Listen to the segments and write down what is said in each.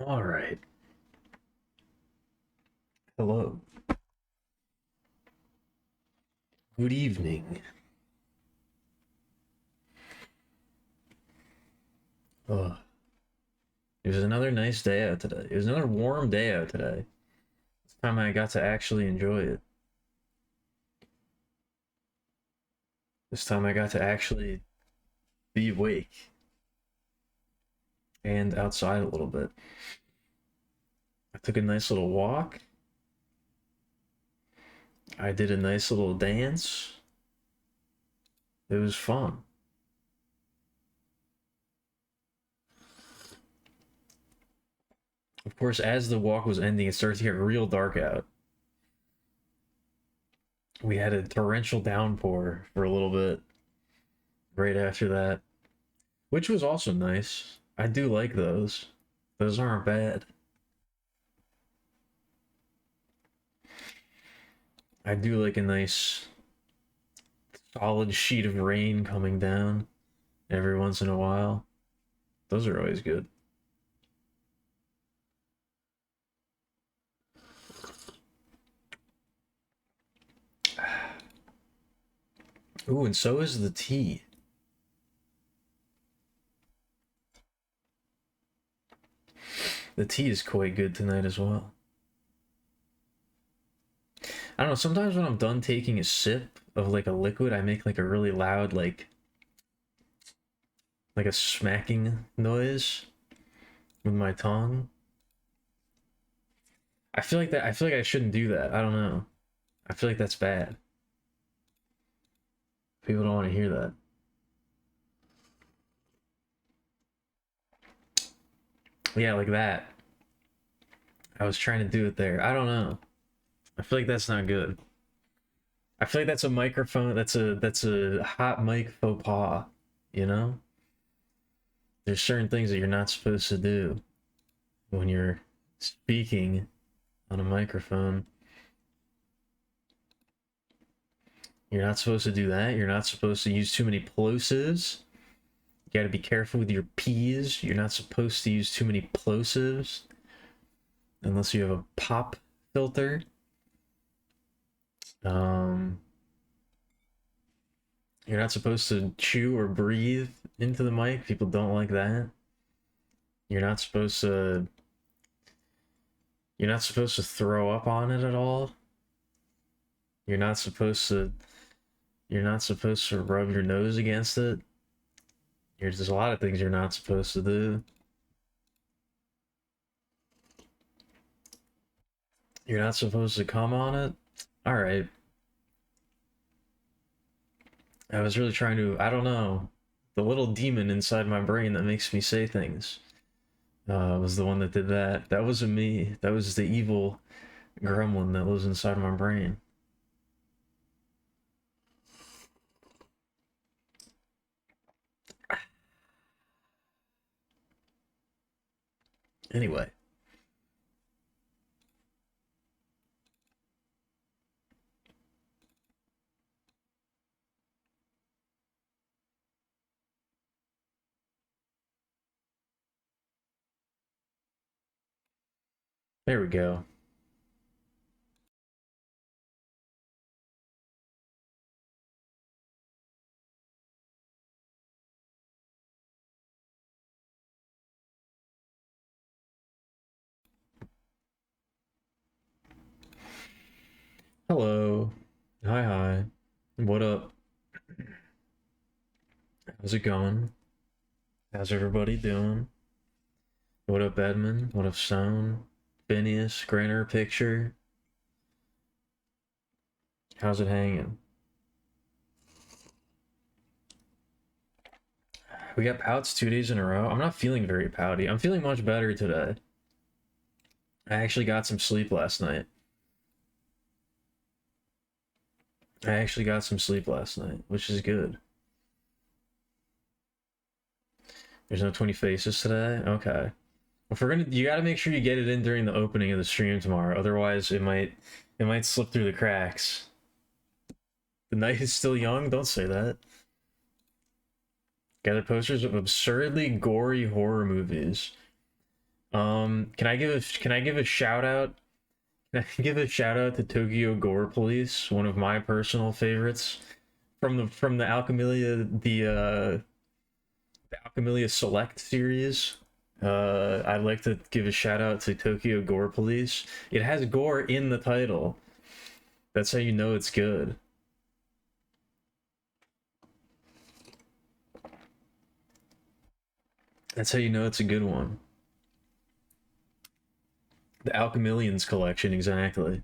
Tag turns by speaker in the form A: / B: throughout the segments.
A: All right. Hello. Good evening. Oh, it was another nice day out today. It was another warm day out today. This time I got to actually enjoy it. This time I got to actually be awake and outside a little bit. I took a nice little walk. I did a nice little dance. It was fun. Of course, as the walk was ending, it started to get real dark out. We had a torrential downpour for a little bit right after that, which was also nice. I do like those. Those aren't bad. I do like a nice solid sheet of rain coming down every once in a while. Those are always good. Ooh, and so is the tea. The tea is quite good tonight as well. I don't know, sometimes when I'm done taking a sip of like a liquid, I make like a really loud like a smacking noise with my tongue. I feel like I shouldn't do that. I don't know. I feel like that's bad. People don't want to hear that. Yeah, like that. I was trying to do it there. I don't know. I feel like that's not good. I feel like that's a microphone. That's a hot mic faux pas. You know, there's certain things that you're not supposed to do when you're speaking on a microphone. You're not supposed to do that. You're not supposed to use too many plosives. You got to be careful with your P's. You're not supposed to use too many plosives unless you have a pop filter. Um, you're not supposed to chew or breathe into the mic. People don't like that. You're not supposed to You're not supposed to throw up on it at all. You're not supposed to you're not supposed to rub your nose against it. There's a lot of things you're not supposed to do. You're not supposed to come on it. All right. I was really trying to, I don't know. The little demon inside my brain that makes me say things was the one that did that. That wasn't me. That was the evil gremlin that lives inside my brain. Anyway, there we go. Hello. Hi, hi. What up? How's it going? How's everybody doing? What up, Edmund? What up, Stone? Phineas, Grinner, Picture? How's it hanging? We got pouts 2 days in a row. I'm not feeling very pouty. I'm feeling much better today. I actually got some sleep last night. Which is good. There's no 20 faces today? Okay. If we're gonna, you gotta make sure you get it in during the opening of the stream tomorrow. Otherwise, it might slip through the cracks. The night is still young. Don't say that. Gather posters of absurdly gory horror movies. Can I give a shout out? Can I give a shout out to Tokyo Gore Police, one of my personal favorites from the Alchemilia Select series. I'd like to give a shout out to Tokyo Gore Police. It has gore in the title. That's how you know it's good. That's how you know it's a good one. The Alchemilians collection, exactly.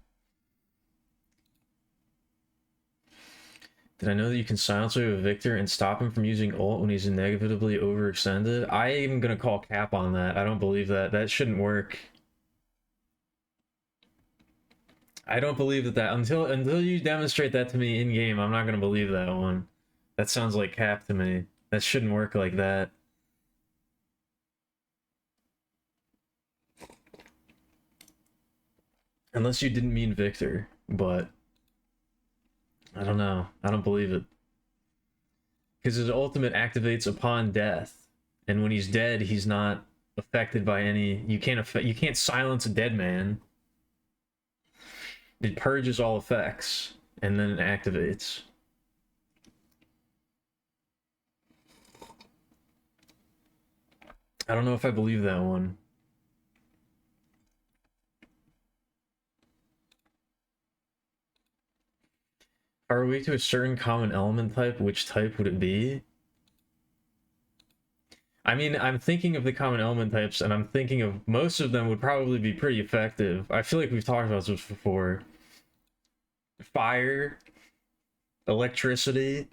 A: Did I know that you can silence away with Victor and stop him from using ult when he's inevitably overextended? I am gonna call cap on that. I don't believe that. That shouldn't work. I don't believe that until you demonstrate that to me in game, I'm not gonna believe that one. That sounds like cap to me. That shouldn't work like that. Unless you didn't mean Victor, but I don't know. I don't believe it. Because his ultimate activates upon death, and when he's dead, he's not affected by any. You can't silence a dead man. It purges all effects, and then it activates. I don't know if I believe that one. Are we to a certain common element type? Which type would it be? I mean, I'm thinking of the common element types, and I'm thinking of most of them would probably be pretty effective. I feel like we've talked about this before. Fire, electricity,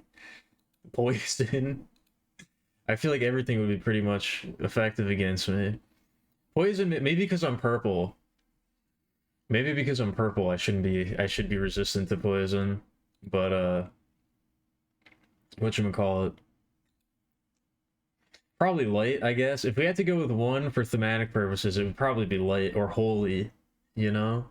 A: poison. I feel like everything would be pretty much effective against me. Poison, maybe because I'm purple. Maybe because I'm purple, I should be resistant to poison. But whatchamacallit? Probably light, I guess. If we had to go with one for thematic purposes, it would probably be light or holy, you know?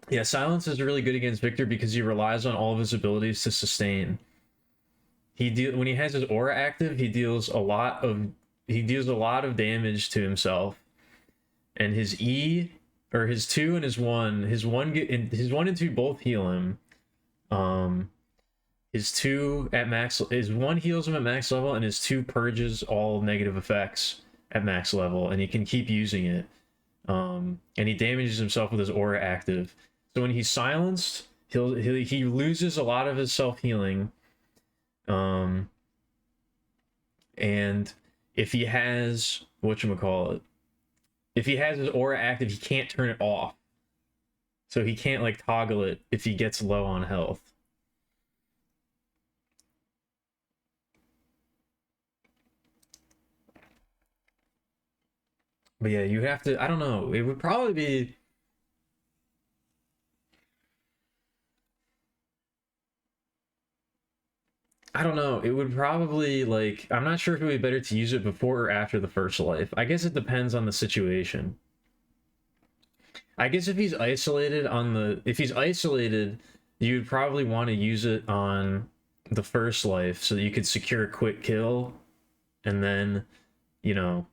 A: Yeah, silence is really good against Victor because he relies on all of his abilities to sustain. When he has his aura active, he deals a lot of damage to himself. And his E or his 2 and his 1, his 1 and 2 both heal him. His 2 at max, his 1 heals him at max level, and his 2 purges all negative effects at max level, and he can keep using it. And he damages himself with his aura active. So when he's silenced, he loses a lot of his self-healing. And if he has whatchamacallit, if he has his aura active, he can't turn it off. So he can't like toggle it if he gets low on health. But yeah, you have to, I don't know, it would probably be, I don't know, it would probably, like, I'm not sure if it would be better to use it before or after the first life. I guess it depends on the situation. I guess if he's isolated you'd probably want to use it on the first life so that you could secure a quick kill and then, you know,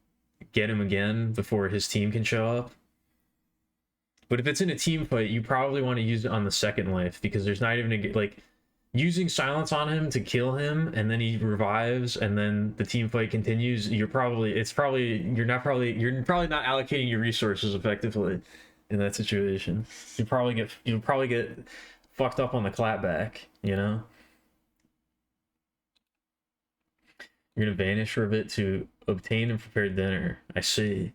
A: get him again before his team can show up. But if it's in a team fight, you probably want to use it on the second life because there's not even a, like, using silence on him to kill him and then he revives and then the team fight continues. You're probably not allocating your resources effectively in that situation. You'll probably get fucked up on the clapback, you know? You're gonna vanish for a bit to obtain and prepare dinner. I see.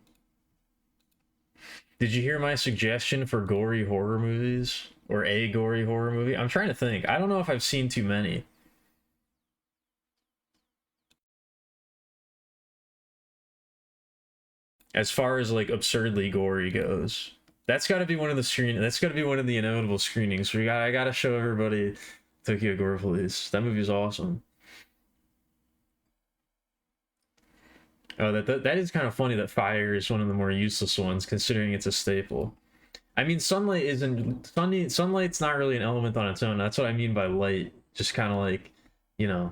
A: Did you hear my suggestion for gory horror movies? Or a gory horror movie? I'm trying to think. I don't know if I've seen too many. As far as like absurdly gory goes. That's gotta be one of the inevitable screenings. I gotta show everybody Tokyo Gore Police. That movie's awesome. Oh, that is kind of funny that fire is one of the more useless ones, considering it's a staple. I mean, sunlight's not really an element on its own. That's what I mean by light. Just kind of like, you know,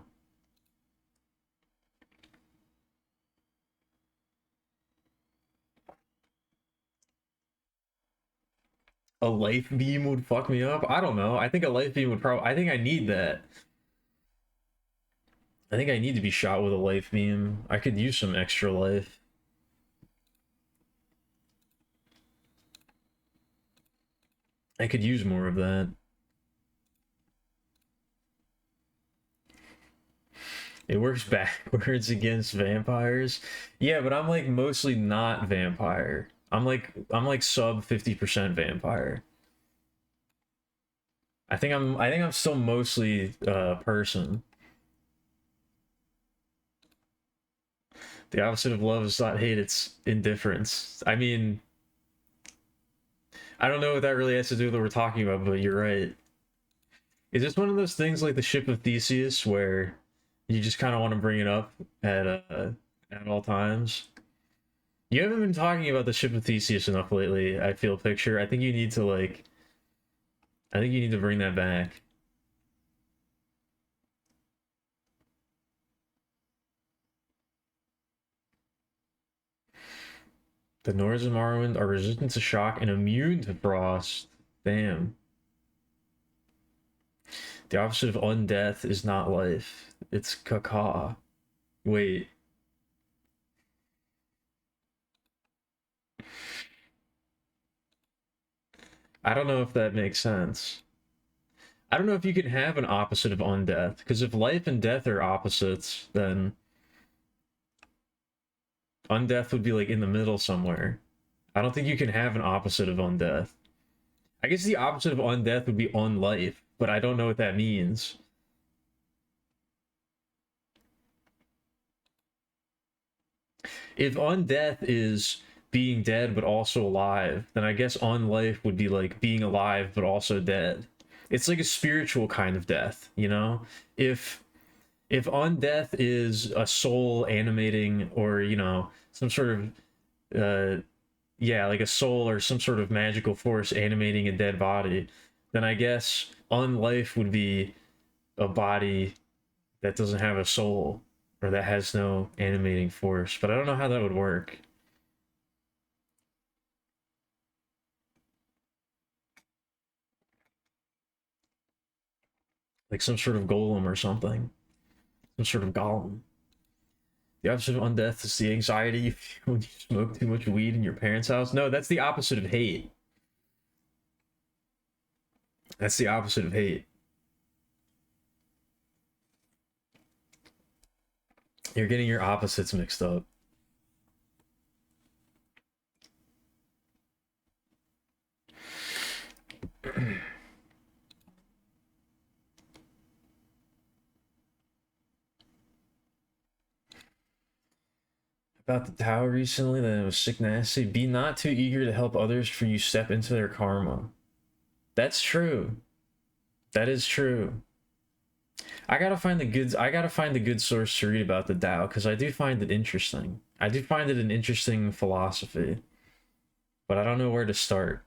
A: a life beam would fuck me up. I don't know. I think a life beam would probably. I think I need that. I think I need to be shot with a life beam. I could use some extra life. I could use more of that. It works backwards against vampires. Yeah, but I'm like mostly not vampire. I'm like sub 50% vampire. I think I'm still mostly person. The opposite of love is not hate, it's indifference. I mean, I don't know what that really has to do with what we're talking about, but you're right. Is this one of those things like the ship of Theseus where you just kind of want to bring it up at all times? You haven't been talking about the ship of Theseus enough lately, I feel picture. I think you need to like I think you need to bring that back. The Nords of Morrowind are resistant to shock and immune to frost. Damn. The opposite of undeath is not life. It's caca. Wait. I don't know if that makes sense. I don't know if you can have an opposite of undeath, because if life and death are opposites, then undeath would be like in the middle somewhere. I don't think you can have an opposite of undeath. I guess the opposite of undeath would be unlife, but I don't know what that means. If undeath is being dead but also alive, then I guess unlife would be like being alive but also dead. It's like a spiritual kind of death, you know? If if undeath is a soul animating or, you know, some sort of yeah, like a soul or some sort of magical force animating a dead body, then I guess unlife would be a body that doesn't have a soul or that has no animating force. But I don't know how that would work. Like some sort of golem or something. Some sort of golem. The opposite of undeath is the anxiety you feel when you smoke too much weed in your parents' house. No, that's the opposite of hate. That's the opposite of hate. You're getting your opposites mixed up. About the tower recently that it was sick nasty. Be not too eager to help others for you step into their karma. That's true. That is true. I gotta find the good source to read about the Tao, because I do find it interesting. I do find it an interesting philosophy, but I don't know where to start.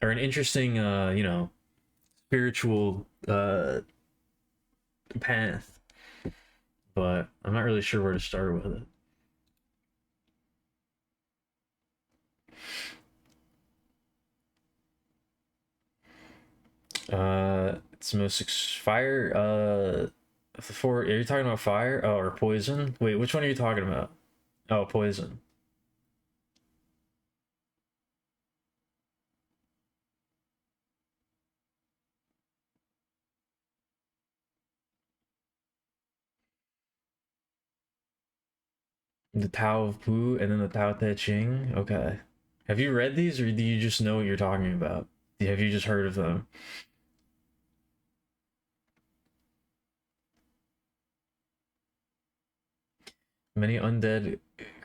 A: Or an interesting you know, spiritual path. But I'm not really sure where to start with it. It's the most fire. The four. Are you talking about fire? Oh, or poison? Wait, which one are you talking about? Oh, poison. The Tao of Pu and then the Tao Te Ching. Okay. Have you read these, or do you just know what you're talking about? Have you just heard of them? Many undead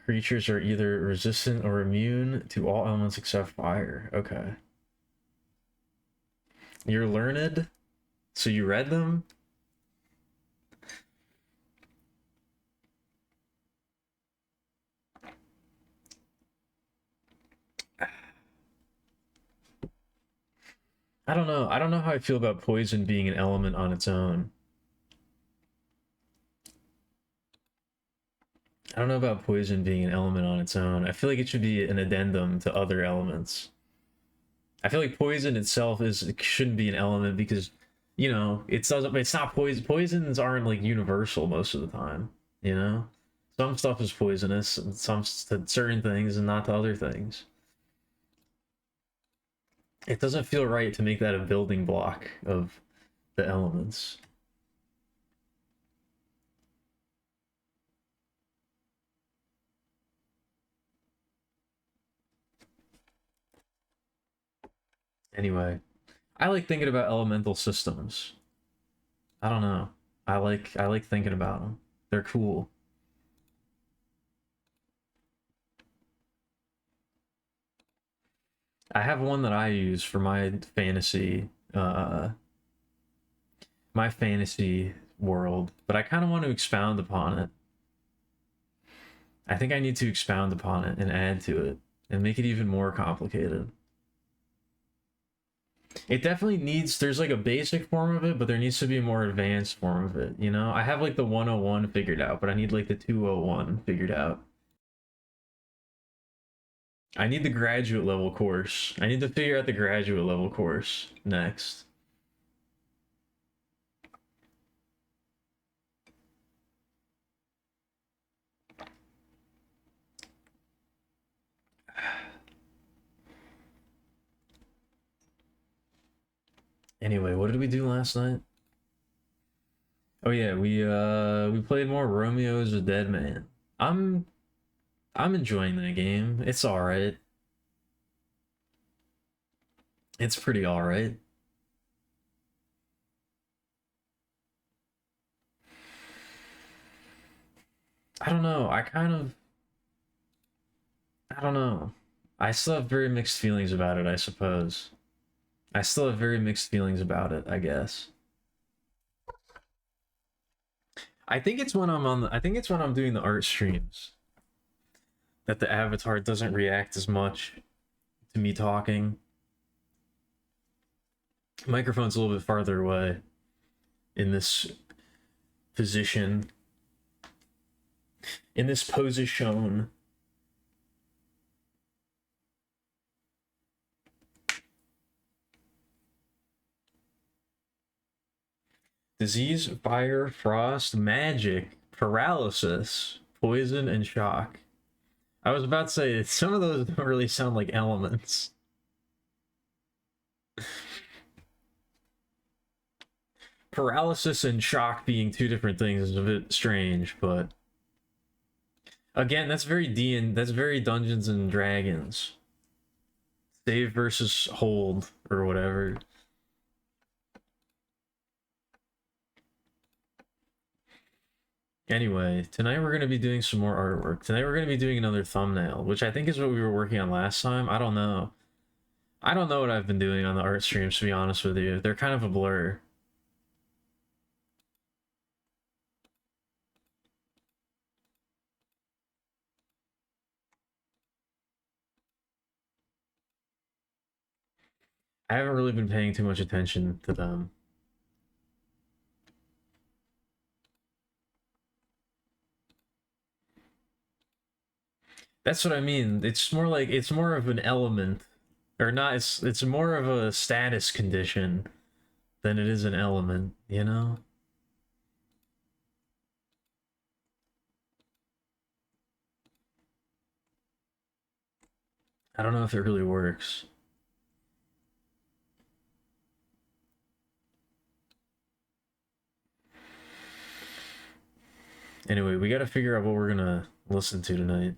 A: creatures are either resistant or immune to all elements except fire. Okay. You're learned, so you read them? I don't know. I don't know how I feel about poison being an element on its own. don't know about poison being an element on its own. I feel like it should be an addendum to other elements. I feel like poison itself shouldn't be an element because, you know, it's not poison. Poisons aren't like universal most of the time, you know? Some stuff is poisonous and some to certain things and not to other things. It doesn't feel right to make that a building block of the elements. Anyway, I like thinking about elemental systems. I don't know. I like thinking about them. They're cool. I have one that I use for my fantasy world, but I kind of want to expound upon it. I think I need to expound upon it and add to it and make it even more complicated. It definitely needs, there's like a basic form of it, but there needs to be a more advanced form of it, you know? I have like the 101 figured out, but I need like the 201 figured out. I need the graduate level course. I need to figure out the graduate level course next. Anyway, what did we do last night? Oh yeah, we played more Romeo's a Dead Man. I'm enjoying that game. It's all right. It's pretty all right. I don't know. I don't know. I still have very mixed feelings about it, I suppose. I still have very mixed feelings about it, I guess. I think it's when I'm doing the art streams that the avatar doesn't react as much to me talking. Microphone's a little bit farther away in this position. In this position. Disease, fire, frost, magic, paralysis, poison, and shock. I was about to say, some of those don't really sound like elements. Paralysis and shock being two different things is a bit strange, but again, that's very Dungeons and Dragons. Save versus hold or whatever. Anyway, tonight we're going to be doing some more artwork. Tonight we're going to be doing another thumbnail, which I think is what we were working on last time. I don't know. I don't know what I've been doing on the art streams, to be honest with you. They're kind of a blur. I haven't really been paying too much attention to them. That's what I mean. It's more of an element, or not. It's more of a status condition than it is an element. You know. I don't know if it really works. Anyway, we got to figure out what we're gonna listen to tonight.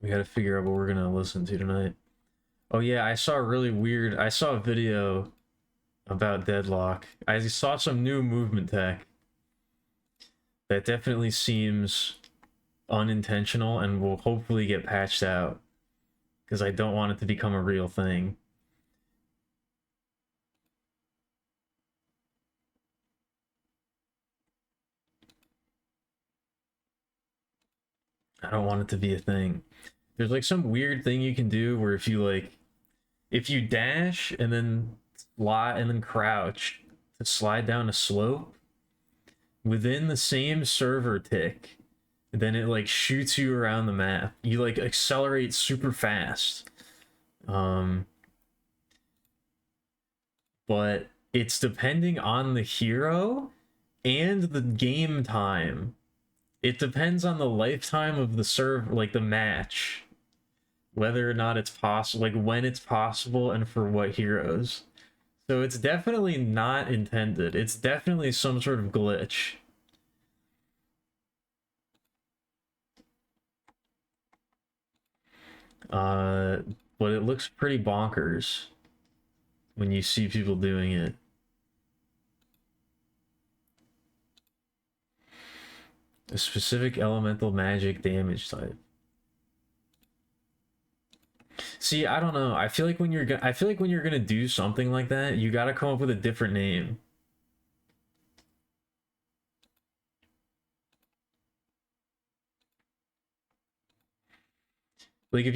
A: We got to figure out what we're gonna listen to tonight. Oh yeah, I saw a video about Deadlock. I saw some new movement tech that definitely seems unintentional and will hopefully get patched out because I don't want it to become a real thing. I don't want it to be a thing. There's like some weird thing you can do where if you dash and then slot and then crouch, to slide down a slope within the same server tick, then it like shoots you around the map. You like accelerate super fast. But it's depending on the hero and the game time. It depends on the lifetime of the like the match, whether or not it's possible, like when it's possible and for what heroes. So it's definitely not intended. It's definitely some sort of glitch. But it looks pretty bonkers when you see people doing it. A specific elemental magic damage type. See, I don't know. I feel like when you're gonna do something like that, you gotta come up with a different name. Like if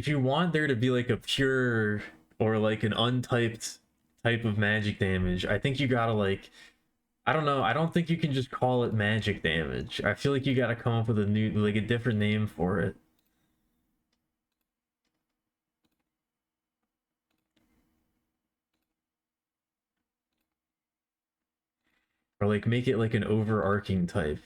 A: you want there to be like a pure or like an untyped type of magic damage, I think you gotta like, I don't know, I don't think you can just call it magic damage. I feel like you gotta come up with a new, like a different name for it. Or like make it like an overarching type,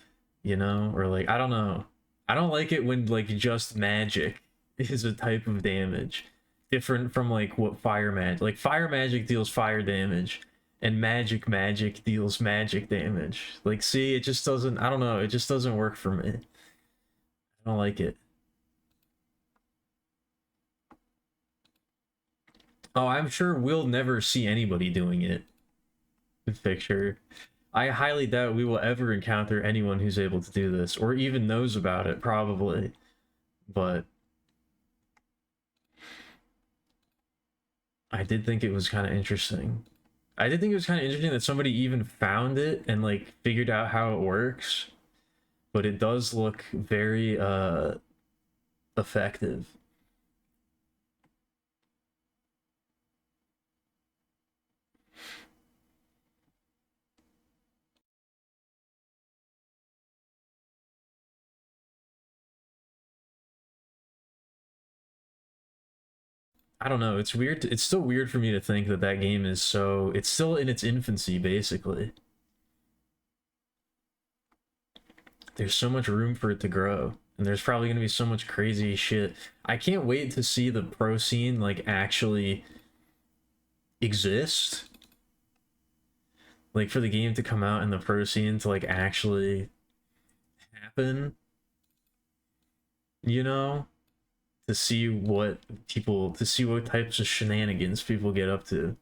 A: you know? Or like, I don't know. I don't like it when like just magic is a type of damage. Different from like what fire magic, like fire magic deals fire damage and magic deals magic damage. Like, see, it just doesn't, I don't know, it just doesn't work for me. I don't like it. Oh, I'm sure we'll never see anybody doing it. Picture. I highly doubt we will ever encounter anyone who's able to do this, or even knows about it, probably. But I did think it was kind of interesting. I did think it was kind of interesting that somebody even found it and like figured out how it works. But it does look very effective. I don't know. It's weird. It's still weird for me to think that that game is so. It's still in its infancy, basically. There's so much room for it to grow, and there's probably gonna be so much crazy shit. I can't wait to see the pro scene like actually exist. Like for the game to come out and the pro scene to like actually happen. You know, to see what people, to see what types of shenanigans people get up to.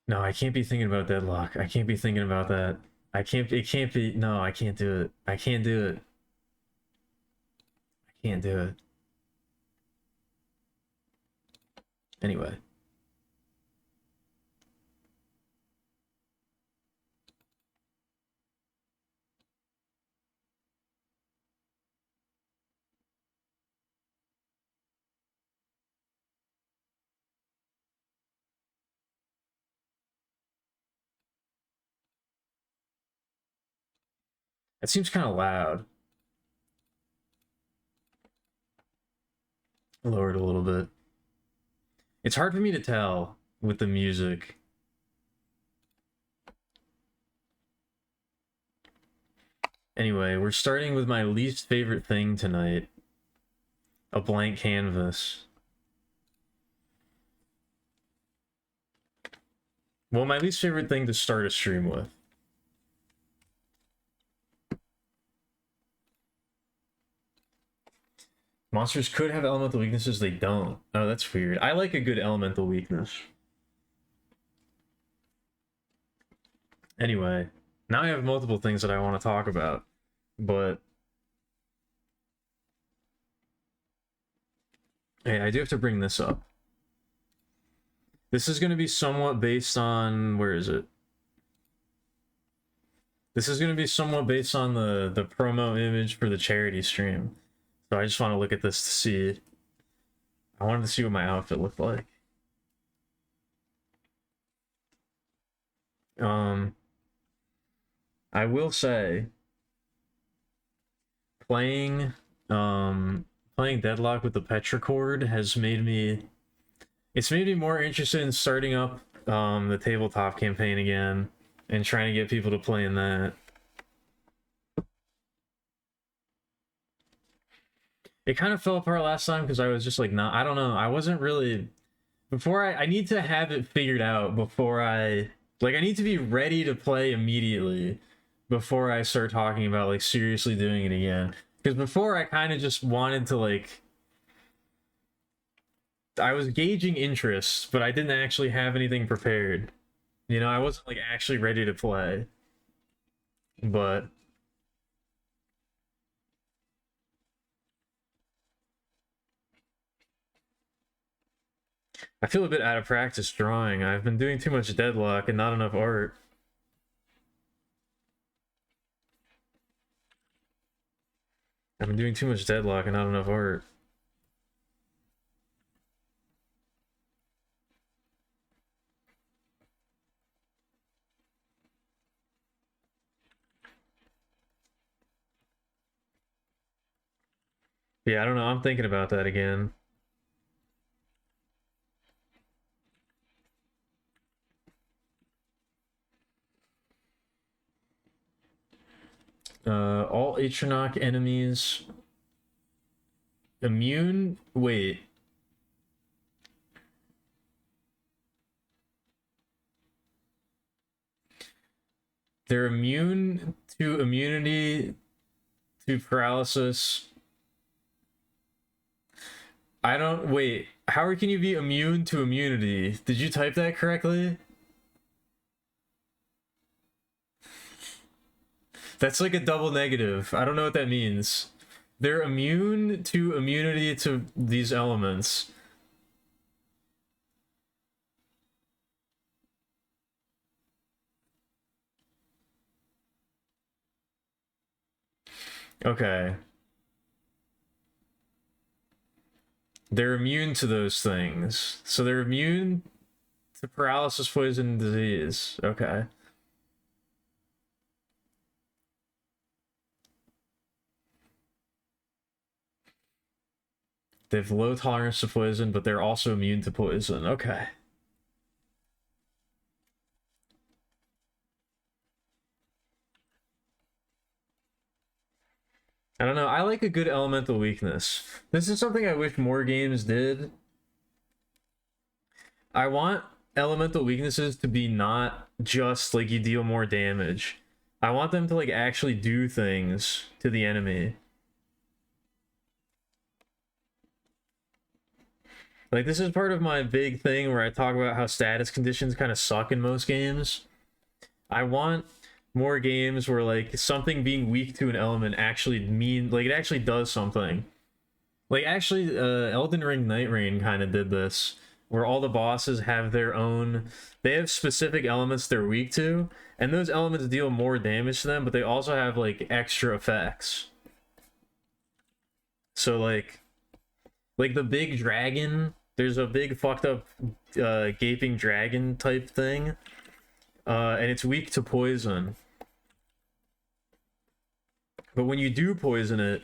A: No, I can't be thinking about Deadlock. I can't be thinking about that. I can't, it can't be, no, I can't do it. I can't do it. I can't do it. Anyway. That seems kind of loud. Lower it a little bit. It's hard for me to tell with the music. Anyway, we're starting with my least favorite thing tonight. A blank canvas. Well, my least favorite thing to start a stream with. Monsters could have elemental weaknesses, they don't. Oh, that's weird. I like a good elemental weakness. Anyway, now I have multiple things that I want to talk about, but hey, I do have to bring this up. This is going to be somewhat based on, where is it? This is going to be somewhat based on the promo image for the charity stream. So I just want to look at this to see. I wanted to see what my outfit looked like. I will say, playing playing Deadlock with the Petrichord has made me. It's made me more interested in starting up the tabletop campaign again and trying to get people to play in that. It kind of fell apart last time because I was just like, I don't know. I wasn't really before I need to have it figured out before I need to be ready to play immediately before I start talking about like seriously doing it again. Because before I kind of just wanted to like I was gauging interest, but I didn't actually have anything prepared. You know, I wasn't like actually ready to play. But I feel a bit out of practice drawing. I've been doing too much Deadlock and not enough art. I've been doing too much Deadlock and not enough art. Yeah, I don't know. I'm thinking about that again. All Atronach enemies immune. Wait. They're immune to immunity to paralysis. I don't wait. How can you be immune to immunity? Did you type that correctly? That's like a double negative. I don't know what that means. They're immune to immunity to these elements. Okay. They're immune to those things. So they're immune to paralysis, poison, and disease. Okay. They have low tolerance to poison, but they're also immune to poison. Okay. I don't know. I like a good elemental weakness. This is something I wish more games did. I want elemental weaknesses to be not just like you deal more damage. I want them to like actually do things to the enemy. Like this is part of my big thing where I talk about how status conditions kind of suck in most games. I want more games where like something being weak to an element actually it actually does something. Like actually Elden Ring Night Rain kind of did this where all the bosses have their own they have specific elements they're weak to and those elements deal more damage to them but they also have like extra effects. So like the big dragon, there's a big fucked up gaping dragon type thing. And it's weak to poison. But when you do poison it,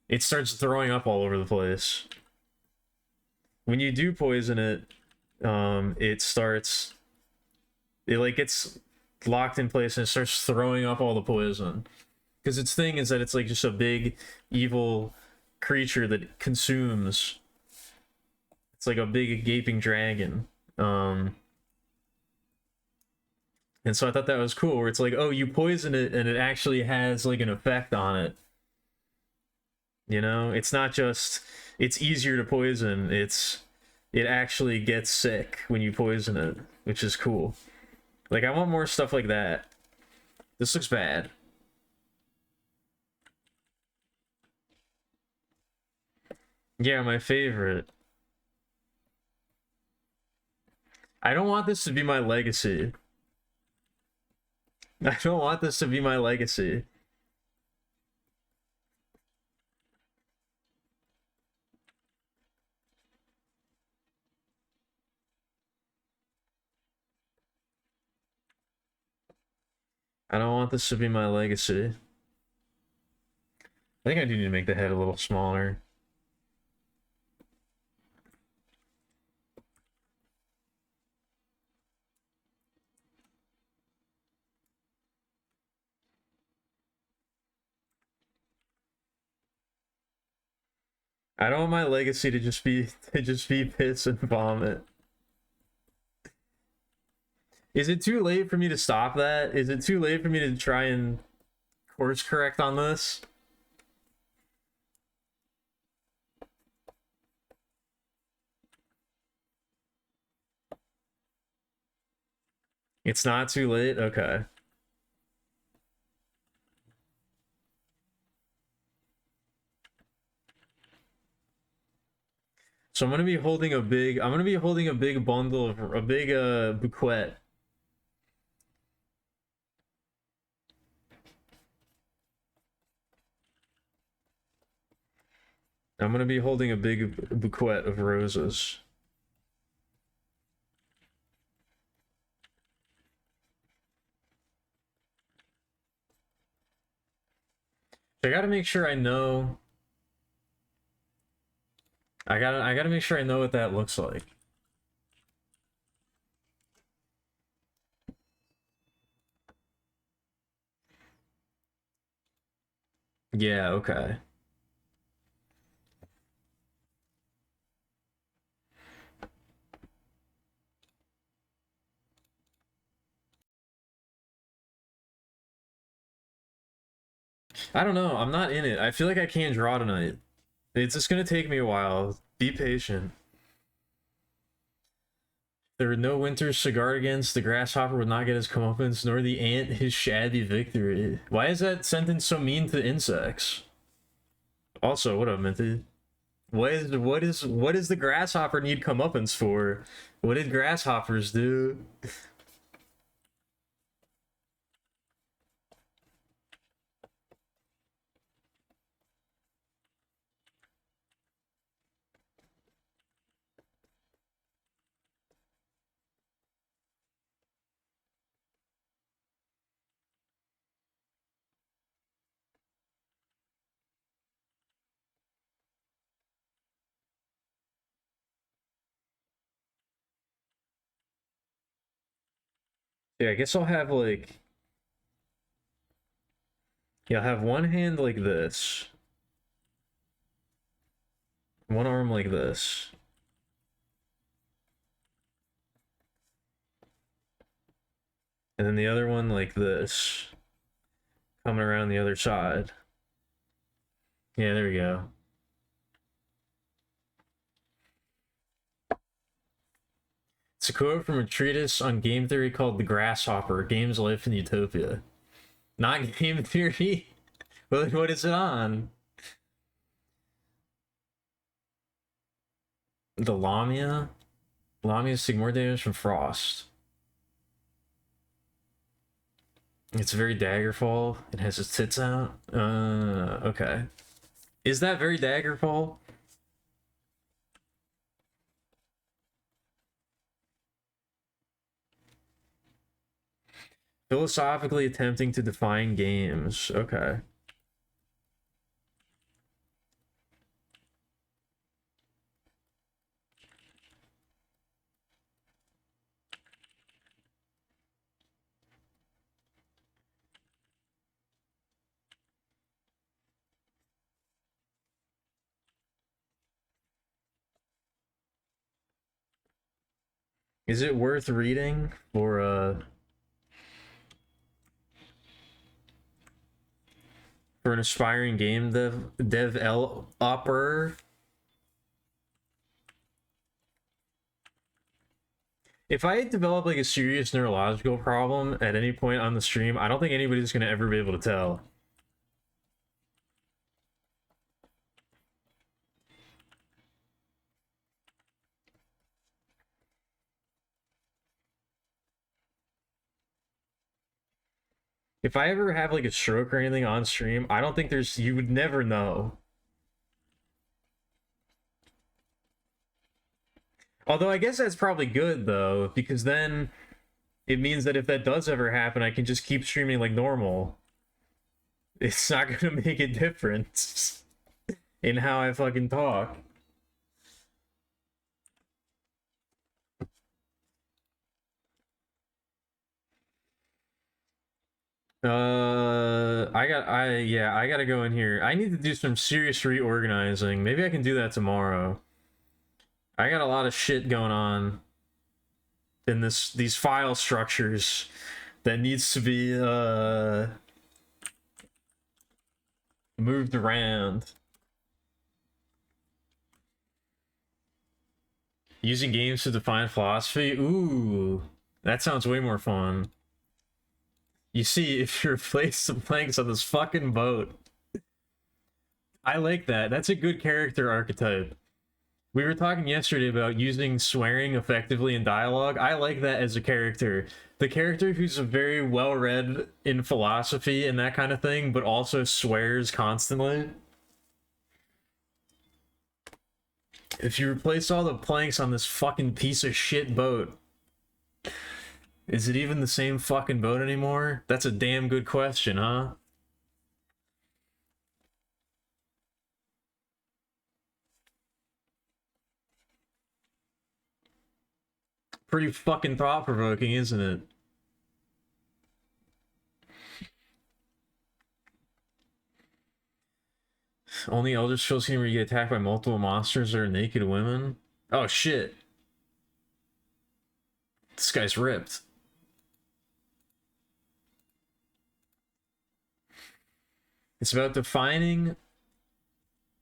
A: it starts throwing up all over the place. When you do poison it, it like gets locked in place and it starts throwing up all the poison. Because its thing is that it's like just a big evil creature that consumes. It's like a big gaping dragon. And so I thought that was cool, where it's like, oh, you poison it and it actually has like an effect on it. You know, it's not just it's easier to poison, it actually gets sick when you poison it, which is cool. Like I want more stuff like that. This looks bad. Yeah, my favorite. I don't want this to be my legacy. I don't want this to be my legacy. I don't want this to be my legacy. I think I do need to make the head a little smaller. I don't want my legacy to just be piss and vomit. Is it too late for me to stop that? Is it too late for me to try and course correct on this? It's not too late? Okay. So I'm gonna be holding a big bundle of a big bouquet. I'm gonna be holding a big bouquet of roses. I gotta make sure I know. I gotta make sure I know what that looks like. Yeah, okay. I don't know. I'm not in it. I feel like I can't draw tonight. It's just gonna take me a while. Be patient. There were no winters to guard against. The grasshopper would not get his comeuppance, nor the ant his shabby victory. Why is that sentence so mean to insects? Also, what up, Minty? What is the grasshopper need comeuppance for? What did grasshoppers do? Yeah, I guess I'll have like, yeah, I'll have one hand like this, one arm like this, and then the other one like this, coming around the other side. Yeah, there we go. It's a quote from a treatise on game theory called The Grasshopper, Games, Life, and Utopia. Not game theory? What is it on? The Lamia? Lamia's take more damage from frost. It's very Daggerfall. It has its tits out. Okay. Is that very Daggerfall? Philosophically attempting to define games. Okay. Is it worth reading for an aspiring game developer? If I develop like a serious neurological problem at any point on the stream, I don't think anybody's gonna ever be able to tell. If I ever have like a stroke or anything on stream, I don't think you would never know. Although I guess that's probably good though, because then it means that if that does ever happen, I can just keep streaming like normal. It's not gonna make a difference in how I fucking talk. I gotta go in here. I need to do some serious reorganizing. Maybe I can do that tomorrow. I got a lot of shit going on in these file structures that needs to be moved around. Using games to define philosophy? Ooh, that sounds way more fun. You see, if you replace the planks on this fucking boat. I like that. That's a good character archetype. We were talking yesterday about using swearing effectively in dialogue. I like that as a character. The character who's very well read in philosophy and that kind of thing, but also swears constantly. If you replace all the planks on this fucking piece of shit boat, is it even the same fucking boat anymore? That's a damn good question, huh? Pretty fucking thought-provoking, isn't it? Only Elder Scrolls game where you get attacked by multiple monsters or naked women? Oh shit. This guy's ripped. It's about defining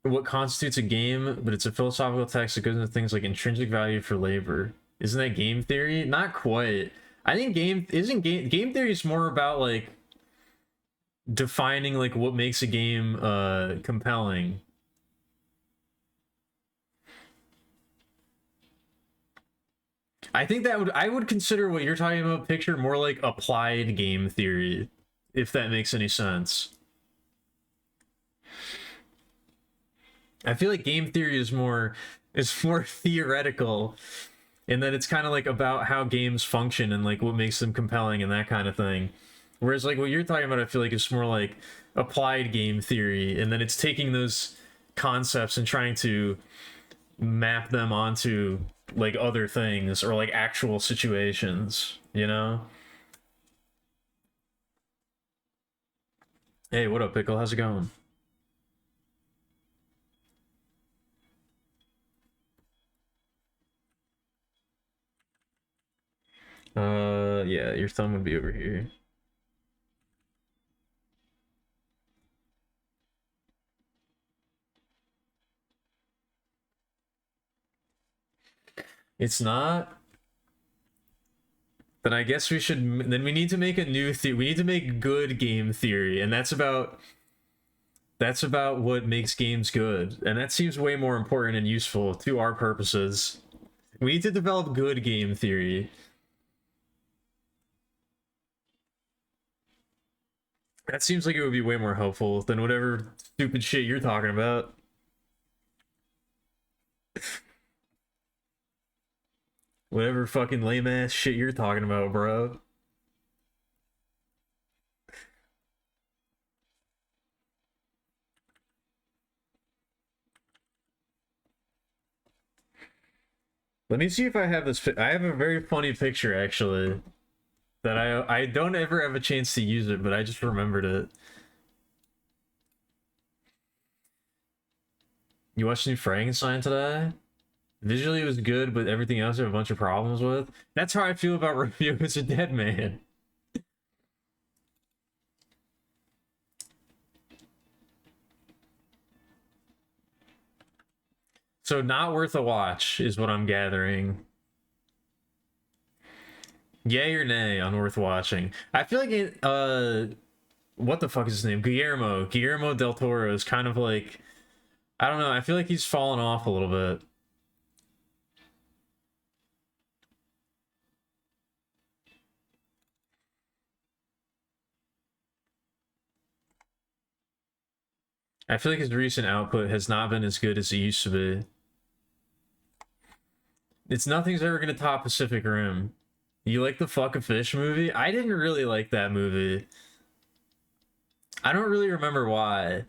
A: what constitutes a game, but it's a philosophical text that goes into things like intrinsic value for labor. Isn't that game theory? Not quite. I think game theory is more about like defining like what makes a game compelling. I think I would consider what you're talking about, picture, more like applied game theory, if that makes any sense. I feel like game theory is more theoretical, in that it's kind of like about how games function and like what makes them compelling and that kind of thing. Whereas like what you're talking about, I feel like it's more like applied game theory, and then it's taking those concepts and trying to map them onto like other things or like actual situations, you know? Hey, what up, Pickle? How's it going? Yeah, your thumb would be over here. It's not. Then I guess we should. Then we need to make a new we need to make good game theory, and that's about what makes games good, and that seems way more important and useful to our purposes. We need to develop good game theory. That seems like it would be way more helpful than whatever stupid shit you're talking about. Whatever fucking lame ass shit you're talking about, bro. Let me see if I have this. I have a very funny picture actually that I don't ever have a chance to use it, but I just remembered it. You watched New Frankenstein today? Visually it was good, but everything else I have a bunch of problems with. That's how I feel about Review as a Dead Man. So not worth a watch is what I'm gathering. Yay or nay on worth watching? I feel like it, what the fuck is his name? Guillermo del Toro is kind of like, I don't know, I feel like he's fallen off a little bit. I feel like his recent output has not been as good as it used to be. Nothing's ever gonna top Pacific Rim. You like the Fuck a Fish movie? I didn't really like that movie. I don't really remember why.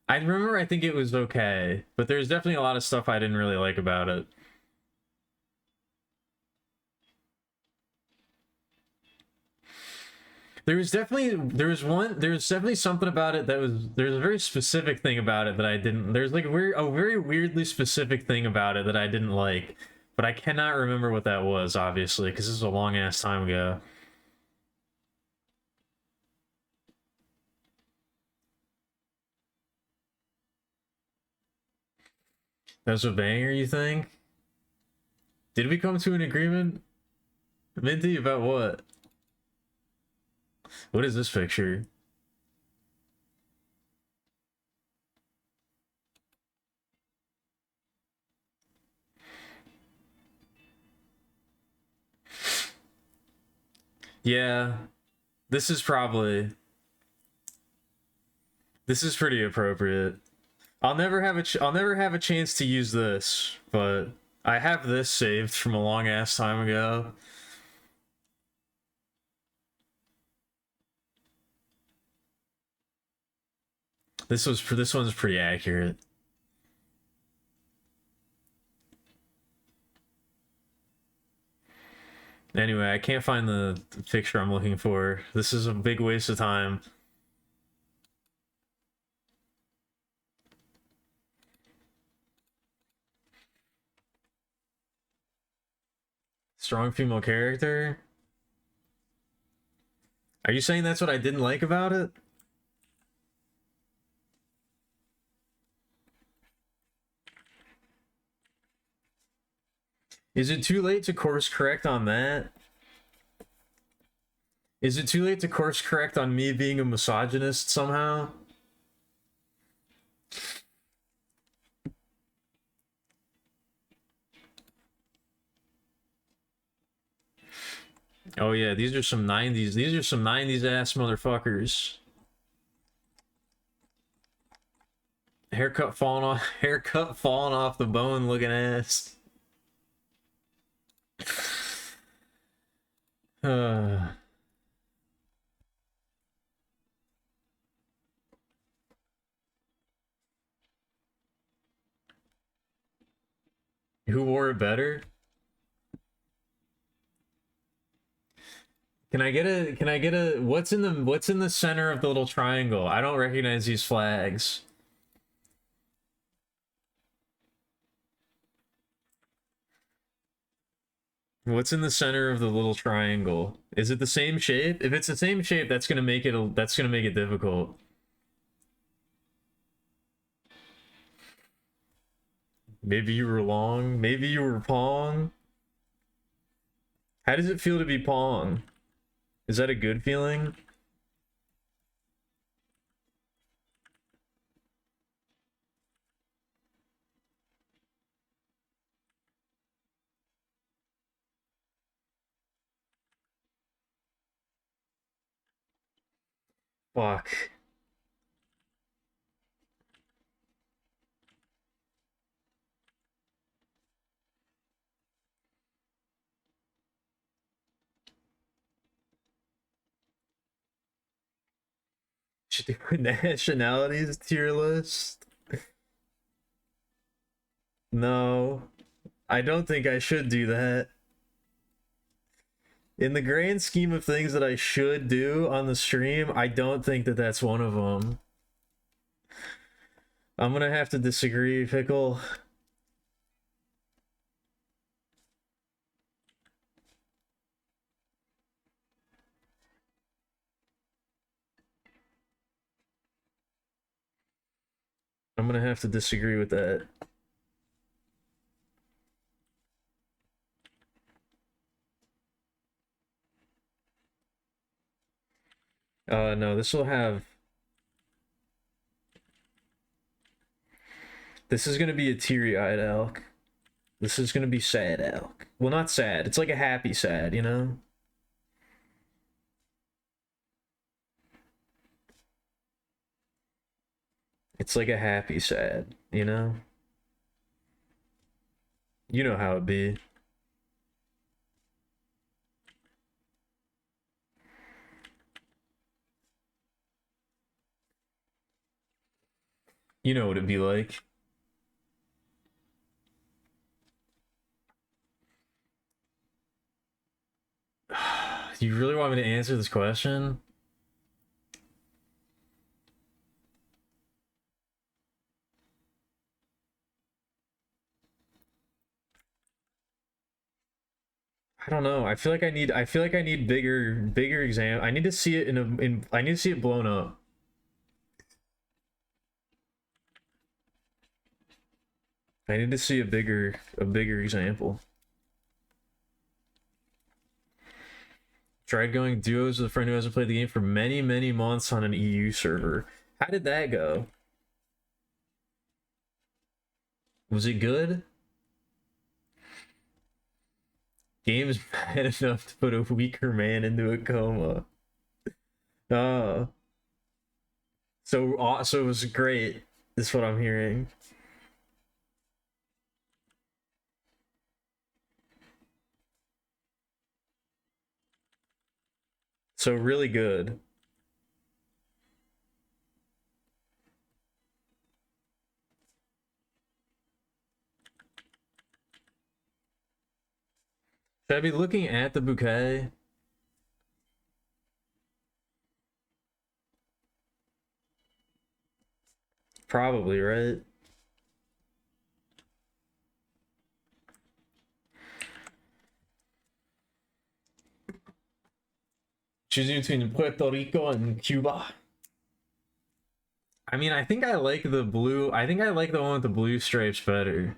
A: I remember I think it was okay, but there's definitely a lot of stuff I didn't really like about it. There's definitely something about it that was there's a very specific thing about it that I didn't there's like a very weirdly specific thing about it that I didn't like, but I cannot remember what that was, obviously, because this is a long ass time ago. That's a banger, you think? Did we come to an agreement, Minty, about what? What is this picture? Yeah, this is probably this is pretty appropriate. I'll never have a chance to use this, but I have this saved from a long ass time ago. This one's pretty accurate. Anyway, I can't find the picture I'm looking for. This is a big waste of time. Strong female character? Are you saying that's what I didn't like about it? Is it too late to course correct on that? Is it too late to course correct on me being a misogynist somehow? Oh yeah, these are some 90s. These are some 90s ass motherfuckers. Haircut falling off the bone looking ass. Who wore it better? Can I get a what's in the center of the little triangle? I don't recognize these flags. What's in the center of the little triangle? Is it the same shape? If it's the same shape, that's gonna make it difficult. Maybe you were long. Maybe you were Pong. How does it feel to be Pong? Is that a good feeling? Fuck. Should do a nationalities tier list? No. I don't think I should do that. In the grand scheme of things that I should do on the stream, I don't think that that's one of them. I'm gonna have to disagree, Pickle. I'm gonna have to disagree with that. No, this will have... This is gonna be a teary-eyed elk. This is gonna be sad elk. Well, not sad. It's like a happy sad, you know? It's like a happy sad, you know? You know how it be. You know what it'd be like. You really want me to answer this question? I don't know. I feel like I need bigger exam. I need to see it I need to see it blown up. I need to see a bigger example. Tried going duos with a friend who hasn't played the game for many, many months on an EU server. How did that go? Was it good? Game's bad enough to put a weaker man into a coma. Uh, so it was great. Is what I'm hearing. So really good. Should I be looking at the bouquet? Probably, right? Choosing between Puerto Rico and Cuba. I mean, I think I like the blue. I think I like the one with the blue stripes better.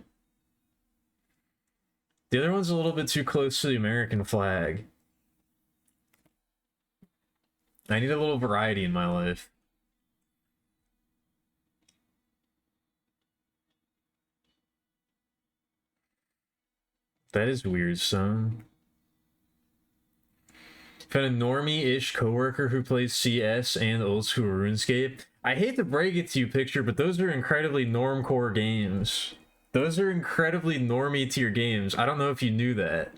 A: The other one's a little bit too close to the American flag. I need a little variety in my life. That is weird, son. Found a normie-ish coworker who plays CS and old school RuneScape. I hate to break it to you, Picture, but those are incredibly normcore games. Those are incredibly normie tier games. I don't know if you knew that.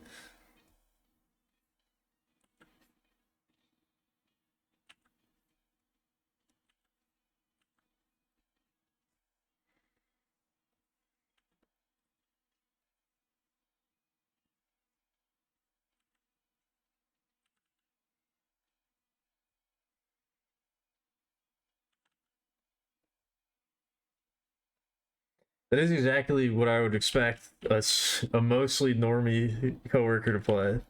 A: That is exactly what I would expect a mostly normie coworker to play.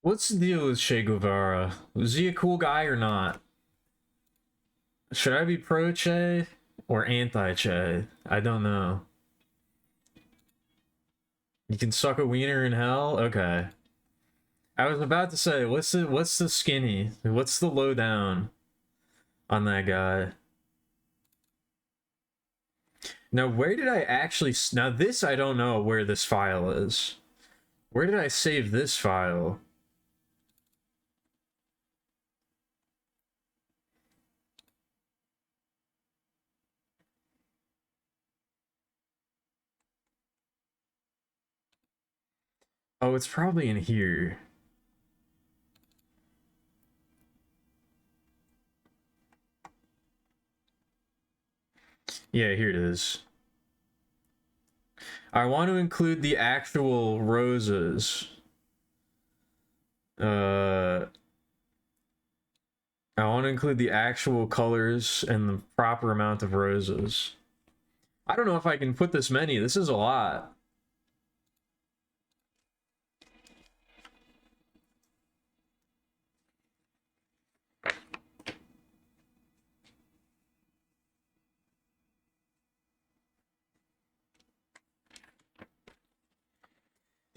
A: What's the deal with Che Guevara? Was he a cool guy or not? Should I be pro Che or anti Che? I don't know. You can suck a wiener in hell? Okay. I was about to say, what's the skinny? What's the lowdown on that guy? Now, where did I actually... Now, this, I don't know where this file is. Where did I save this file? Oh, it's probably in here. Yeah, here it is. I want to include the actual roses. I want to include the actual colors and the proper amount of roses. I don't know if I can put this many. This is a lot.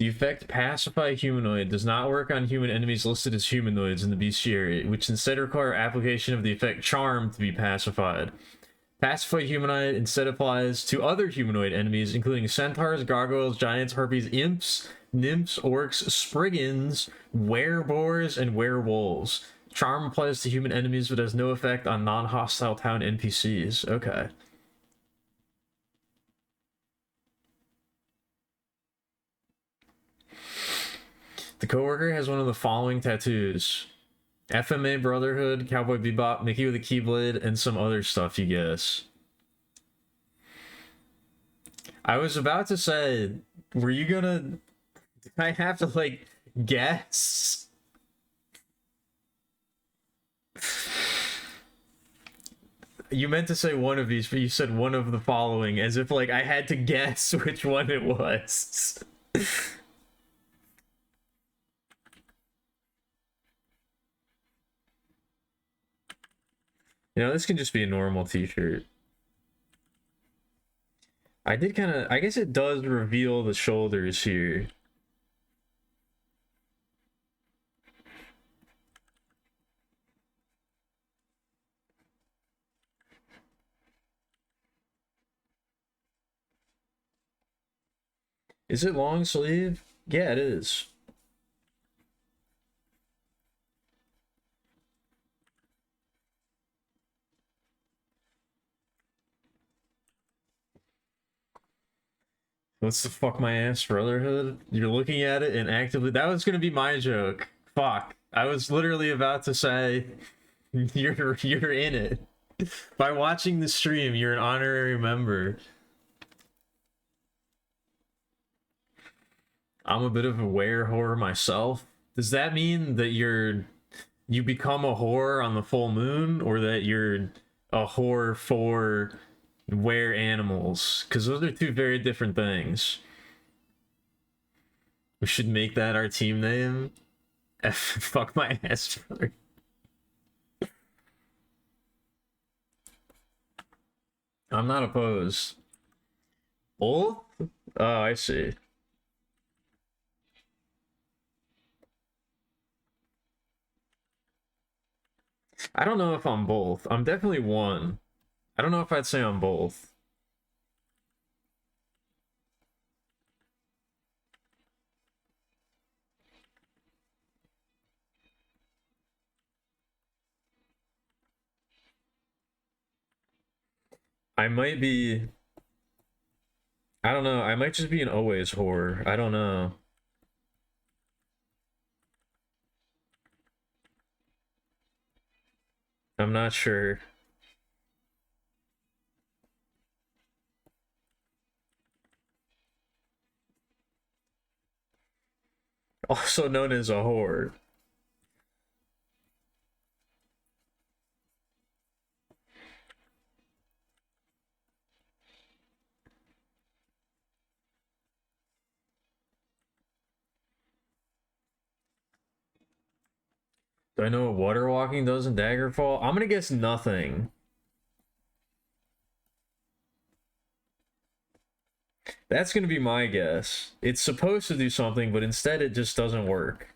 A: The effect Pacify Humanoid does not work on human enemies listed as humanoids in the bestiary, which instead require application of the effect Charm to be pacified. Pacify Humanoid instead applies to other humanoid enemies, including centaurs, gargoyles, giants, harpies, imps, nymphs, orcs, spriggans, wereboars, and werewolves. Charm applies to human enemies but has no effect on non-hostile town NPCs. Okay. The coworker has one of the following tattoos: FMA Brotherhood, Cowboy Bebop, Mickey with a Keyblade, and some other stuff, you guess. I was about to say, were you gonna... Did I have to, like, guess? You meant to say one of these, but you said one of the following, as if, like, I had to guess which one it was. You know, this can just be a normal t-shirt. I did kind of... I guess it does reveal the shoulders here. Is it long sleeve? Yeah, it is. What's the fuck my ass Brotherhood? You're looking at it and actively... That was gonna be my joke. Fuck. I was literally about to say you're in it. By watching the stream, you're an honorary member. I'm a bit of a were whore myself. Does that mean that you become a whore on the full moon, or that you're a whore for were animals? Because those are two very different things. We should make that our team name. Fuck my ass, brother. I'm not opposed. Both? Oh, I see. I don't know if I'm both. I'm definitely one. I don't know if I'd say I'm both. I might be... I don't know. I might just be an always whore. I don't know. I'm not sure. Also known as a whore. Do I know what water walking does in Daggerfall? I'm gonna guess nothing. That's gonna be my guess. It's supposed to do something, but instead it just doesn't work.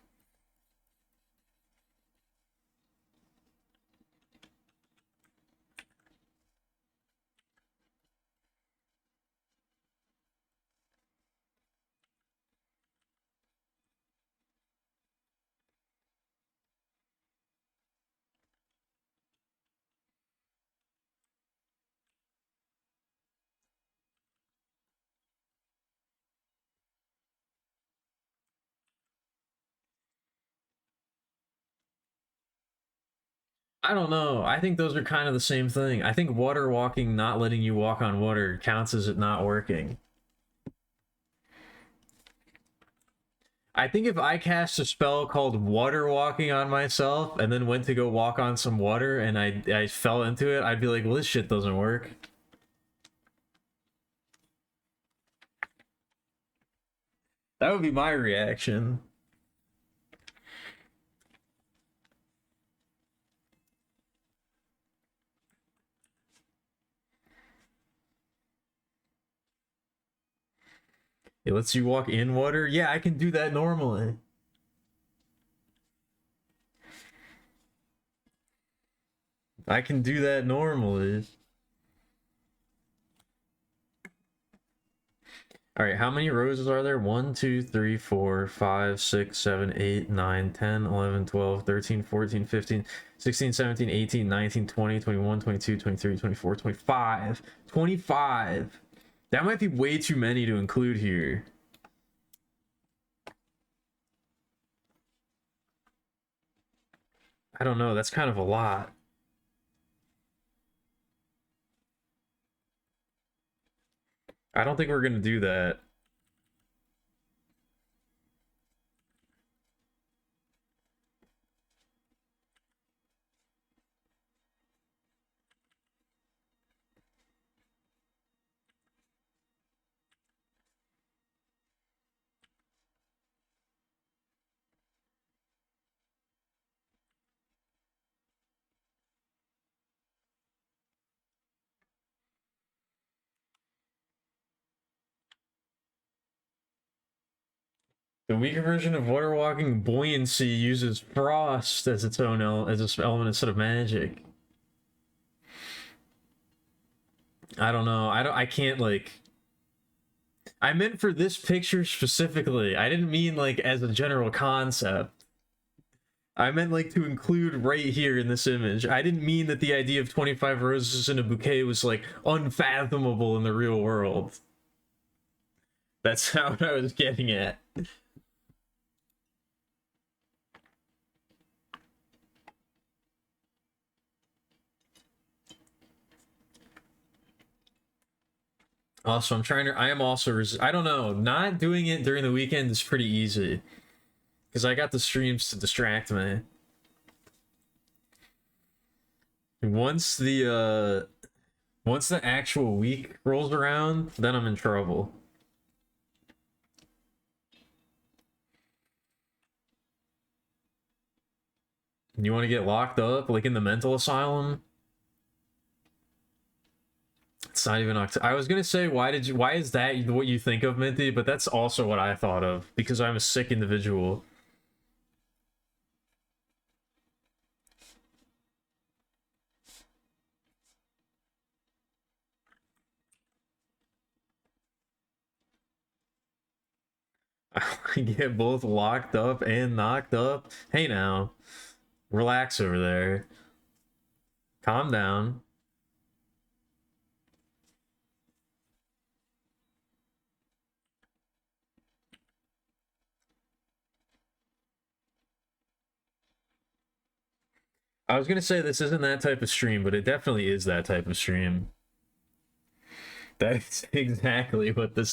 A: I don't know. I think those are kind of the same thing. I think water walking, not letting you walk on water, counts as it not working. I think if I cast a spell called water walking on myself and then went to go walk on some water and I fell into it, I'd be like, well, this shit doesn't work. That would be my reaction. It lets you walk in water? Yeah, I can do that normally. I can do that normally. All right, how many roses are there? 1, 2, 3, 4, 5, 6, 7, 8, 9, 10, 11, 12, 13, 14, 15, 16, 17, 18, 19, 20, 21, 22, 23, 24, 25. 25. That might be way too many to include here. I don't know, that's kind of a lot. I don't think we're gonna do that. The weaker version of water walking buoyancy uses frost as its own as its element instead of magic. I don't know. I can't like. I meant for this picture specifically. I didn't mean like as a general concept. I meant like to include right here in this image. I didn't mean that the idea of 25 roses in a bouquet was like unfathomable in the real world. That's how I was getting at. Also, I am also, I don't know, not doing it during the weekend is pretty easy. Because I got the streams to distract me. Once the actual week rolls around, then I'm in trouble. You want to get locked up, like in the mental asylum? It's not even October. I was gonna say, why is that what you think of, Minty? But that's also what I thought of, because I'm a sick individual. I get both locked up and knocked up. Hey now, relax over there. Calm down. I was gonna say this isn't that type of stream, but it definitely is that type of stream. That's exactly what this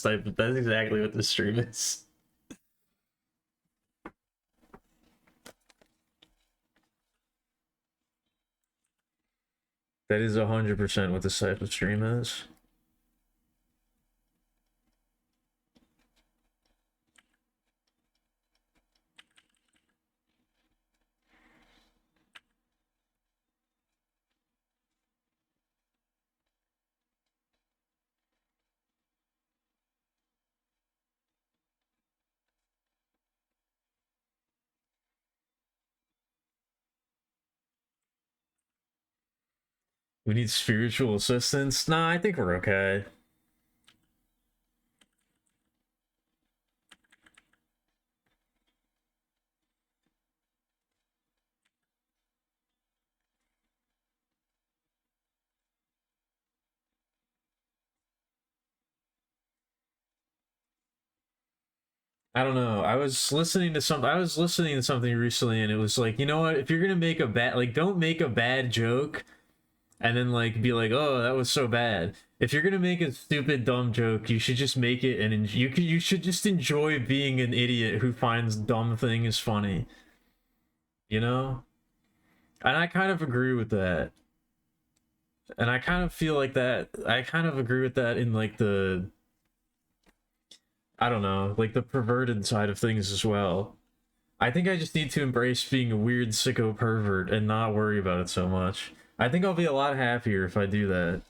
A: stream is. That is 100% what this type of stream is. We need spiritual assistance? Nah, I think we're okay. I don't know. I was listening to something recently, and it was like, you know what? If you're gonna make a bad, like, don't make a bad joke, and then like be like, oh, that was so bad. If you're gonna make a stupid, dumb joke, you should just make it, and you should just enjoy being an idiot who finds dumb things funny. You know? And I kind of agree with that. And I kind of feel like that. I kind of agree with that in like the, I don't know, like the perverted side of things as well. I think I just need to embrace being a weird sicko pervert and not worry about it so much. I think I'll be a lot happier if I do that.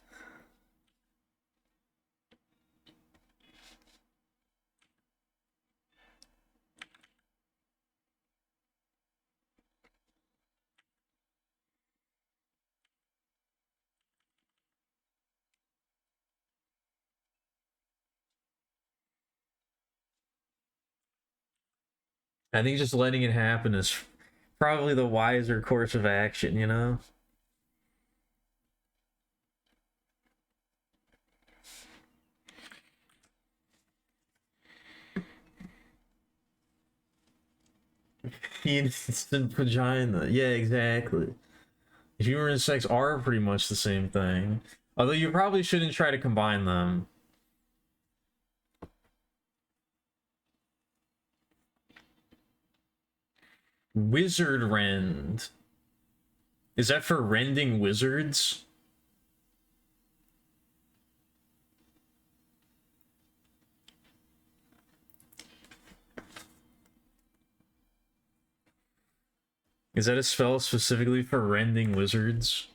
A: I think just letting it happen is probably the wiser course of action, you know? Penis and vagina. Yeah, exactly. Humor and sex are pretty much the same thing. Although you probably shouldn't try to combine them. Wizard rend. Is that for rending wizards? Is that a spell specifically for rending wizards?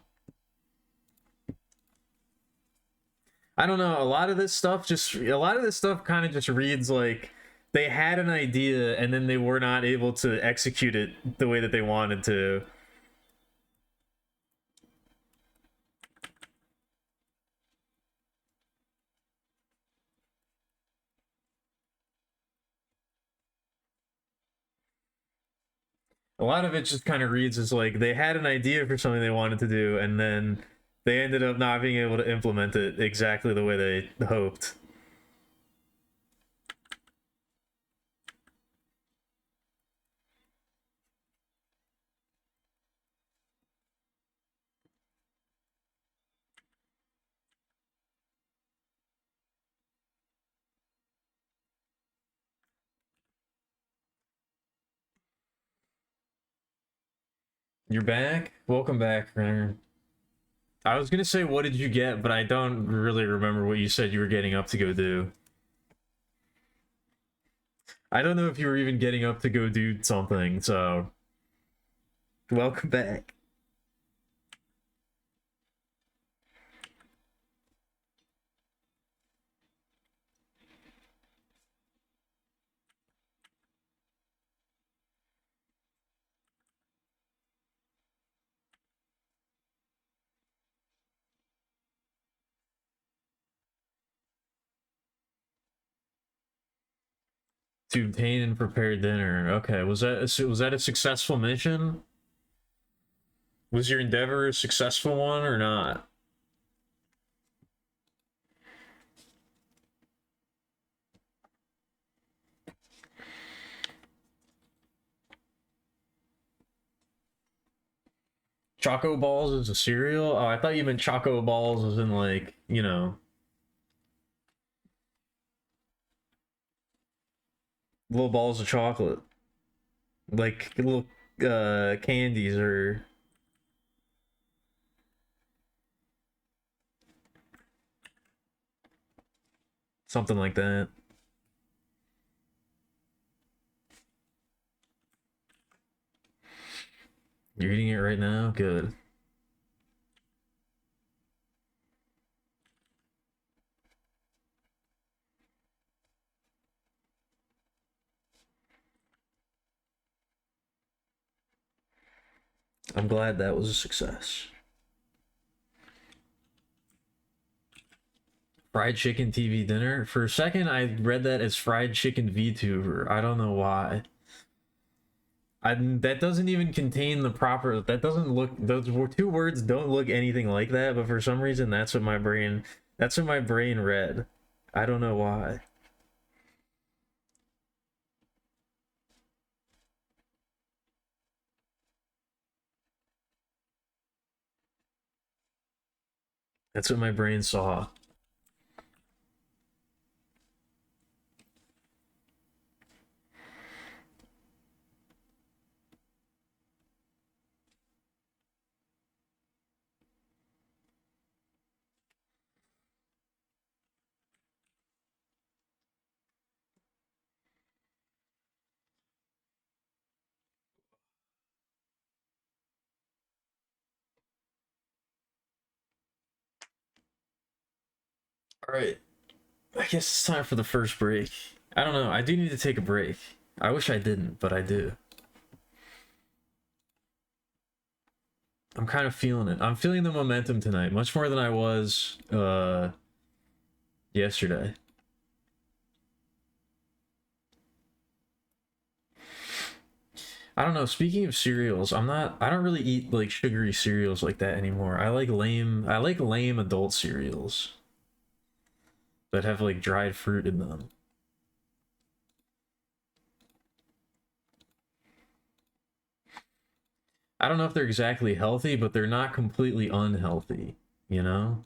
A: I don't know. A lot of this stuff kind of just reads like they had an idea and then they were not able to execute it the way that they wanted to. A lot of it just kind of reads as like they had an idea for something they wanted to do and then they ended up not being able to implement it exactly the way they hoped. You're back? Welcome back, Renner. I was gonna say, what did you get? But I don't really remember what you said you were getting up to go do. I don't know if you were even getting up to go do something, so... Welcome back. To obtain and prepare dinner. Okay, was that a successful mission? Was your endeavor a successful one or not? Choco Balls is a cereal? Oh, I thought you meant Choco Balls as in like, you know, little balls of chocolate. Like little candies or something like that. You're eating it right now? Good. I'm glad that was a success. Fried chicken TV dinner? For a second, I read that as fried chicken VTuber. I don't know why. That doesn't even contain the proper. That doesn't look. Those two words don't look anything like that. But for some reason, that's what my brain. That's what my brain read. I don't know why. That's what my brain saw. All right. I guess it's time for the first break. I don't know. I do need to take a break. I wish I didn't, but I do. I'm kind of feeling it. I'm feeling the momentum tonight, much more than I was yesterday. I don't know. Speaking of cereals, I don't really eat like sugary cereals like that anymore. I like lame adult cereals that have like dried fruit in them. I don't know if they're exactly healthy, but they're not completely unhealthy, you know?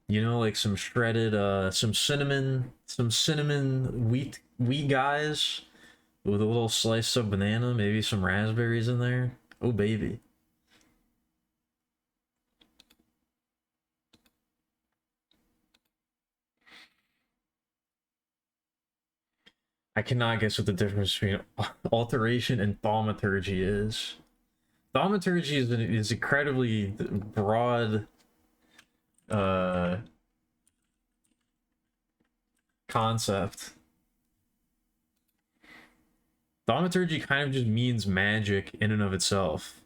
A: You know, like some shredded some cinnamon wheat guys with a little slice of banana, maybe some raspberries in there. Oh baby. I cannot guess what the difference between alteration and thaumaturgy is. Thaumaturgy is incredibly broad uh concept. Thaumaturgy kind of just means magic in and of itself.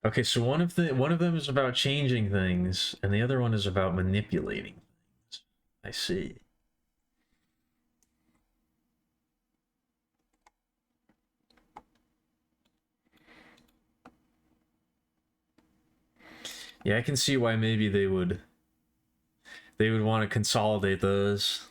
A: Okay, so one of them is about changing things, and the other one is about manipulating things. I see. Yeah, I can see why maybe they would want to consolidate those.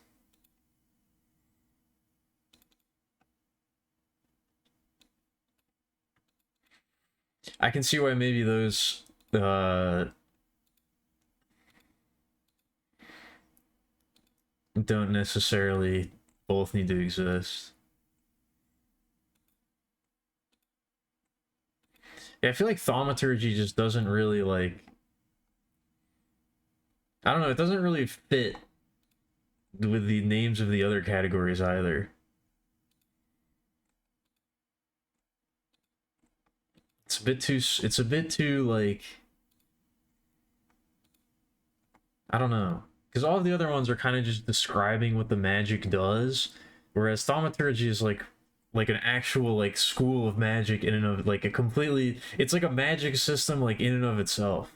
A: I can see why maybe those don't necessarily both need to exist. Yeah, I feel like thaumaturgy just doesn't really like I don't know, it doesn't really fit with the names of the other categories either. It's a bit too like I don't know. Because all of the other ones are kind of just describing what the magic does, whereas thaumaturgy is like an actual like school of magic in and of like a completely it's like a magic system like in and of itself,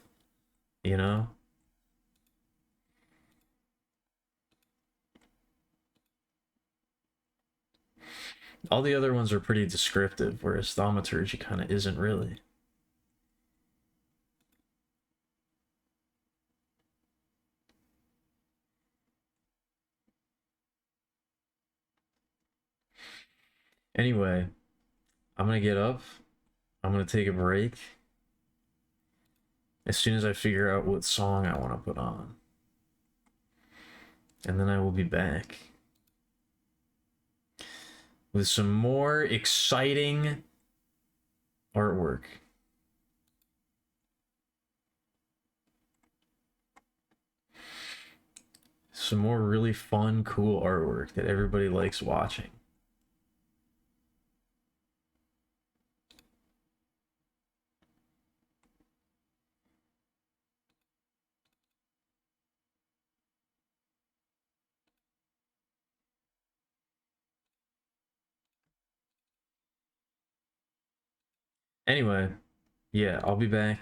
A: you know? All the other ones are pretty descriptive, whereas thaumaturgy kind of isn't really. Anyway, I'm gonna get up. I'm gonna take a break as soon as I figure out what song I want to put on. And then I will be back with some more exciting artwork. Some more really fun, cool artwork that everybody likes watching. Anyway, yeah, I'll be back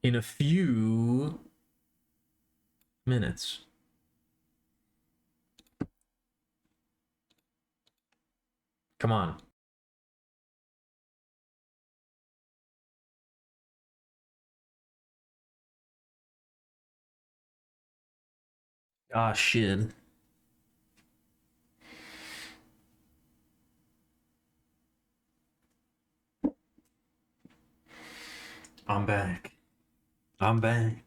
A: in a few minutes. Come on. Ah, shit. I'm back. I'm back.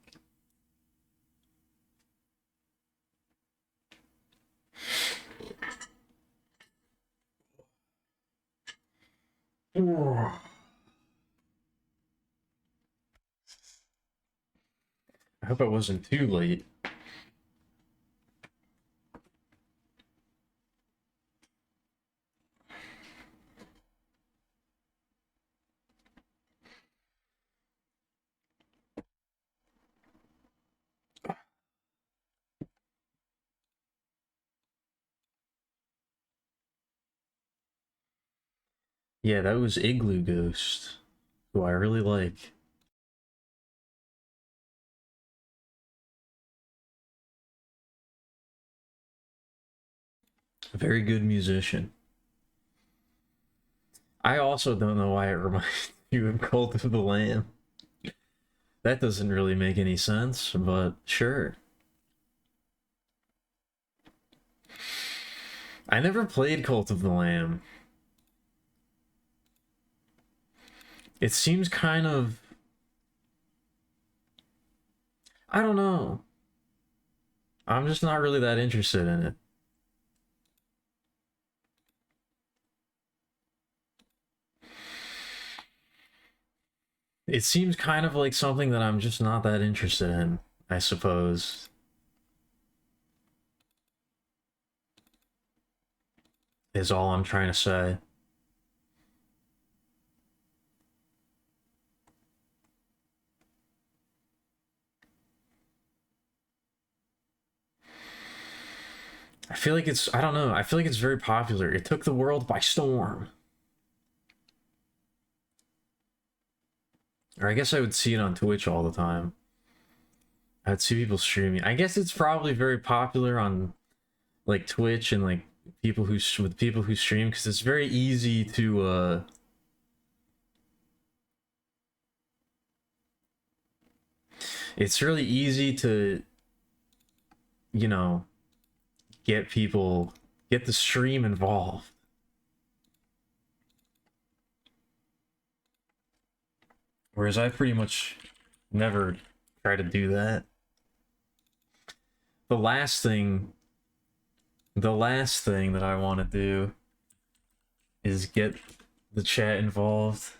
A: I hope I wasn't too late. Yeah, that was Igloo Ghost, who I really like. A very good musician. I also don't know why it reminds you of Cult of the Lamb. That doesn't really make any sense, but sure. I never played Cult of the Lamb. It seems kind of... I don't know. I'm just not really that interested in it. It seems kind of like something that I'm just not that interested in, I suppose, is all I'm trying to say. I feel like it's, I don't know, I feel like it's very popular. It took the world by storm. Or I guess I would see it on Twitch all the time. I'd see people streaming. I guess it's probably very popular on like Twitch and like people who with people who stream because it's very easy to it's really easy to, you know, get people, get the stream involved. Whereas I pretty much never try to do that. The last thing, the last thing that I want to do is get the chat involved.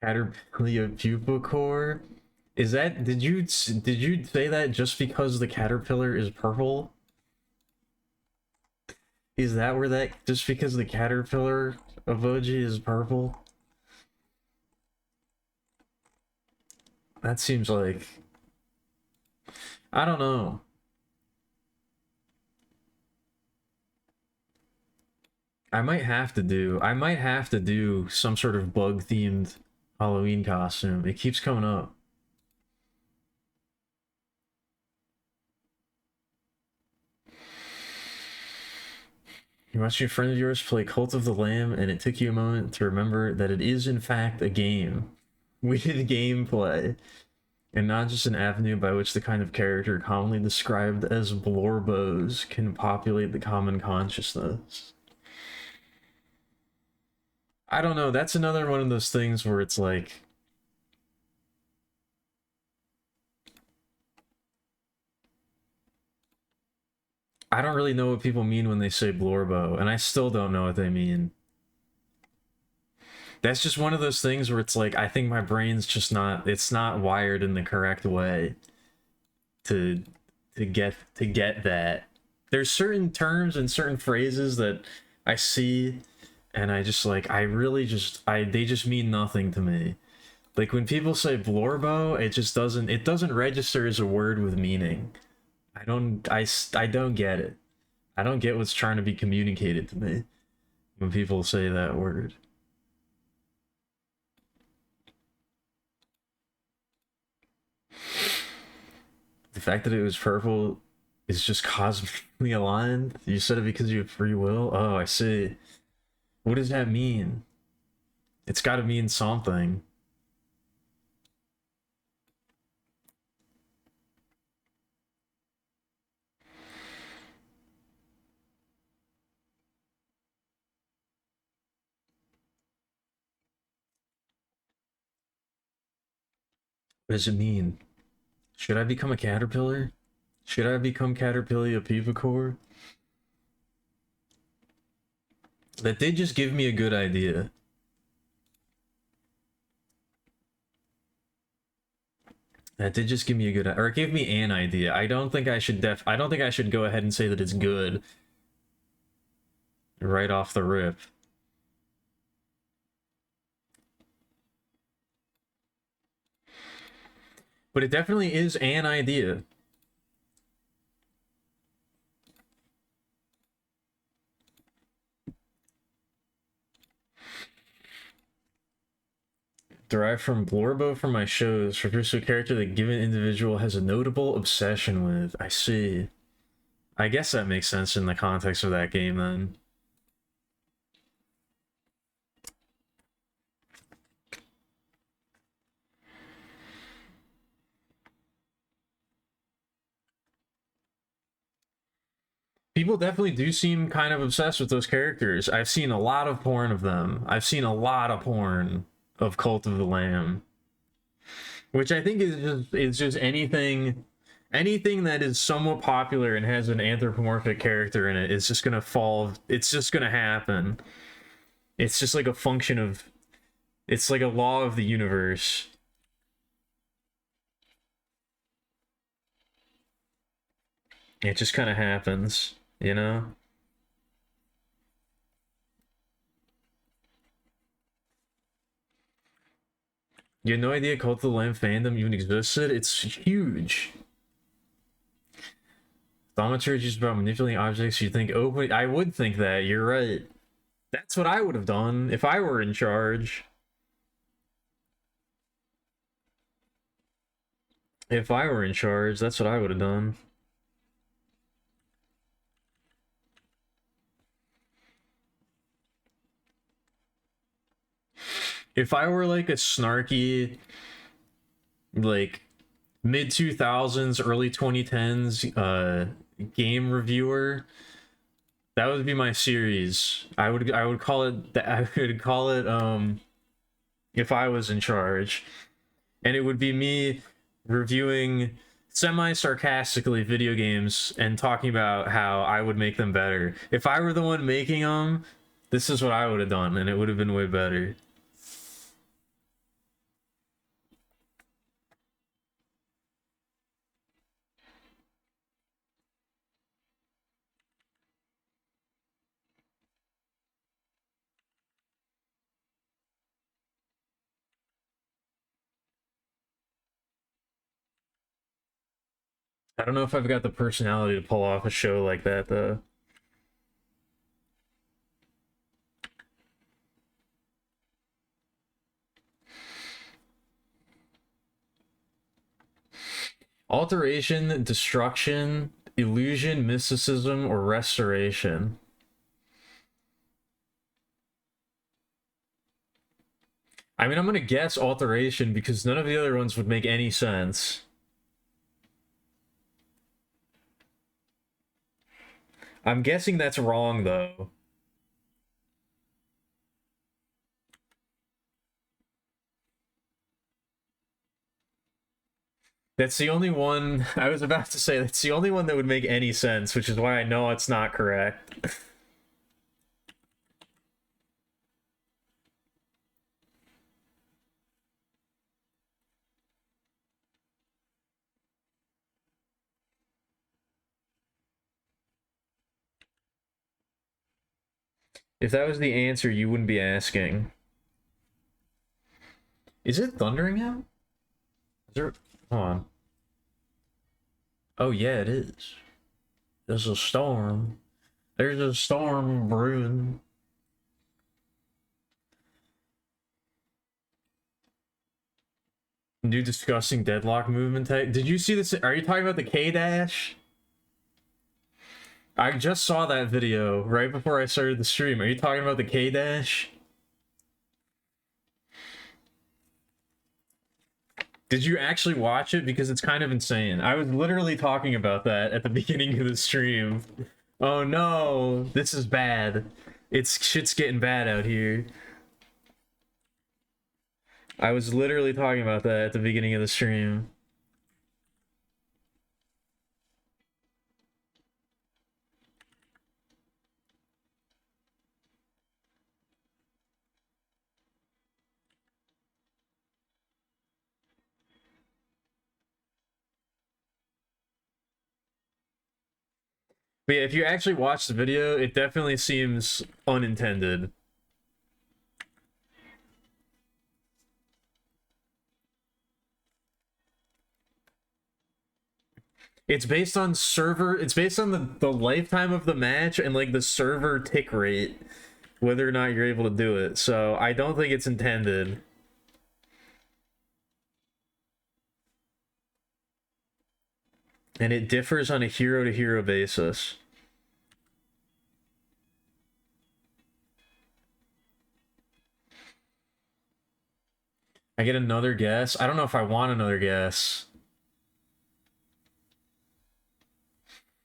A: Caterpillar pupa core. Is that, did you say that just because the caterpillar is purple? Is that where that, just because the caterpillar emoji is purple? That seems like, I don't know. I might have to do some sort of bug themed Halloween costume. It keeps coming up. You watched your friend of yours play Cult of the Lamb, and it took you a moment to remember that it is, in fact, a game with gameplay, and not just an avenue by which the kind of character commonly described as blorbos can populate the common consciousness. I don't know, that's another one of those things where it's like, I don't really know what people mean when they say blorbo, and I still don't know what they mean. That's just one of those things where it's like, I think my brain's just not, it's not wired in the correct way to to get that. There's certain terms and certain phrases that I see and I just like, I really just, I they just mean nothing to me. Like when people say blorbo, it just doesn't, it doesn't register as a word with meaning. I don't get it. I don't get what's trying to be communicated to me when people say that word. The fact that it was purple is just cosmically aligned. You said it because you have free will? Oh, I see. What does that mean? It's got to mean something. What does it mean? Should I become a caterpillar? Should I become Caterpillar Pivacore? That did just give me a good idea. That did just give me a good, or it gave me an idea. I don't think I should I don't think I should go ahead and say that it's good right off the rip. But it definitely is an idea. Derived from Blorbo from my shows, refers to a character that given individual has a notable obsession with. I see. I guess that makes sense in the context of that game then. People definitely do seem kind of obsessed with those characters. I've seen a lot of porn of them. I've seen a lot of porn of Cult of the Lamb, which I think is just anything that is somewhat popular and has an anthropomorphic character in it is just gonna fall. It's just gonna happen. It's just like a function of. It's like a law of the universe. It just kind of happens, you know? You had no idea Cult of the Lamb fandom even existed? It's huge. Thaumaturgy is just about manipulating objects. You think, oh, wait, I would think that. You're right. That's what I would have done if I were in charge. If I were in charge, that's what I would have done. If I were like a snarky, like mid 2000s, early 2010s game reviewer, that would be my series. I would call it I would call it if I was in charge. And it would be me reviewing semi-sarcastically video games and talking about how I would make them better. If I were the one making them, this is what I would have done, and it would have been way better. I don't know if I've got the personality to pull off a show like that, though. Alteration, destruction, illusion, mysticism, or restoration. I mean, I'm gonna guess alteration because none of the other ones would make any sense. I'm guessing that's wrong, though. That's the only one I was about to say. That's the only one that would make any sense, which is why I know it's not correct. If that was the answer, you wouldn't be asking. Is it thundering out? Is there? Hold on. Oh yeah, it is. There's a storm. There's a storm brewing. New disgusting deadlock movement tech. Did you see this? Are you talking about the K dash? I just saw that video right before I started the stream. Are you talking about the K dash? Did you actually watch it? Because it's kind of insane. I was literally talking about that at the beginning of the stream. Oh no, this is bad. It's shit's getting bad out here. I was literally talking about that at the beginning of the stream. But yeah, if you actually watch the video, it definitely seems unintended. It's based on it's based on the lifetime of the match and like the server tick rate, whether or not you're able to do it. So I don't think it's intended. And it differs on a hero to hero basis. I get another guess. I don't know if I want another guess.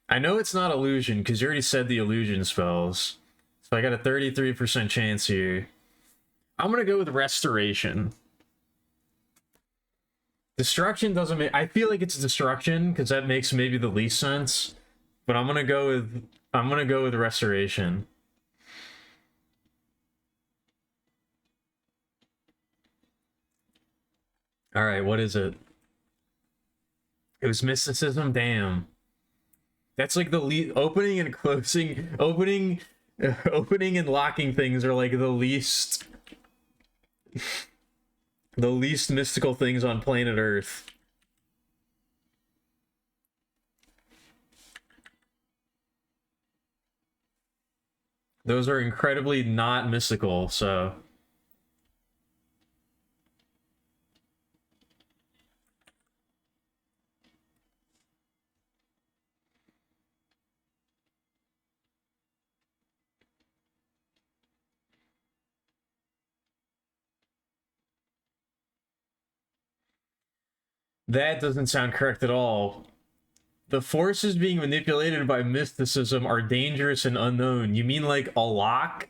A: I know it's not illusion because you already said the illusion spells. So I got a 33% chance here. I'm gonna go with restoration. Destruction doesn't make. I feel like it's destruction because that makes maybe the least sense. But I'm gonna go with restoration. All right, what is it? It was mysticism. Damn, that's like the opening and closing, opening and locking things are like the least mystical things on planet Earth. Those are incredibly not mystical. So that doesn't sound correct at all. The forces being manipulated by mysticism are dangerous and unknown. You mean like a lock?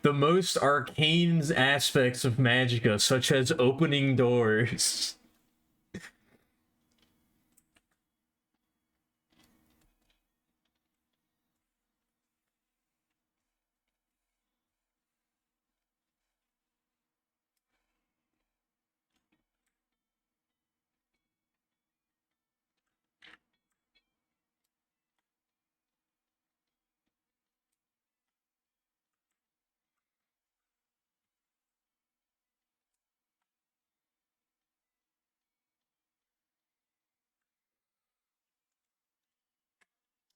A: The most arcane aspects of Magicka, such as opening doors.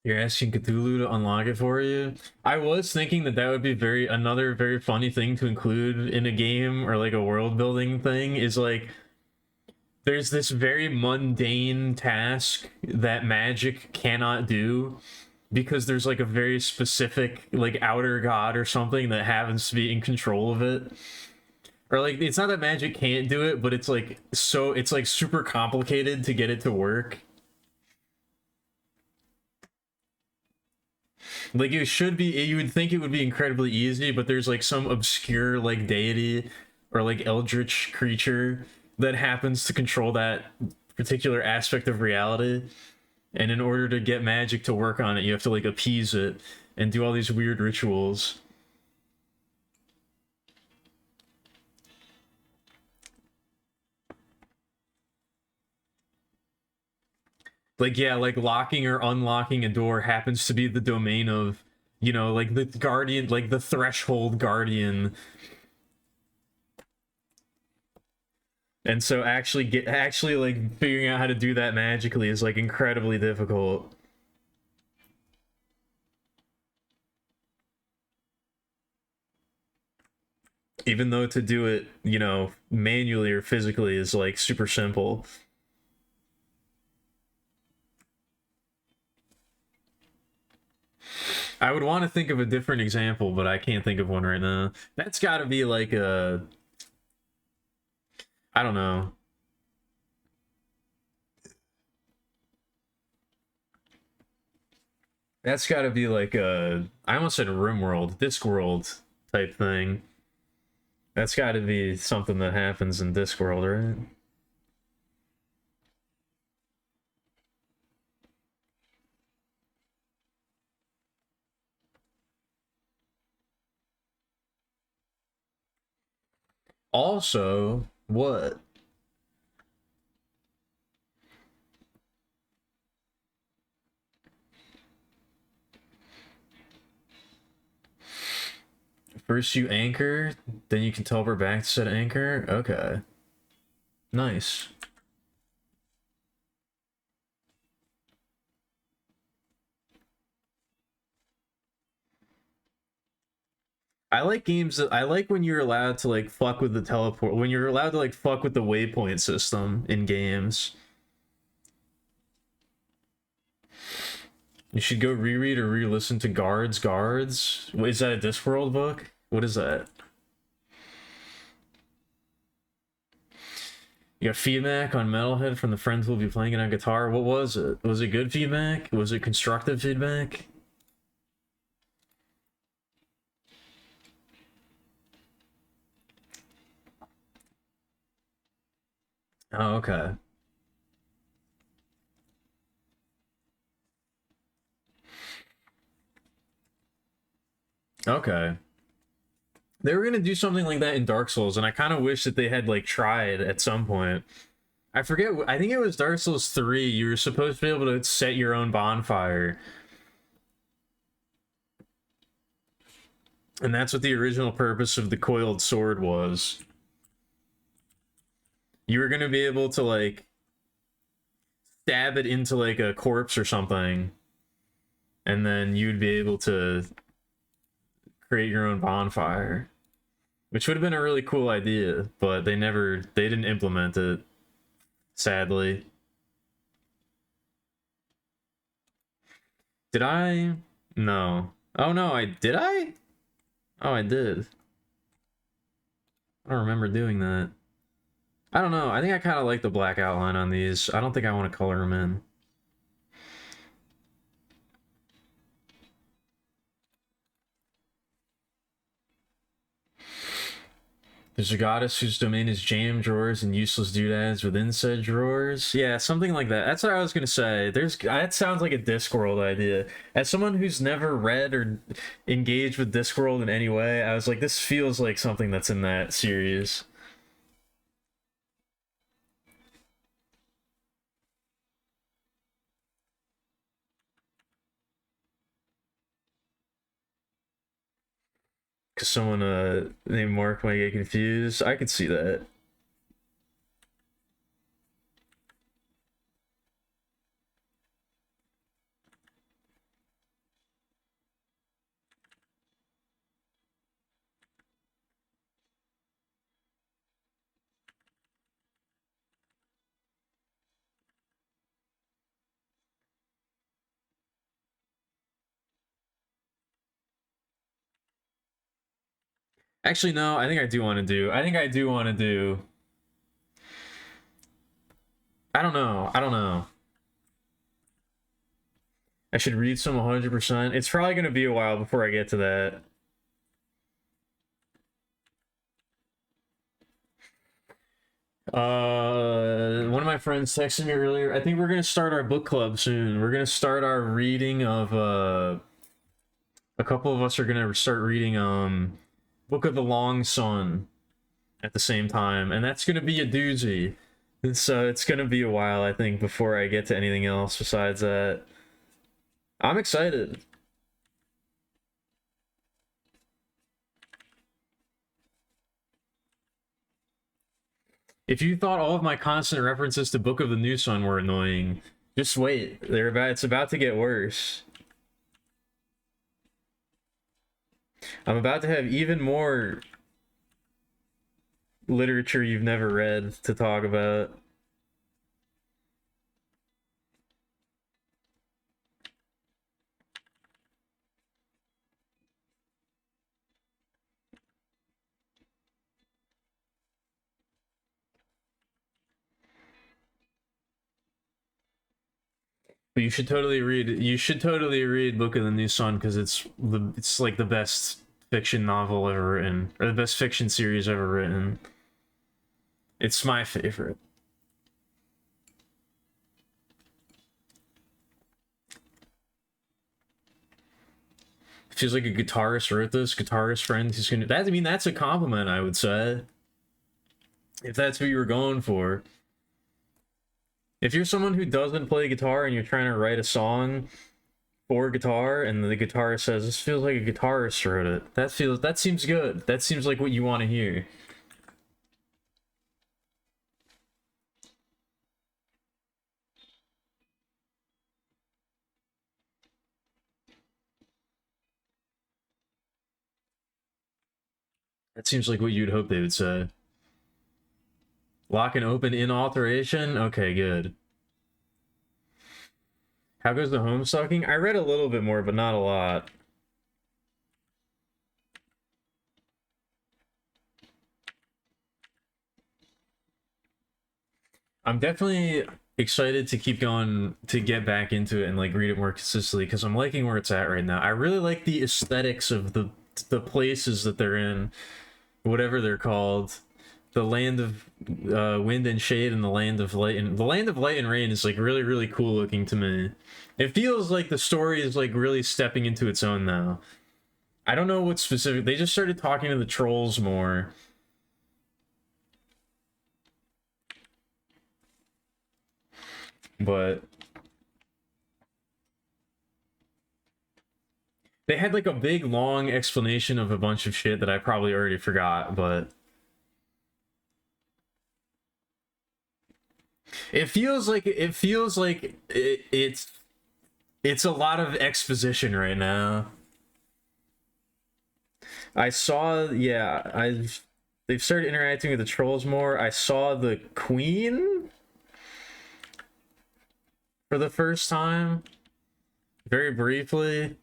A: You're asking Cthulhu to unlock it for you? I was thinking that that would be another very funny thing to include in a game or like a world building thing is like there's this very mundane task that magic cannot do because there's like a very specific like outer god or something that happens to be in control of it. Or like it's not that magic can't do it, but it's like super complicated to get it to work. Like it should be, you would think it would be incredibly easy, but there's like some obscure like deity or like eldritch creature that happens to control that particular aspect of reality. And in order to get magic to work on it, you have to like appease it and do all these weird rituals. Like yeah, like locking or unlocking a door happens to be the domain of, you know, like the guardian, like the threshold guardian. And so actually like figuring out how to do that magically is like incredibly difficult. Even though to do it, you know, manually or physically is like super simple. I would want to think of a different example, but I can't think of one right now. That's got to be like a, I don't know. That's got to be like a, I almost said RimWorld, Discworld type thing. That's got to be something that happens in Discworld, right? Also, what? First you anchor, then you can teleport back to set anchor. Okay. Nice. I like games that I like when you're allowed to like fuck with the teleport, when you're allowed to like fuck with the waypoint system in games. You should go reread or re-listen to Guards. Is that a Discworld book? What is that? You got feedback on Metalhead from the friends who'll be playing it on guitar. What was it? Was it good feedback? Was it constructive feedback? Oh, okay. Okay. They were gonna do something like that in Dark Souls, and I kind of wish that they had like tried at some point. I forget. I think it was Dark Souls 3. You were supposed to be able to set your own bonfire, and that's what the original purpose of the coiled sword was. You were gonna be able to like stab it into like a corpse or something, and then you'd be able to create your own bonfire, which would have been a really cool idea, but they didn't implement it, sadly. Did I? No. Oh no, did I? Oh, I did. I don't remember doing that. I don't know. I think I kind of like the black outline on these. I don't think I want to color them in. There's a goddess whose domain is jam drawers and useless doodads within said drawers. Yeah, something like that. That's what I was gonna say. That sounds like a Discworld idea. As someone who's never read or engaged with Discworld in any way, I was like, this feels like something that's in that series. Because someone named Mark might get confused. I could see that. Actually, no, I think I do want to do. I think I do want to do. I don't know. I don't know. I should read some 100%. It's probably going to be a while before I get to that. One of my friends texted me earlier. I think we're going to start our book club soon. We're going to start our reading of a couple of us are going to start reading Book of the Long Sun at the same time, and that's going to be a doozy. So it's going to be a while, I think, before I get to anything else besides that. I'm excited. If you thought all of my constant references to Book of the New Sun were annoying, just wait. It's about to get worse. I'm about to have even more literature you've never read to talk about. But you should totally read. You should totally read Book of the New Sun because it's like the best fiction novel ever written, or the best fiction series ever written. It's my favorite. Feels like a guitarist wrote this. Guitarist friend who's gonna. That I mean, that's a compliment, I would say. If that's what you were going for. If you're someone who doesn't play guitar and you're trying to write a song, for guitar, and the guitarist says, "This feels like a guitarist wrote it." That seems good. That seems like what you want to hear. That seems like what you'd hope they would say. Lock and open in alteration? Okay, good. How goes the home sucking? I read a little bit more, but not a lot. I'm definitely excited to keep going, to get back into it and like read it more consistently, because I'm liking where it's at right now. I really like the aesthetics of the places that they're in, whatever they're called. The land of wind and shade, and the land of light, and the land of light and rain is like really, really cool looking to me. It feels like the story is like really stepping into its own now. I don't know what specific. They just started talking to the trolls more. But they had like a big long explanation of a bunch of shit that I probably already forgot, but it feels like it's a lot of exposition right now. I saw, yeah, they've started interacting with the trolls more. I saw the queen for the first time, very briefly.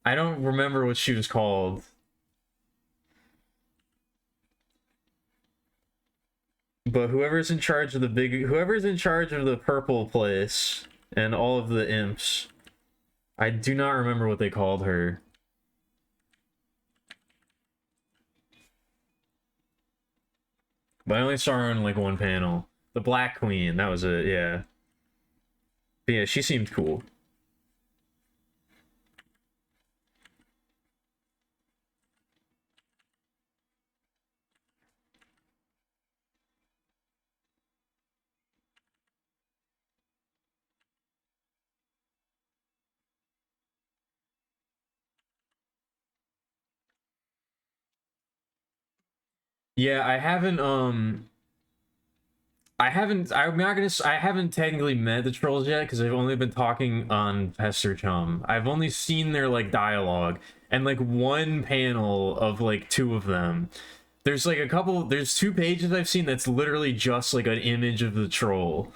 A: I don't remember what she was called. But whoever's in charge of the purple place and all of the imps, I do not remember what they called her. But I only saw her in like one panel. The Black Queen, that was it, yeah. But yeah, she seemed cool. Yeah, I haven't technically met the trolls yet, because I've only been talking on Pester Chum. I've only seen their like dialogue and like one panel of like two of them. There's like there's 2 pages I've seen that's literally just like an image of the troll.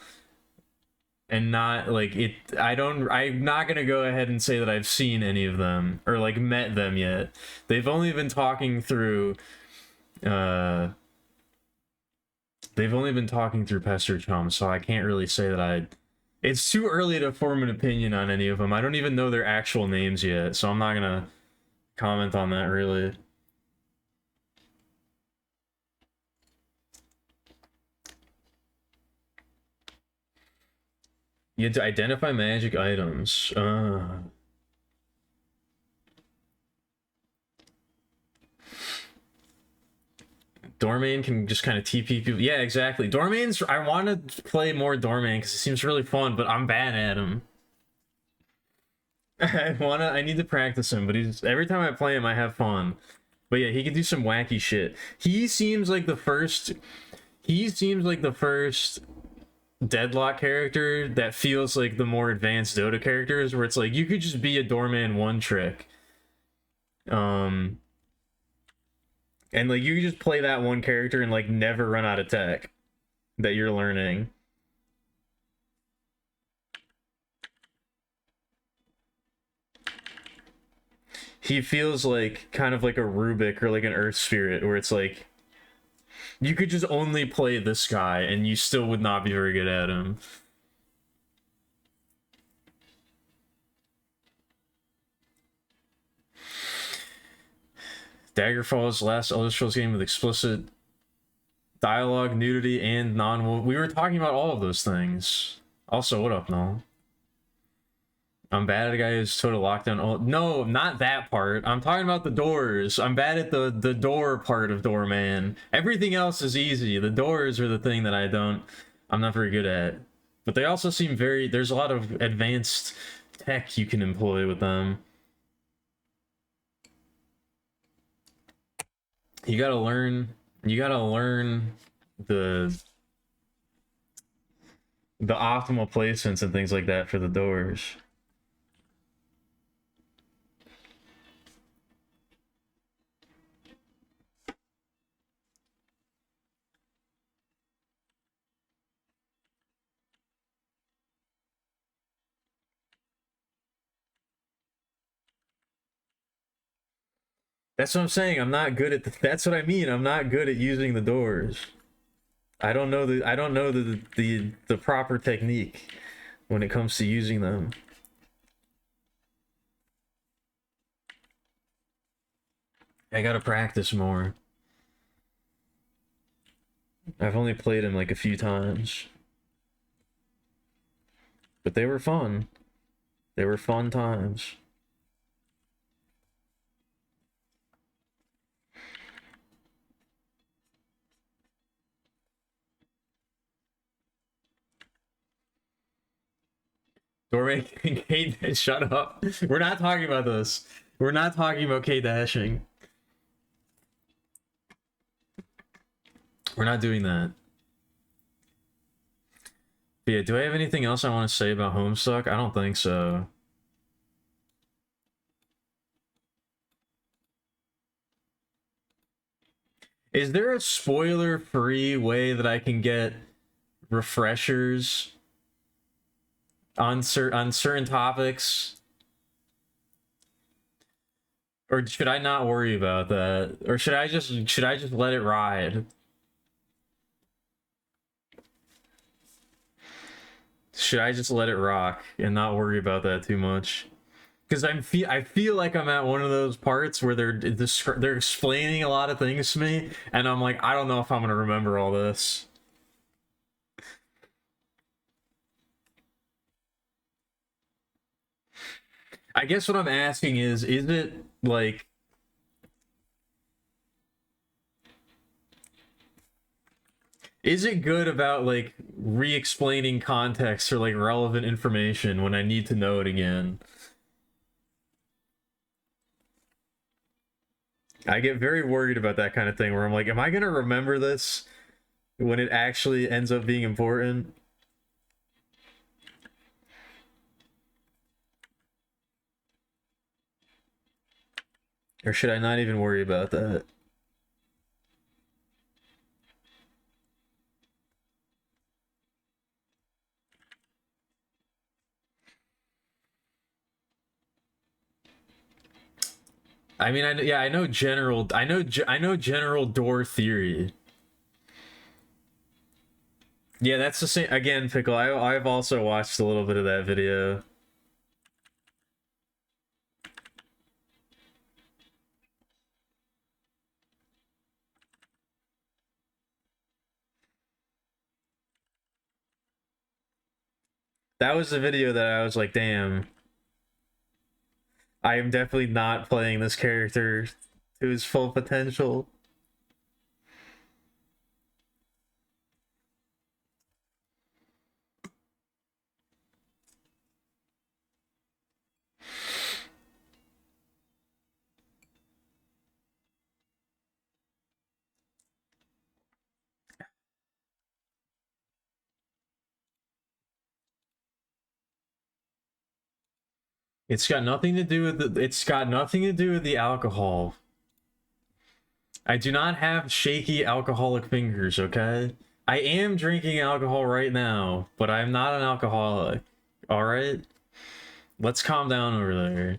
A: And not like it, I'm not gonna go ahead and say that I've seen any of them or like met them yet. They've only been talking through uh they've only been talking through Pester Chum, so I can't really say that it's too early to form an opinion on any of them. I don't even know their actual names yet, so I'm not gonna comment on that really. You had to identify magic items. Doorman can just kind of TP people. Yeah, exactly. Doorman's. I want to play more Doorman because it seems really fun, but I'm bad at him. I need to practice him, but he's every time I play him, I have fun. But yeah, he can do some wacky shit. He seems like the first. He seems like the first Deadlock character that feels like the more advanced Dota characters, where it's like you could just be a Doorman one trick. And like you could just play that one character and like never run out of tech that you're learning. He feels like kind of like a Rubik or like an Earth Spirit, where it's like you could just only play this guy and you still would not be very good at him. Daggerfall's last Elder Scrolls game with explicit dialogue, nudity, and non. We were talking about all of those things. Also, what up, Noel? I'm bad at a guy who's total lockdown. Oh, no, not that part. I'm talking about the doors. I'm bad at the door part of Doorman. Everything else is easy. The doors are the thing that I'm not very good at. But they also seem very, there's a lot of advanced tech you can employ with them. You gotta learn the optimal placements and things like that for the doors. That's what I'm saying. I'm not good at that's what I mean. I'm not good at using the doors. I don't know the proper technique when it comes to using them. I gotta practice more. I've only played him like a few times. But they were fun. They were fun times. Doorway K shut up. We're not talking about this. We're not talking about K dashing. We're not doing that. But yeah, do I have anything else I want to say about Homestuck? I don't think so. Is there a spoiler-free way that I can get refreshers on certain topics? Or should I not worry about that? Or should I just let it ride? Should I just let it rock and not worry about that too much? Because I feel like I'm at one of those parts where they're explaining a lot of things to me, and I'm like, I don't know if I'm gonna remember all this. I guess what I'm asking is it like, is it good about like re-explaining context or like relevant information when I need to know it again? I get very worried about that kind of thing where I'm like, am I gonna remember this when it actually ends up being important? Or should I not even worry about that? I mean, I know general door theory. Yeah, that's the same again, Pickle. I've also watched a little bit of that video. That was the video that I was like, damn. I am definitely not playing this character to his full potential. It's got nothing to do with the alcohol. I do not have shaky alcoholic fingers, okay? I am drinking alcohol right now, but I'm not an alcoholic. All right? Let's calm down over there.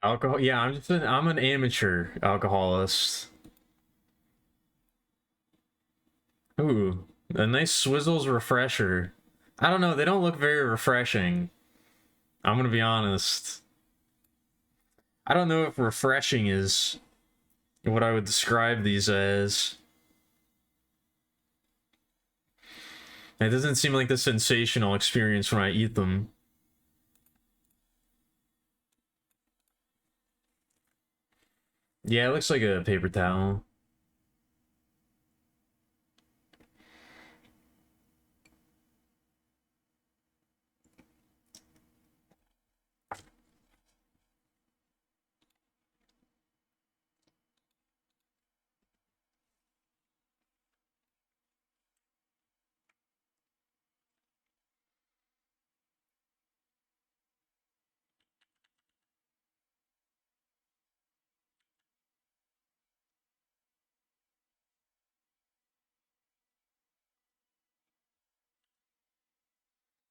A: Alcohol. Yeah, I'm an amateur alcoholist. Ooh, a nice Swizzles refresher. I don't know, they don't look very refreshing. I'm gonna be honest. I don't know if refreshing is what I would describe these as. It doesn't seem like the sensational experience when I eat them. Yeah, it looks like a paper towel.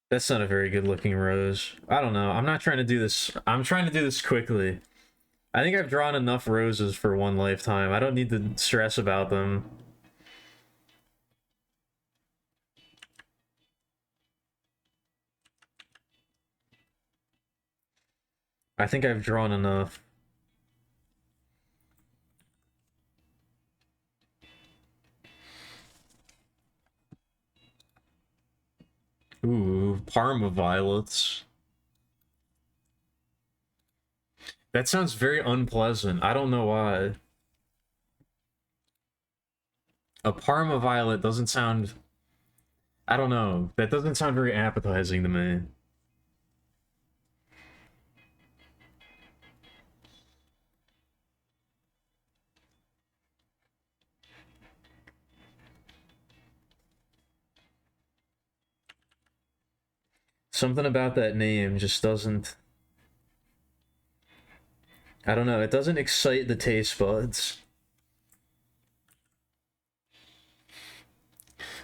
A: That's not a very good looking rose. I don't know. I'm not trying to do this. I'm trying to do this quickly. I think I've drawn enough roses for one lifetime. I don't need to stress about them. I think I've drawn enough. Ooh, Parma violets. That sounds very unpleasant. I don't know why. A Parma violet doesn't sound... I don't know. That doesn't sound very appetizing to me. Something about that name just doesn't... I don't know. It doesn't excite the taste buds.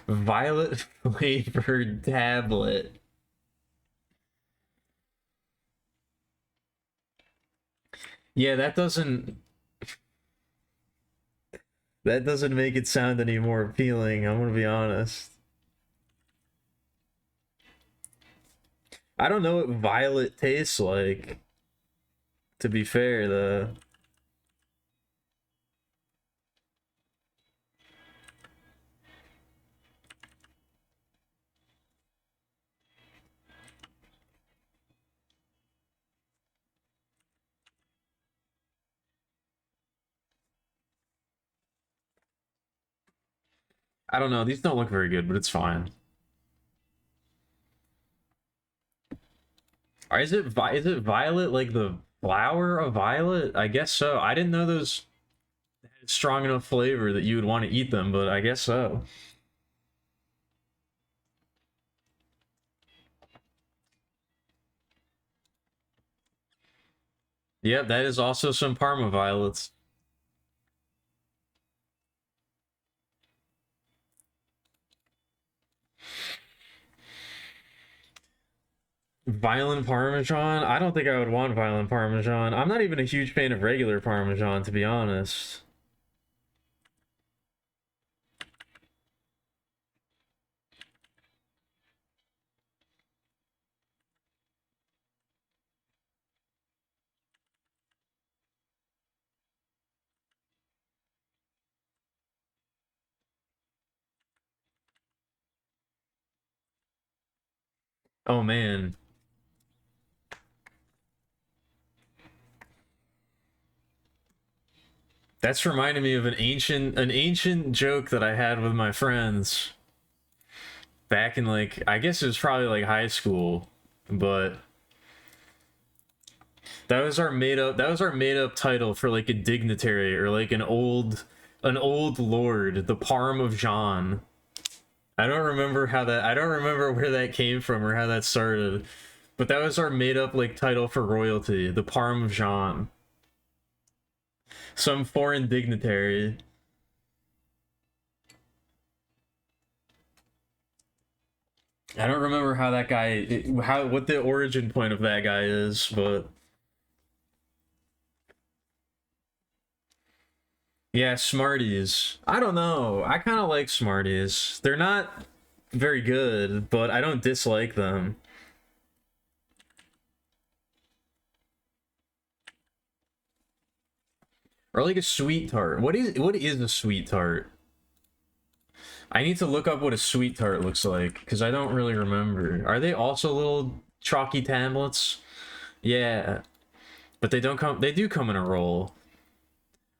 A: Violet flavored tablet. Yeah, that doesn't make it sound any more appealing, I'm gonna be honest. I don't know what violet tastes like, to be fair, though. I don't know, these don't look very good, but it's fine. Or is it violet like the flower of violet? I guess so. I didn't know those had strong enough flavor that you would want to eat them, but I guess so. Yep, that is also some Parma violets. Violent Parmesan? I don't think I would want violent Parmesan. I'm not even a huge fan of regular Parmesan, to be honest. Oh man. That's reminding me of an ancient joke that I had with my friends back in, like, I guess it was probably like high school, but that was our made up title for like a dignitary or like an old lord, the Parm of Jean. I don't remember where that came from or how that started, but that was our made up like title for royalty, the Parm of Jean. Some foreign dignitary. I don't remember how that guy, how what the origin point of that guy is, but Yeah, Smarties. I don't know. I kind of like Smarties. They're not very good, but I don't dislike them. Or like a sweet tart. What is a sweet tart? I need to look up what a sweet tart looks like because I don't really remember. Are they also little chalky tablets? Yeah, but they don't come. They do come in a roll.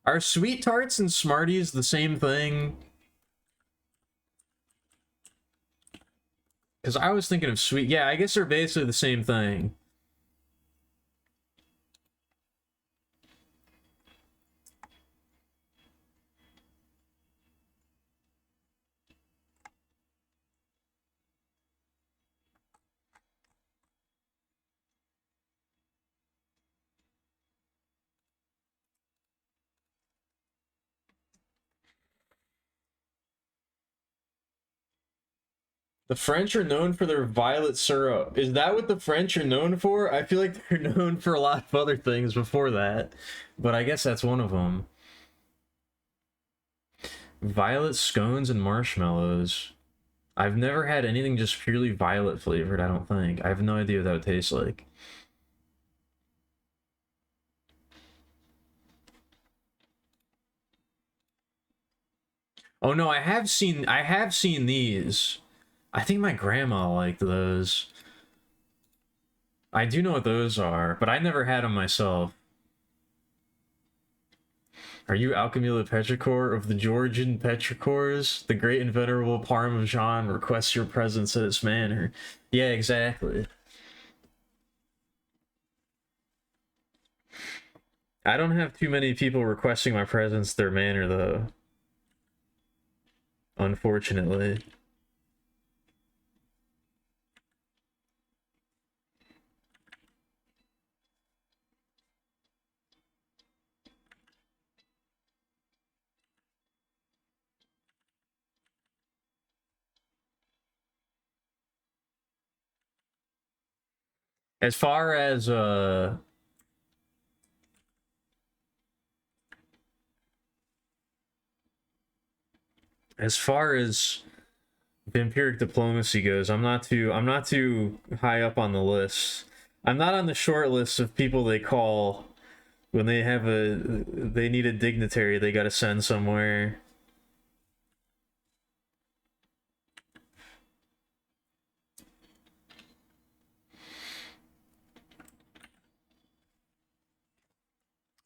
A: Are sweet tarts and Smarties the same thing? Because I was thinking of sweet. Yeah, I guess they're basically the same thing. The French are known for their violet syrup. Is that what the French are known for? I feel like they're known for a lot of other things before that, but I guess that's one of them. Violet scones and marshmallows. I've never had anything just purely violet flavored, I don't think. I have no idea what that would taste like. Oh no, I have seen these. I think my grandma liked those. I do know what those are, but I never had them myself. Are you Alchemilla Petrichor of the Georgian Petrichors? The great and venerable Parmesan requests your presence at its manor. Yeah, exactly. I don't have too many people requesting my presence at their manor, though. Unfortunately. As far as vampiric diplomacy goes, I'm not too high up on the list. I'm not on the short list of people they call when they need a dignitary they gotta send somewhere.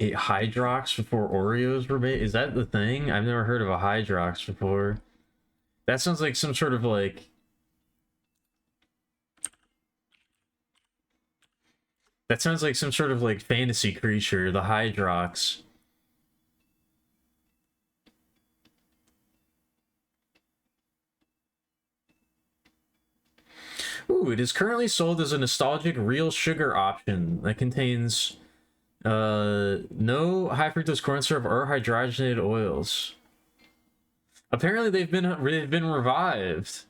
A: Ate Hydrox before Oreos were made? Is that the thing? I've never heard of a Hydrox before. That sounds like some sort of like... That sounds like some sort of like fantasy creature, the Hydrox. Ooh, it is currently sold as a nostalgic real sugar option that contains no high fructose corn syrup or hydrogenated oils. Apparently they've been revived.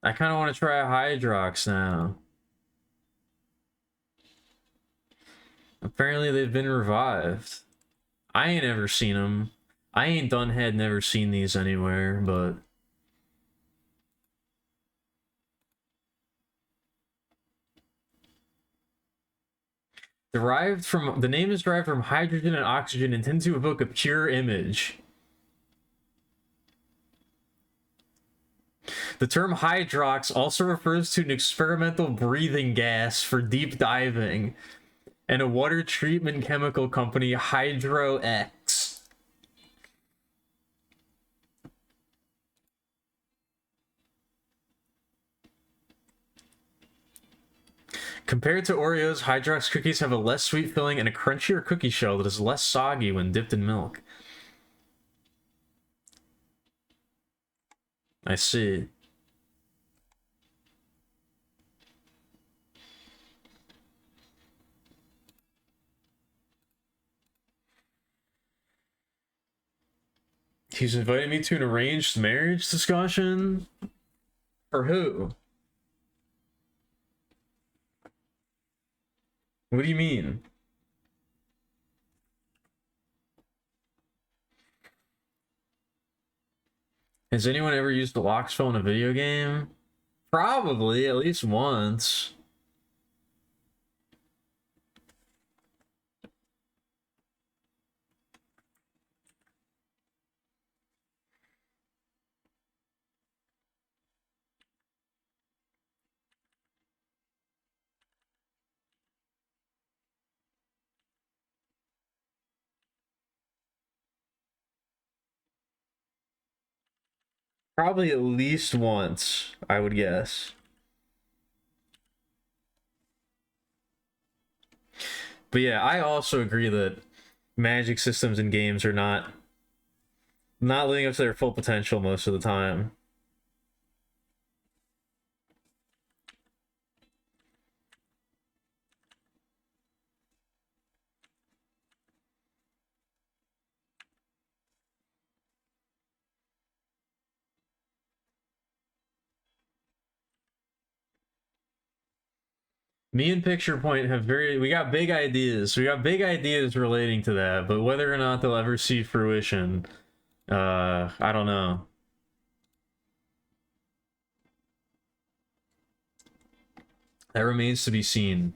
A: I kind of want to try a Hydrox now. Apparently they've been revived. I ain't ever seen them. I ain't had never seen these anywhere, but the name is derived from hydrogen and oxygen intended to evoke a pure image. The term hydrox also refers to an experimental breathing gas for deep diving and a water treatment chemical company, Hydro-X. Compared to Oreos, Hydrox cookies have a less sweet filling and a crunchier cookie shell that is less soggy when dipped in milk. I see. He's inviting me to an arranged marriage discussion? For who? What do you mean? Has anyone ever used the lock spell in a video game? Probably, at least once. Probably at least once, I would guess. But yeah, I also agree that magic systems in games are not living up to their full potential most of the time. Me and Picture Point have we got big ideas. We got big ideas relating to that, but whether or not they'll ever see fruition, I don't know. That remains to be seen.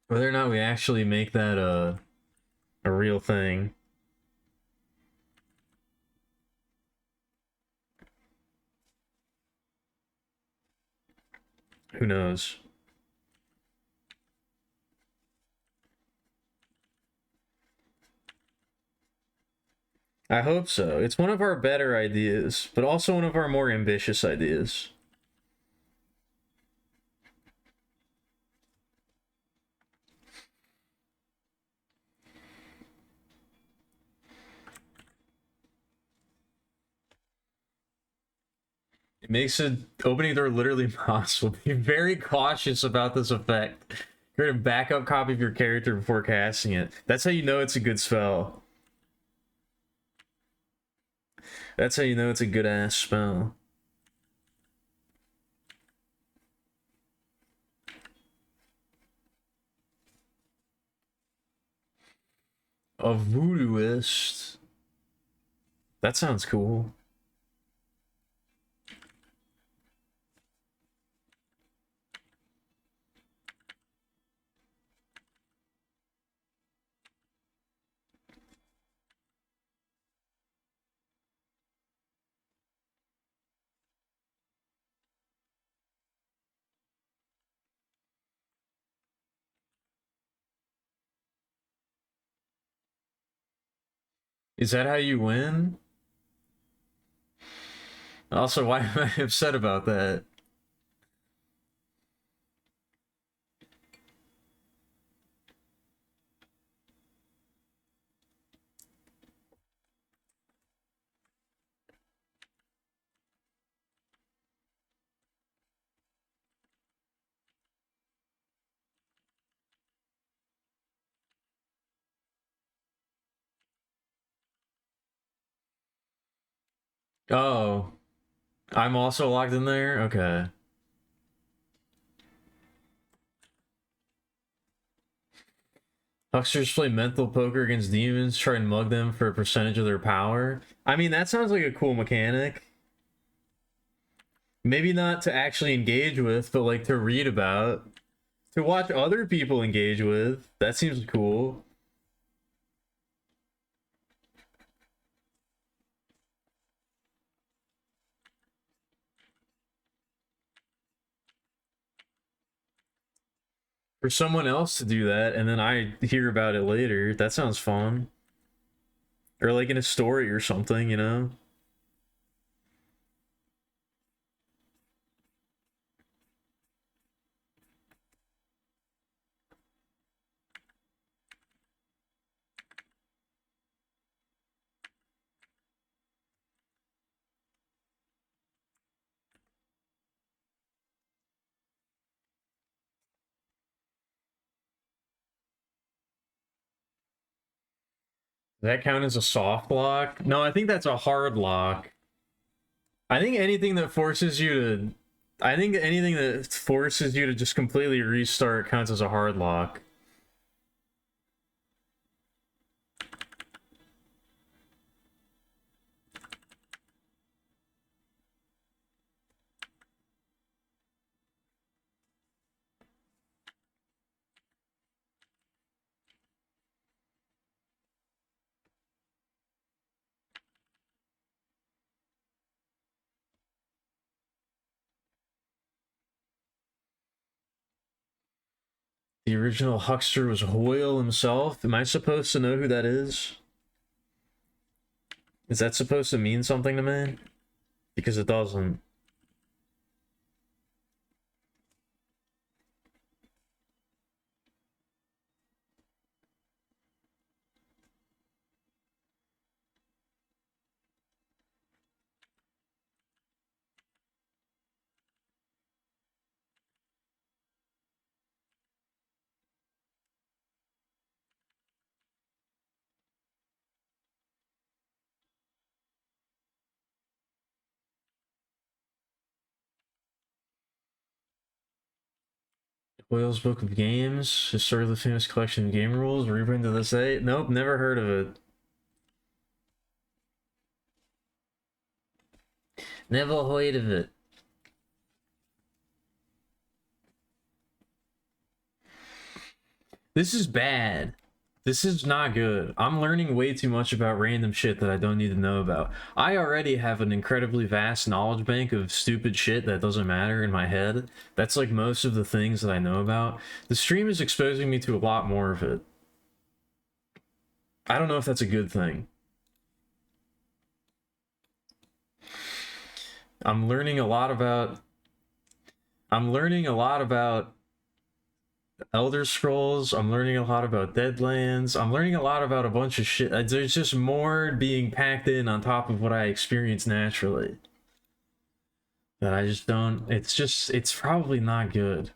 A: Whether or not we actually make that a real thing. Who knows? I hope so. It's one of our better ideas, but also one of our more ambitious ideas. It makes it opening door literally impossible. Be very cautious about this effect. Create a backup copy of your character before casting it. That's how you know it's a good spell. That's how you know it's a good ass spell. A voodooist. That sounds cool. Is that how you win? Also, why am I upset about that? Oh, I'm also locked in there? Okay. Hucksters play mental poker against demons, try and mug them for a percentage of their power. I mean, that sounds like a cool mechanic. Maybe not to actually engage with, but like to read about. To watch other people engage with. That seems cool. For someone else to do that, and then I hear about it later, that sounds fun. Or like in a story or something, you know? Does that count as a soft lock? No, I think that's a hard lock. I think anything that forces you I think anything that forces you to just completely restart counts as a hard lock. The original huckster was Hoyle himself. Am I supposed to know who that is? Is that supposed to mean something to me? Because it doesn't. Hoyle's Book of Games, historically famous collection of game rules, reprint to this day. Nope, never heard of it. Never heard of it. This is bad. This is not good. I'm learning way too much about random shit that I don't need to know about. I already have an incredibly vast knowledge bank of stupid shit that doesn't matter in my head. That's like most of the things that I know about. The stream is exposing me to a lot more of it. I don't know if that's a good thing. I'm learning a lot about Elder Scrolls. I'm learning a lot about Deadlands. I'm learning a lot about a bunch of shit. There's just more being packed in on top of what I experience naturally. That I just don't... It's probably not good.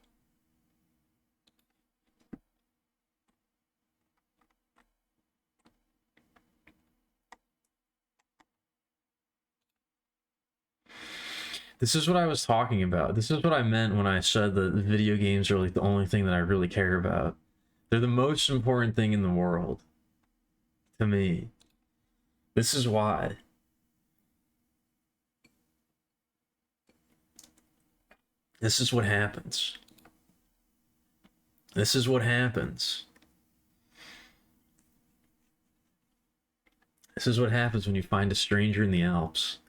A: This is what I was talking about. This is what I meant when I said that video games are like the only thing that I really care about. They're the most important thing in the world. To me. This is why. This is what happens. This is what happens. This is what happens when you find a stranger in the Alps.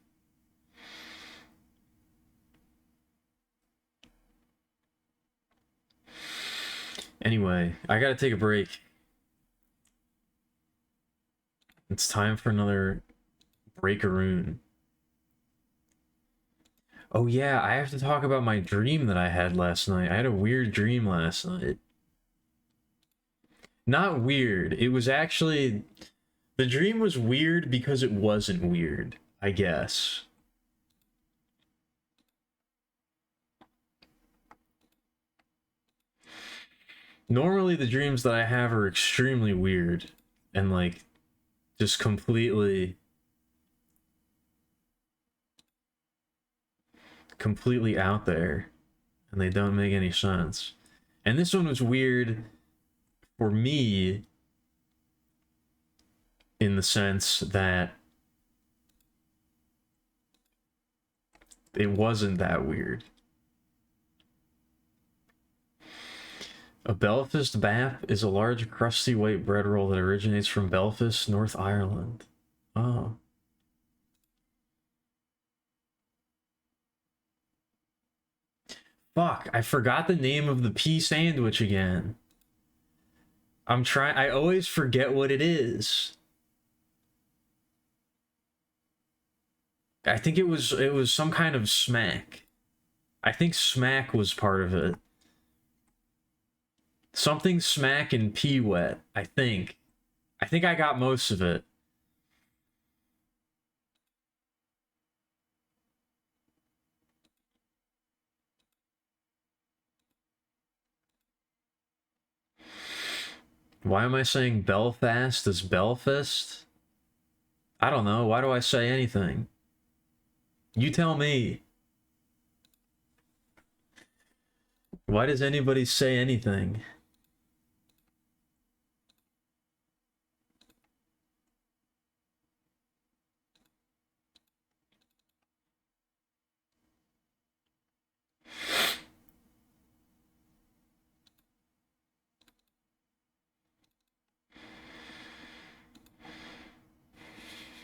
A: Anyway, I gotta take a break. It's time for another breakaroon. Oh yeah, I have to talk about my dream that I had last night. I had a weird dream last night. Not weird. It was actually... The dream was weird because it wasn't weird, I guess. Normally the dreams that I have are extremely weird and like just completely out there and they don't make any sense. And this one was weird for me in the sense that it wasn't that weird. A Belfast Bap is a large, crusty white bread roll that originates from Belfast, North Ireland. Oh. Fuck, I forgot the name of the pea sandwich again. I always forget what it is. I think it was some kind of smack. I think smack was part of it. Something smack and pea wet, I think. I think I got most of it. Why am I saying Belfast as Belfast? I don't know. Why do I say anything? You tell me. Why does anybody say anything?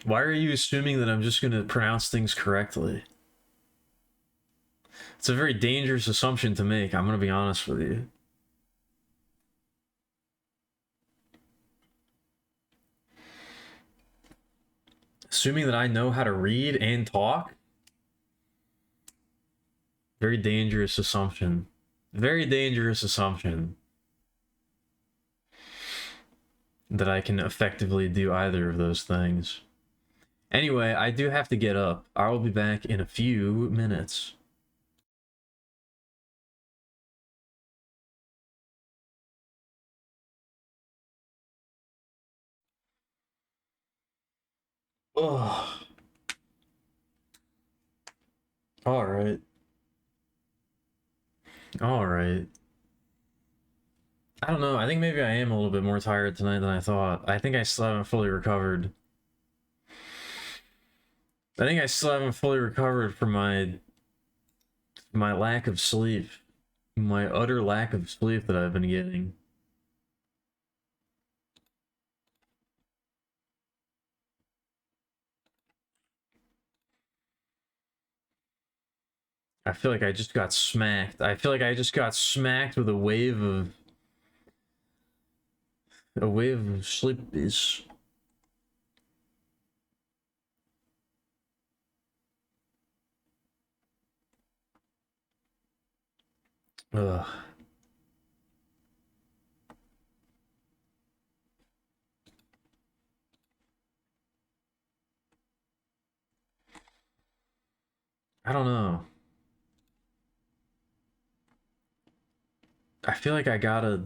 A: Why are you assuming that I'm just going to pronounce things correctly? It's a very dangerous assumption to make, I'm going to be honest with you. Assuming that I know how to read and talk? Very dangerous assumption. Very dangerous assumption. That I can effectively do either of those things. Anyway, I do have to get up. I will be back in a few minutes. Ugh. Alright. Alright. I don't know. I think maybe I am a little bit more tired tonight than I thought. I think I still haven't fully recovered. I think I still haven't fully recovered from my lack of sleep. My utter lack of sleep that I've been getting. I feel like I just got smacked. I feel like I just got smacked with a wave of sleepies. Ugh. I don't know. I feel like I gotta...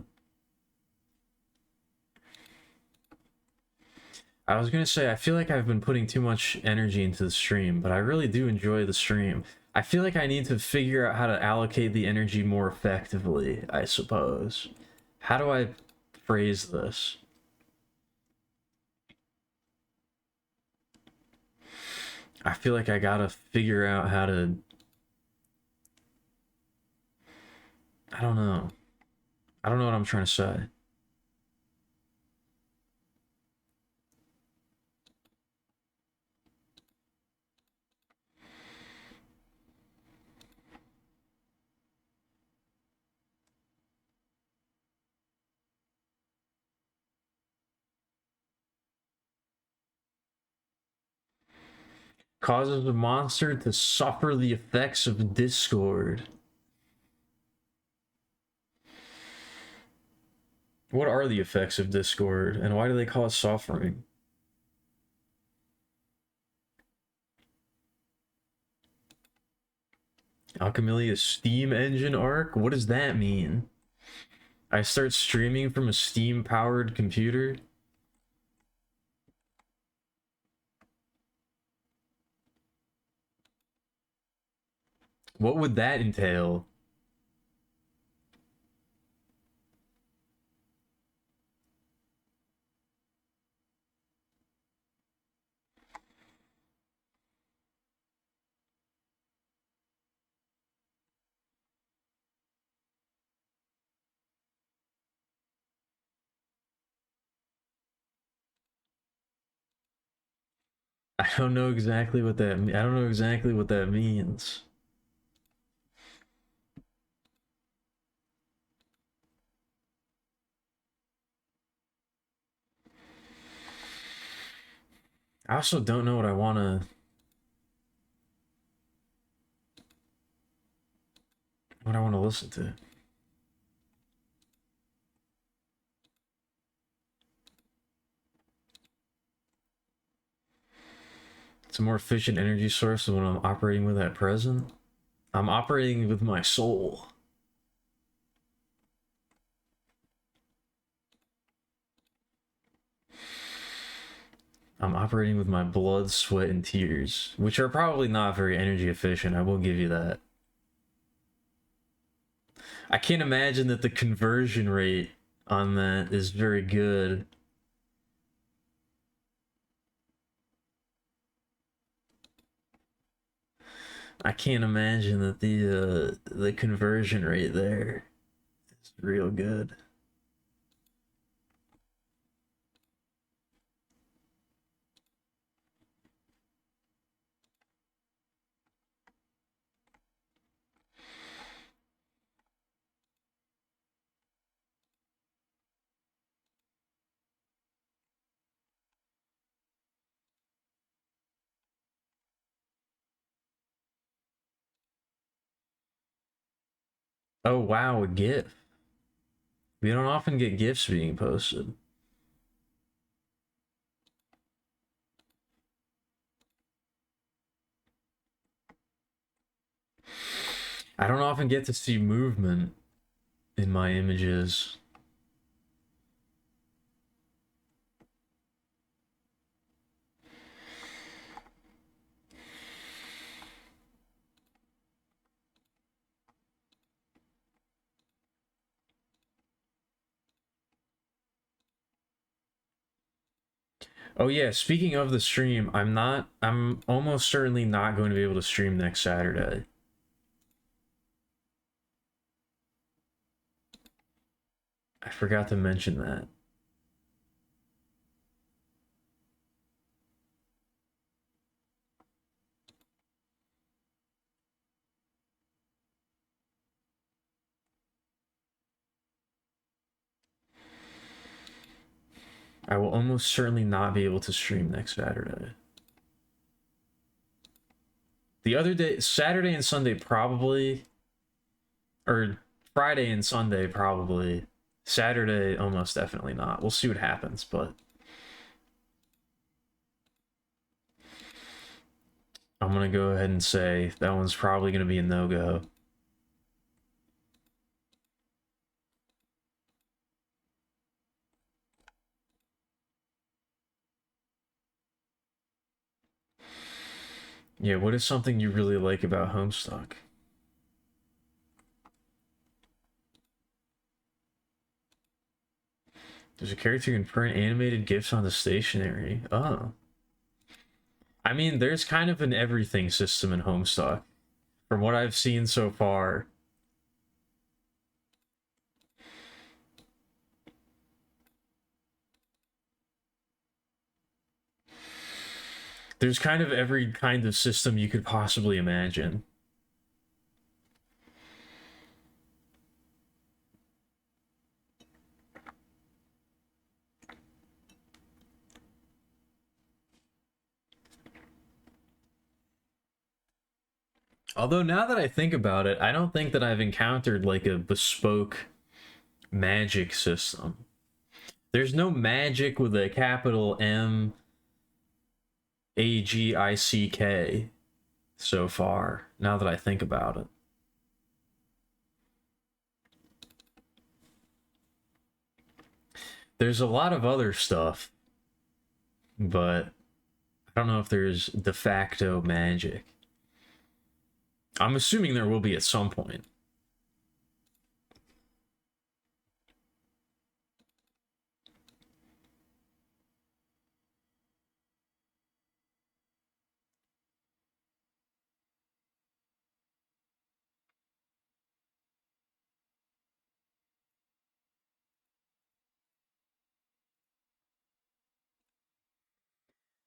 A: I was gonna say, I feel like I've been putting too much energy into the stream, but I really do enjoy the stream. I feel like I need to figure out how to allocate the energy more effectively, I suppose. How do I phrase this? I feel like I gotta figure out how to... I don't know. I don't know what I'm trying to say. Causes a monster to suffer the effects of discord. What are the effects of discord, and why do they cause suffering? Alchemilia's Steam engine arc? What does that mean? I start streaming from a Steam-powered computer? What would that entail? I don't know exactly what that I don't know exactly what that means. I also don't know what I want to listen to. It's a more efficient energy source than what I'm operating with at present. I'm operating with my soul. I'm operating with my blood, sweat, and tears, which are probably not very energy efficient, I will give you that. I can't imagine that the conversion rate on that is very good. I can't imagine that the conversion rate there is real good. Oh wow, a GIF. We don't often get GIFs being posted. I don't often get to see movement in my images. Oh yeah, speaking of the stream, I'm almost certainly not going to be able to stream next Saturday. I forgot to mention that. I will almost certainly not be able to stream next Saturday. The other day, Saturday and Sunday probably, or Friday and Sunday probably. Saturday almost definitely not. We'll see what happens, but I'm gonna go ahead and say that one's probably gonna be a no-go. Yeah, what is something you really like about Homestuck? There's a character who can print animated GIFs on the stationery. Oh. I mean, there's kind of an everything system in Homestuck. From what I've seen so far. There's kind of every kind of system you could possibly imagine. Although now that I think about it, I don't think that I've encountered like a bespoke magic system. There's no magic with a capital Magick so far, now that I think about it. There's a lot of other stuff, but I don't know if there's de facto magic. I'm assuming there will be at some point.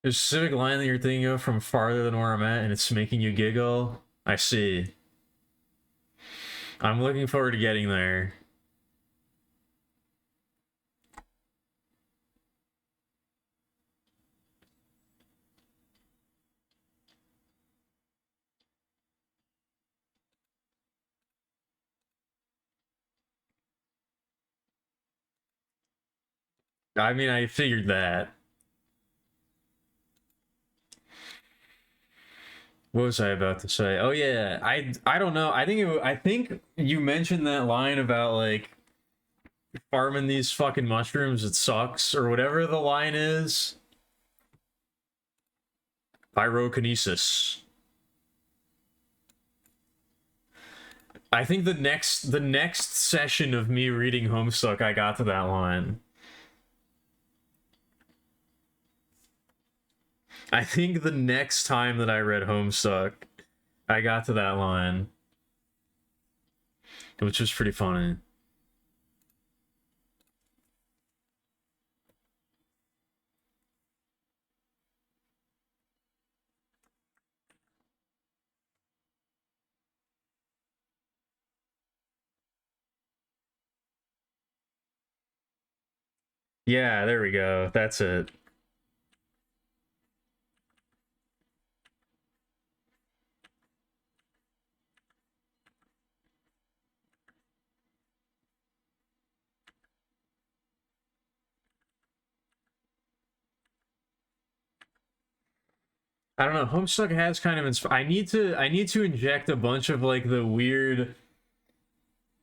A: There's a specific line that you're thinking of from farther than where I'm at, and it's making you giggle. I see. I'm looking forward to getting there. I mean, I figured that. What was I about to say? Oh yeah, I don't know. I think you mentioned that line about like farming these fucking mushrooms. It sucks or whatever the line is. Pyrokinesis. I think the next session of me reading Homestuck, I got to that line. I think the next time that I read Homestuck, I got to that line, which was pretty funny. Yeah, there we go. That's it. I don't know. Homestuck has kind of I need to inject a bunch of like the weird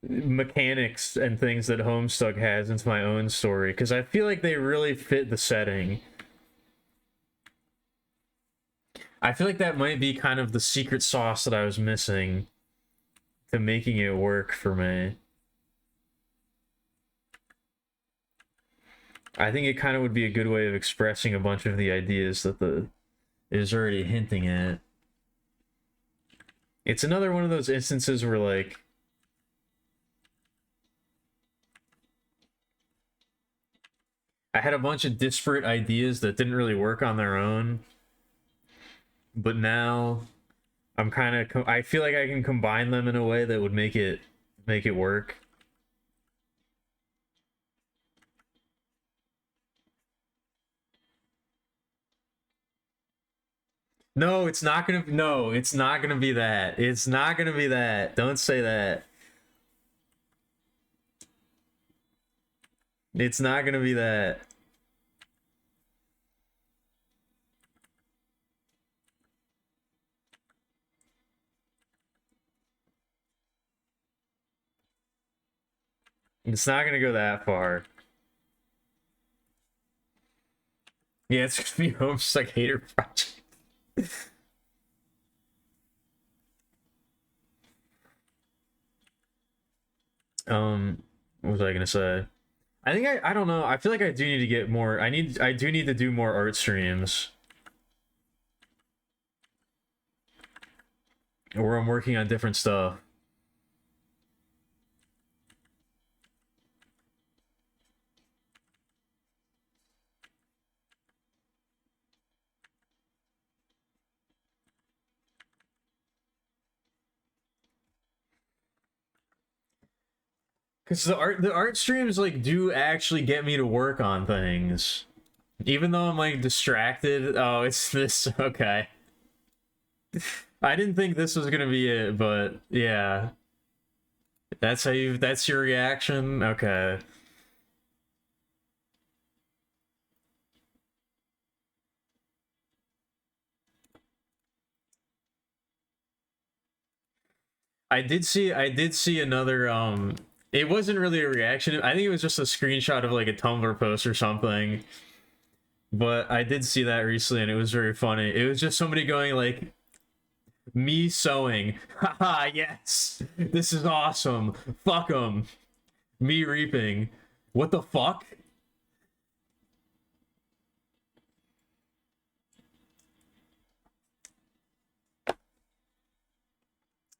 A: mechanics and things that Homestuck has into my own story because I feel like they really fit the setting. I feel like that might be kind of the secret sauce that I was missing to making it work for me. I think it kind of would be a good way of expressing a bunch of the ideas that the is already hinting at. It's another one of those instances where like I had a bunch of disparate ideas that didn't really work on their own, but now I'm kind of I feel like I can combine them in a way that would make it work. No, it's not gonna. No, it's not gonna be that. It's not gonna be that. Don't say that. It's not gonna be that. It's not gonna go that far. Yeah, it's gonna be Homestuck Hater Project. What was I gonna say? I think I don't know. I feel like I do need to get more. I do need to do more art streams where I'm working on different stuff. Because the art streams like do actually get me to work on things. Even though I'm like distracted. Oh, it's this. Okay. I didn't think this was gonna be it, but yeah. That's your reaction? Okay. I did see another it wasn't really a reaction. I think it was just a screenshot of like a Tumblr post or something. But I did see that recently and it was very funny. It was just somebody going like me sowing. Haha, yes. This is awesome. Fuck 'em. Me reaping. What the fuck?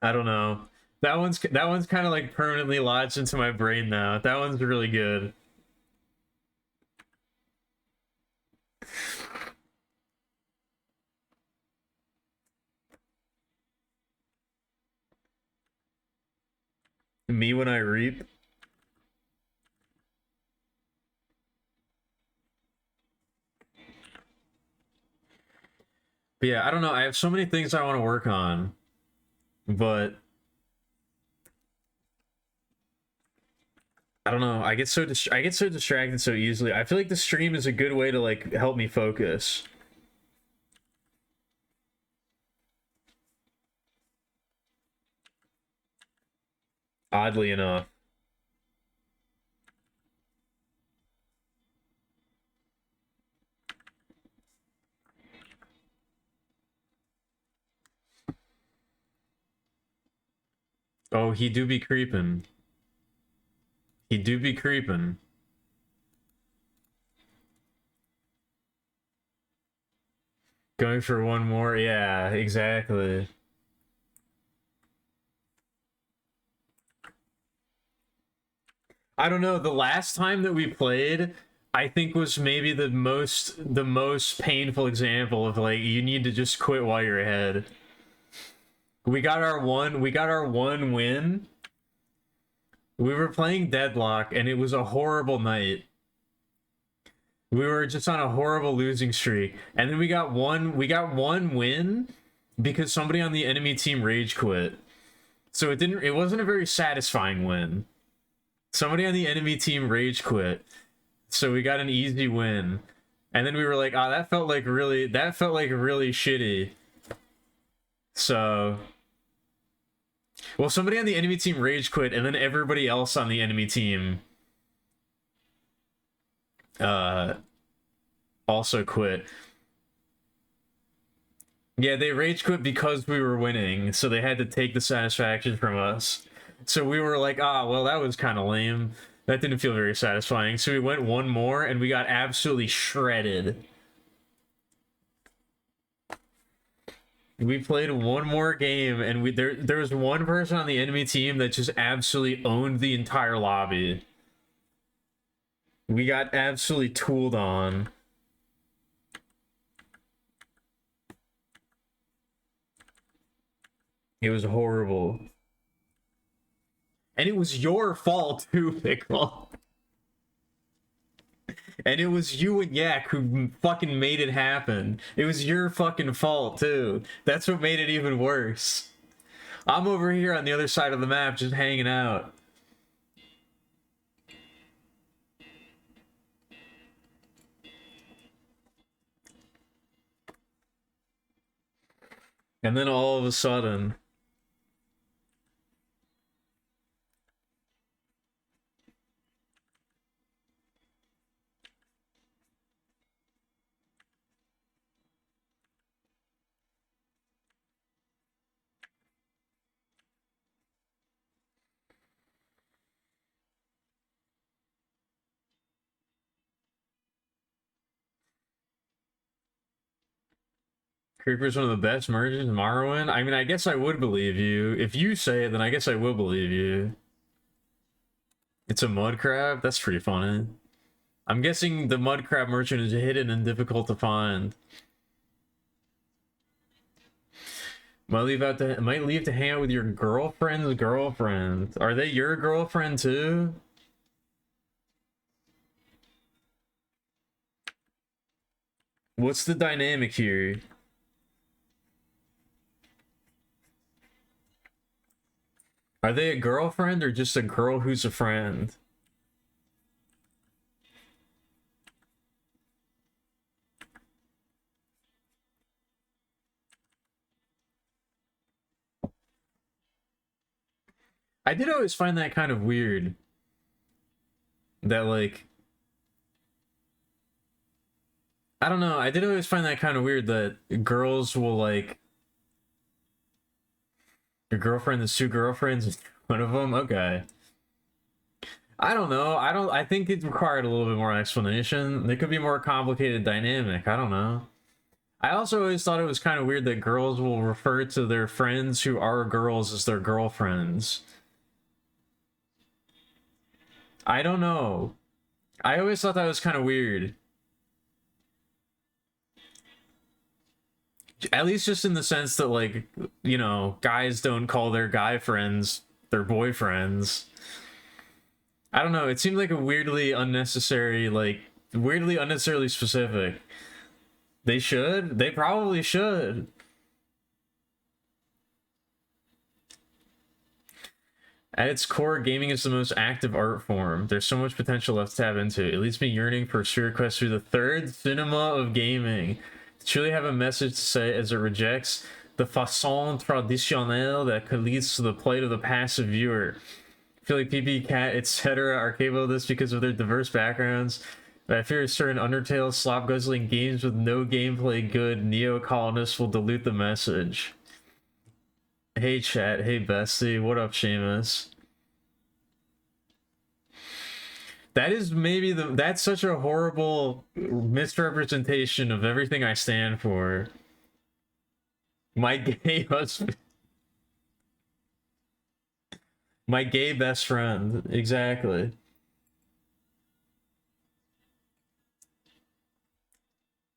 A: I don't know. That one's kind of like permanently lodged into my brain now. That one's really good. Me when I reap. But yeah, I don't know. I have so many things I want to work on, but I don't know. I get so distracted so easily. I feel like the stream is a good way to like help me focus. Oddly enough. Oh, he do be creeping. He do be creeping. Going for one more? Yeah, exactly. I don't know, the last time that we played, I think was maybe the most painful example of like you need to just quit while you're ahead. We got our one win. We were playing Deadlock and it was a horrible night. We were just on a horrible losing streak. And then we got one win because somebody on the enemy team rage quit. So it wasn't a very satisfying win. Somebody on the enemy team rage quit. So we got an easy win. And then we were like, "Ah, that felt like really shitty." So well, somebody on the enemy team rage quit and then everybody else on the enemy team uh also quit. Yeah, they rage quit because we were winning, so they had to take the satisfaction from us. So we were like, ah, well, that was kind of lame. That didn't feel very satisfying. So we went one more and we got absolutely shredded. We played one more game and there was one person on the enemy team that just absolutely owned the entire lobby. We got absolutely tooled on. It was horrible. And it was your fault too, Pickle. And it was you and Yak who fucking made it happen. It was your fucking fault too. That's what made it even worse. I'm over here on the other side of the map just hanging out. And then all of a sudden... Creeper's one of the best merges in Morrowind? I mean, I guess I would believe you. If you say it, then I guess I will believe you. It's a mud crab? That's pretty funny. I'm guessing the mud crab merchant is hidden and difficult to find. Might leave to hang out with your girlfriend's girlfriend. Are they your girlfriend too? What's the dynamic here? Are they a girlfriend or just a girl who's a friend? I did always find that kind of weird. That, like... I don't know, I did always find that kind of weird that girls will, like... Your girlfriend is two girlfriends, one of them? Okay. I don't know, I think it required a little bit more explanation. There could be more complicated dynamic, I don't know. I also always thought it was kind of weird that girls will refer to their friends who are girls as their girlfriends. I don't know. I always thought that was kind of weird. At least just in the sense that, like, you know, guys don't call their guy friends their boyfriends. I don't know, it seemed like a weirdly unnecessary, like, weirdly unnecessarily specific. They should? They probably should. At its core, gaming is the most active art form. There's so much potential left to tap into. It leaves me yearning for a quest through the third cinema of gaming. To truly have a message to say as it rejects the façon traditionnelle that leads to the plight of the passive viewer. I feel like PP, Cat, etc. are capable of this because of their diverse backgrounds. But I fear certain Undertale slop guzzling games with no gameplay good neo-colonists will dilute the message. Hey chat, hey bestie, what up, Seamus? That is maybe that's such a horrible misrepresentation of everything I stand for. My gay husband, my gay best friend, exactly.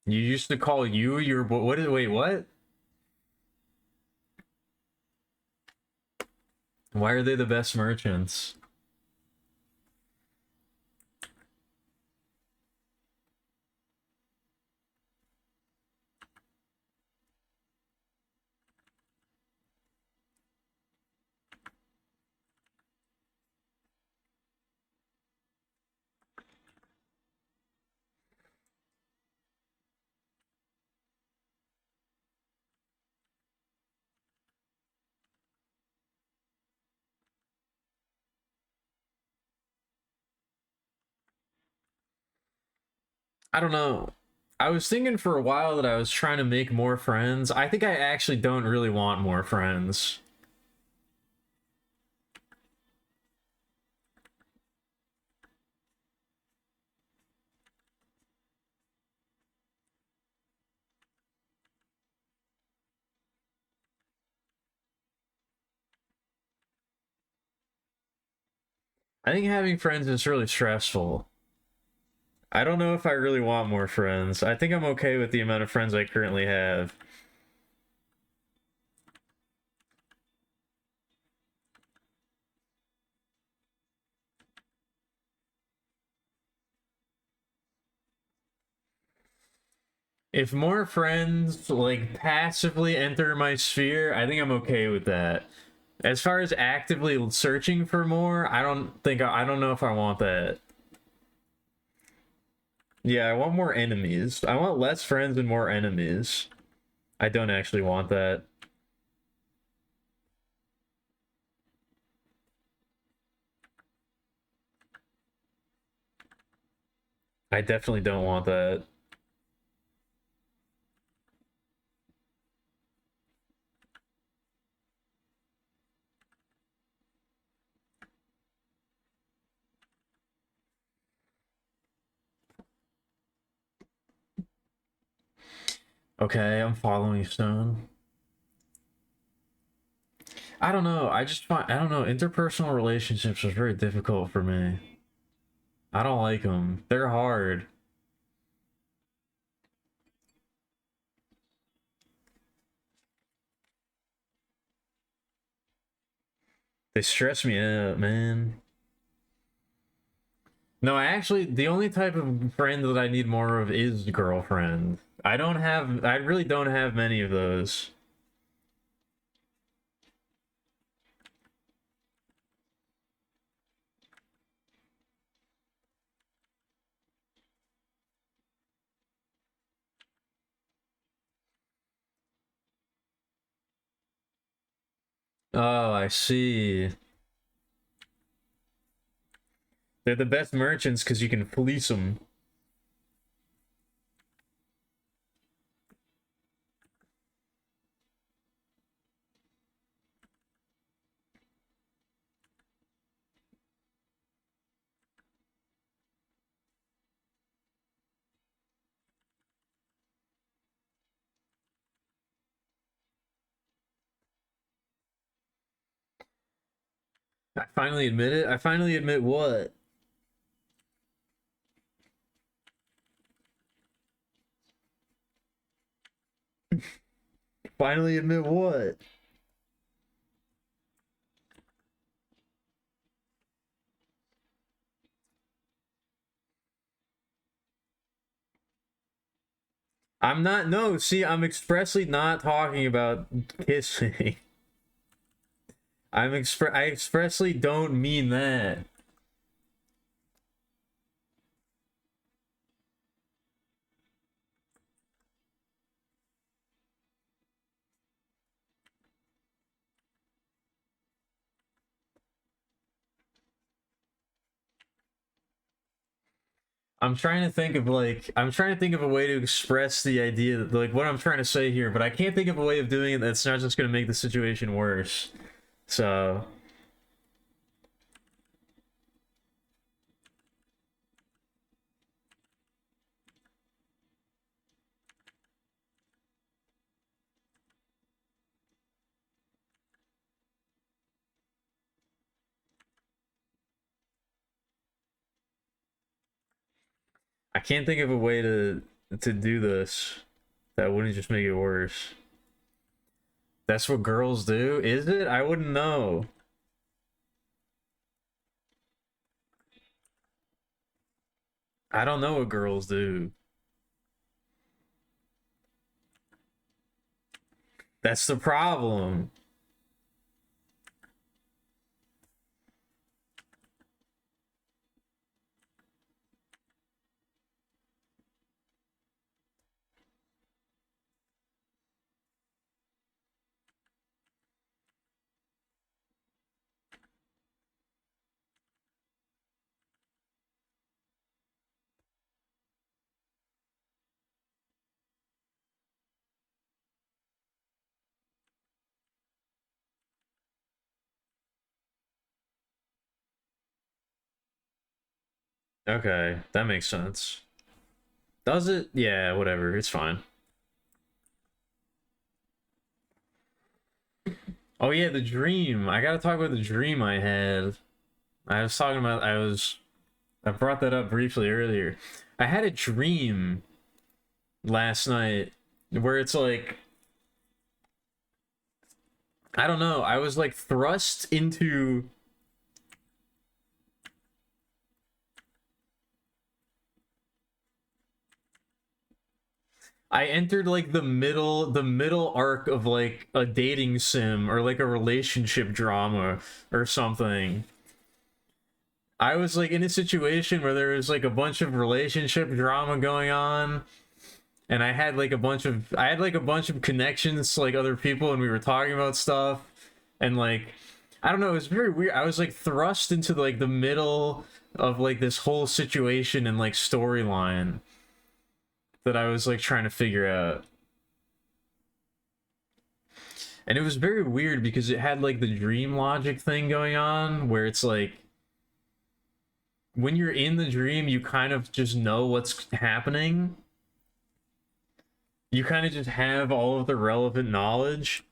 A: You used to call you your what is wait, what? Why are they the best merchants? I don't know. I was thinking for a while that I was trying to make more friends. I think I actually don't really want more friends. I think having friends is really stressful. I don't know if I really want more friends. I think I'm okay with the amount of friends I currently have. If more friends like passively enter my sphere, I think I'm okay with that. As far as actively searching for more, I don't know if I want that. Yeah, I want more enemies. I want less friends and more enemies. I don't actually want that. I definitely don't want that. Okay, I'm following Stone. I don't know. I don't know. Interpersonal relationships are very difficult for me. I don't like them. They're hard. They stress me out, man. No, I actually, the only type of friend that I need more of is girlfriend. I really don't have many of those. Oh, I see. They're the best merchants because you can fleece them. I finally admit it. I finally admit what? Finally admit what? I'm not, no, see, I'm expressly not talking about kissing. I expressly don't mean that. I'm trying to think of like I'm trying to think of a way to express the idea that, like, what I'm trying to say here, but I can't think of a way of doing it that's not just going to make the situation worse. So I can't think of a way to do this that wouldn't just make it worse. That's what girls do, is it? I wouldn't know. I don't know what girls do. That's the problem. Okay, that makes sense. Does it? Yeah, whatever. It's fine. Oh yeah, the dream. I gotta talk about the dream I had. I was talking about I brought that up briefly earlier. I had a dream last night where it's like, I don't know, I was like thrust into, I entered like the middle arc of like a dating sim or like a relationship drama or something. I was like in a situation where there was like a bunch of relationship drama going on, and I had like a bunch of connections to like other people, and we were talking about stuff, and like, I don't know, it was very weird. I was like thrust into like the middle of like this whole situation and like storyline that I was like trying to figure out. And it was very weird because it had like the dream logic thing going on where it's like when you're in the dream you kind of just know what's happening. You kind of just have all of the relevant knowledge.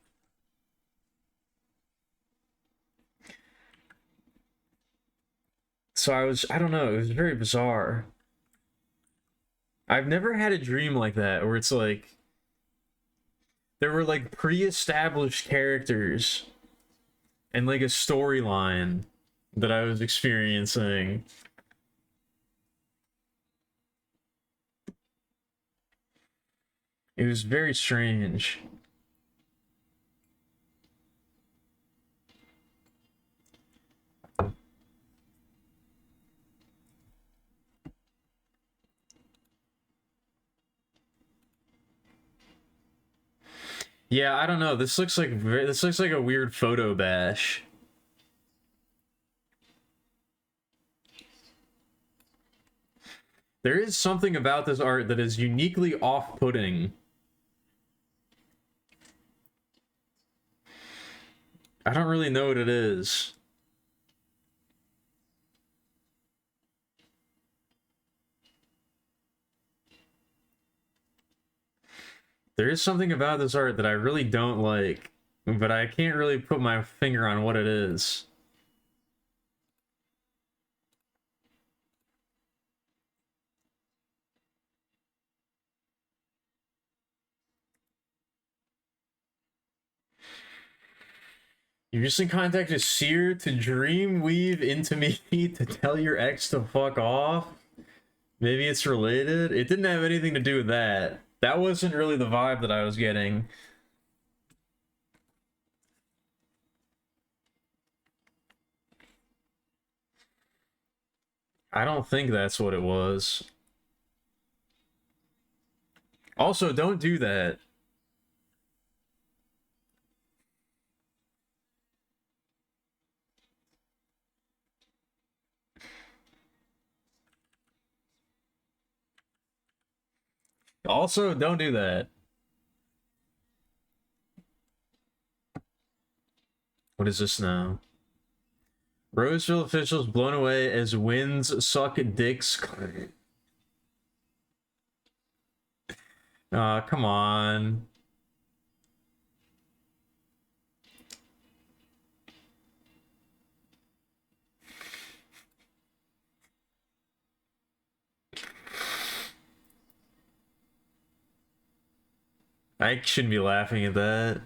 A: So I don't know, it was very bizarre. I've never had a dream like that where it's like there were like pre-established characters and like a storyline that I was experiencing. It was very strange. Yeah, I don't know. This looks like a weird photo bash. There is something about this art that is uniquely off-putting. I don't really know what it is. There is something about this art that I really don't like, but I can't really put my finger on what it is. You recently contacted Seer to dream weave into me to tell your ex to fuck off? Maybe it's related? It didn't have anything to do with that. That wasn't really the vibe that I was getting. I don't think that's what it was. Also, don't do that. Also, don't do that. What is this now? Roseville officials blown away as winds suck dicks. Aw, come on. I shouldn't be laughing at that.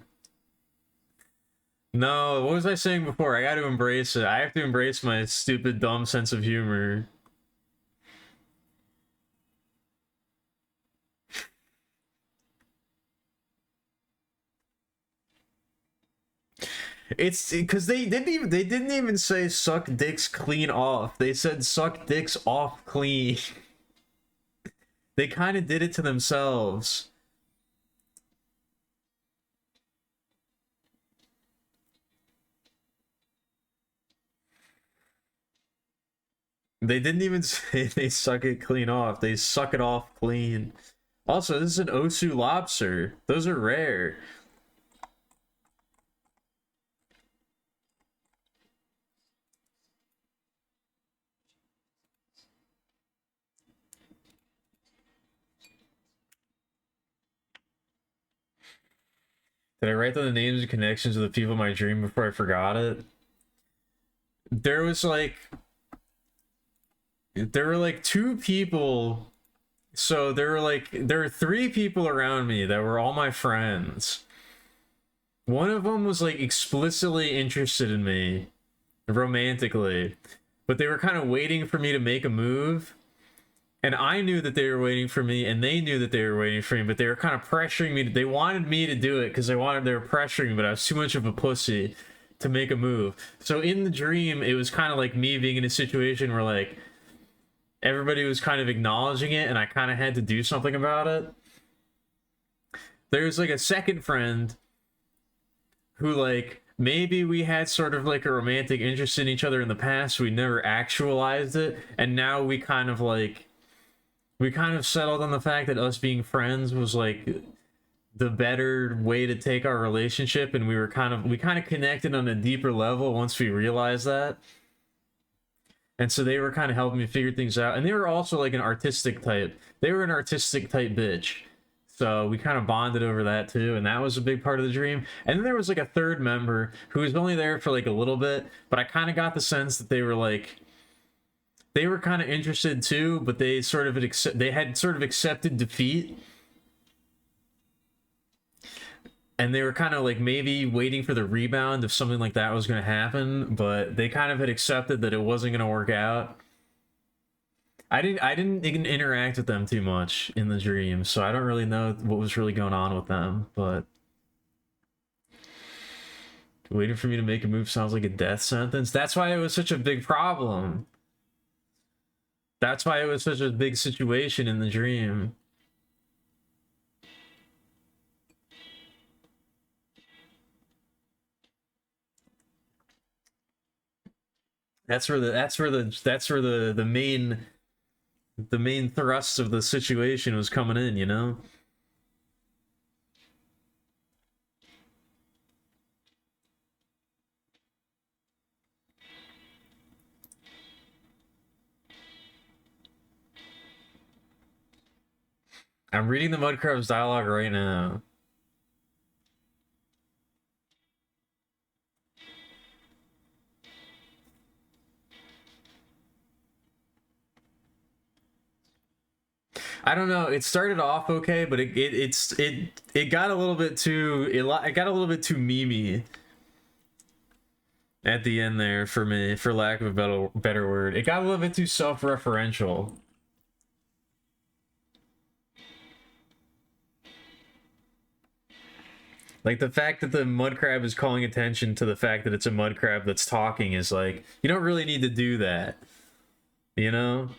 A: No, what was I saying before? I got to embrace it. I have to embrace my stupid, dumb sense of humor. It's because they didn't even say suck dicks clean off. They said suck dicks off clean. They kind of did it to themselves. They didn't even say they suck it clean off. They suck it off clean. Also, this is an Osu lobster. Those are rare. Did I write down the names and connections of the people in my dream before I forgot it? There was like... There were like two people... So there were three people around me that were all my friends. One of them was like explicitly interested in me, romantically, but they were kind of waiting for me to make a move. And I knew that they were waiting for me, and they knew that they were waiting for me, but they were kind of pressuring me. They wanted me to do it because they were pressuring me, but I was too much of a pussy to make a move. So in the dream, it was kind of like me being in a situation where like everybody was kind of acknowledging it, and I kind of had to do something about it. There's like a second friend who like maybe we had sort of like a romantic interest in each other in the past. We never actualized it, and now we kind of settled on the fact that us being friends was like the better way to take our relationship, and we kind of connected on a deeper level once we realized that. And so they were kind of helping me figure things out, and they were also like an artistic type. They were an artistic type bitch. So we kind of bonded over that too, and that was a big part of the dream. And then there was like a third member who was only there for like a little bit, but I kind of got the sense that they were kind of interested too, but they had sort of accepted defeat. And they were kind of like maybe waiting for the rebound if something like that was going to happen, but they kind of had accepted that it wasn't going to work out. I didn't even interact with them too much in the dream, so I don't really know what was really going on with them, but waiting for me to make a move sounds like a death sentence. That's why it was such a big problem. That's why it was such a big situation in the dream. That's where the main thrust of the situation was coming in, you know? I'm reading the Mudcrab's dialogue right now. I don't know. It started off okay, but it got a little bit too it got a little bit too memey at the end there for me, for lack of a better word. It got a little bit too self-referential. Like the fact that the mud crab is calling attention to the fact that it's a mud crab that's talking is like, you don't really need to do that. You know?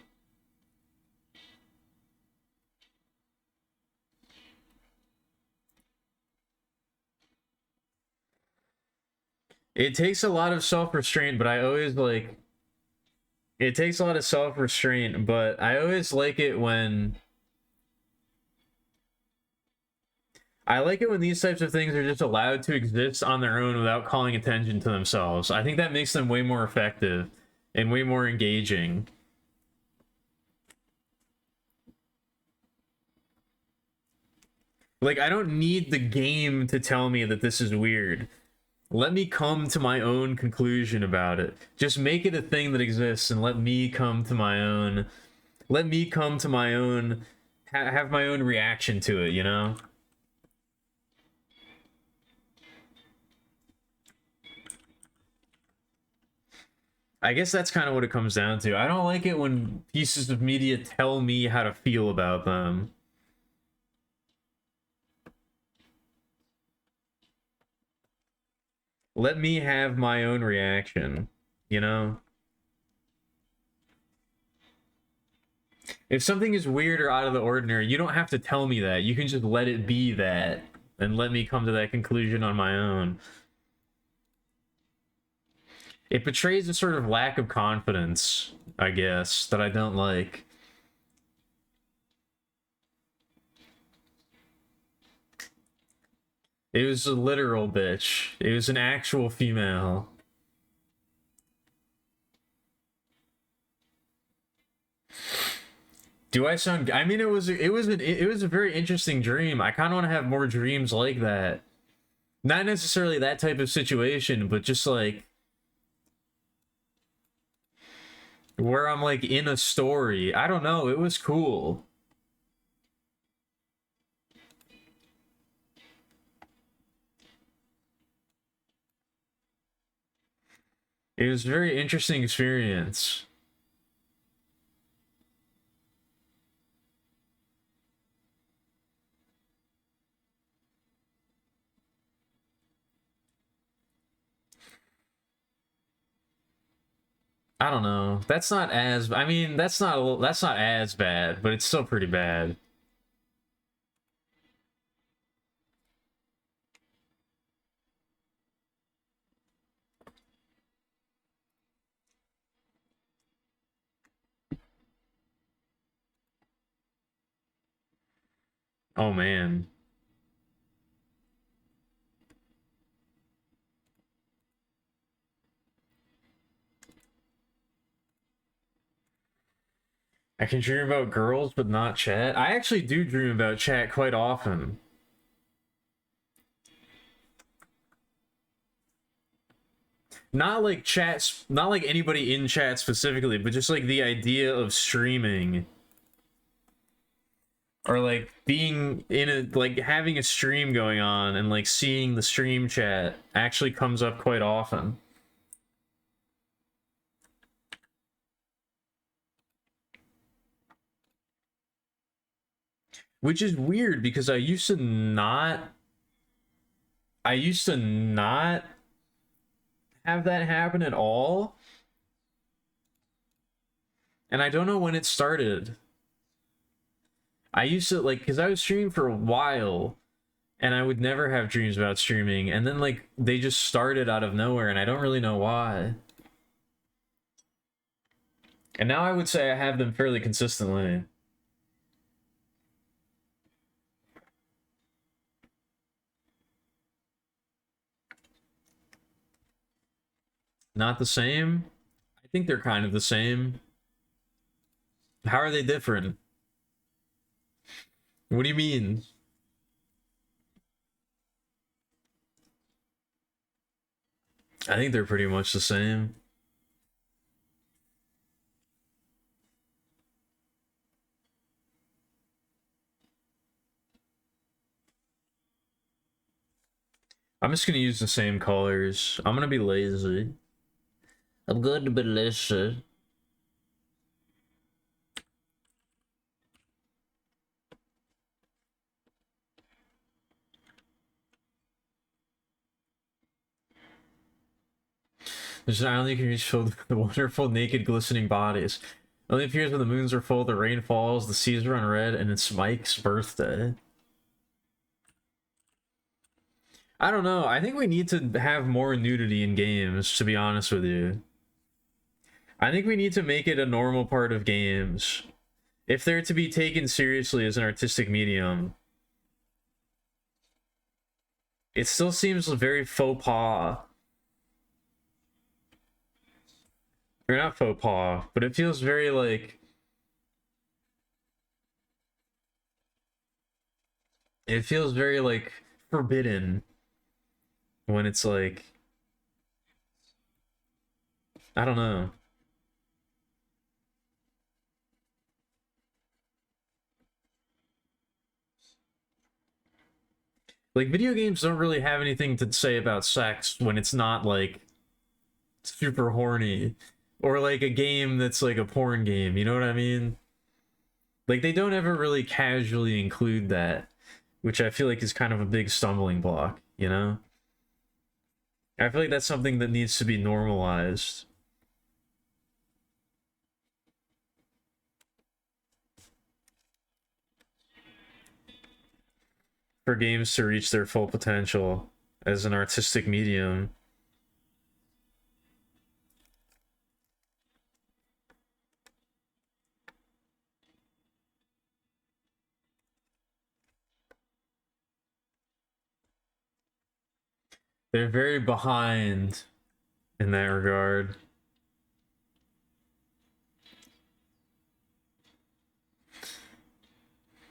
A: It takes a lot of self-restraint, but I always like... It takes a lot of self-restraint, but I always like it when... I like it when these types of things are just allowed to exist on their own without calling attention to themselves. I think that makes them way more effective and way more engaging. Like, I don't need the game to tell me that this is weird. Let me come to my own conclusion about it. Just make it a thing that exists and let me come to my own. Let me come to my own. Have my own reaction to it, you know? I guess that's kind of what it comes down to. I don't like it when pieces of media tell me how to feel about them. Let me have my own reaction, you know? If something is weird or out of the ordinary, you don't have to tell me that. You can just let it be that and let me come to that conclusion on my own. It betrays a sort of lack of confidence, I guess, that I don't like. It was a literal bitch. It was an actual female. Do I sound? I mean, it was a very interesting dream. I kind of want to have more dreams like that. Not necessarily that type of situation, but just like where I'm like in a story. I don't know. It was cool. It was a very interesting experience. I don't know. That's not as. I mean, that's not as bad, but it's still pretty bad. Oh man. I can dream about girls, but not chat. I actually do dream about chat quite often. Not like chats, not like anybody in chat specifically, but just like the idea of streaming. Or like being in a, like having a stream going on and like seeing the stream chat actually comes up quite often. Which is weird because I used to not have that happen at all. And I don't know when it started. I used to like, because I was streaming for a while and I would never have dreams about streaming. And then like they just started out of nowhere and I don't really know why. And now I would say I have them fairly consistently. Not the same? I think they're kind of the same. How are they different? What do you mean? I think they're pretty much the same. I'm just gonna use the same colors. I'm gonna be lazy. I'm going to be lazy. There's an island you can reach filled with wonderful, naked, glistening bodies. It only appears when the moons are full, the rain falls, the seas run red, and it's Mike's birthday. I don't know. I think we need to have more nudity in games, to be honest with you. I think we need to make it a normal part of games. If they're to be taken seriously as an artistic medium. It still seems very faux pas. Or not faux pas, but it feels very like it feels very like forbidden when it's like I don't know. Like video games don't really have anything to say about sex when it's not like super horny or like a game that's like a porn game, you know what I mean? Like they don't ever really casually include that, which I feel like is kind of a big stumbling block, you know? I feel like that's something that needs to be normalized for games to reach their full potential as an artistic medium. They're very behind in that regard.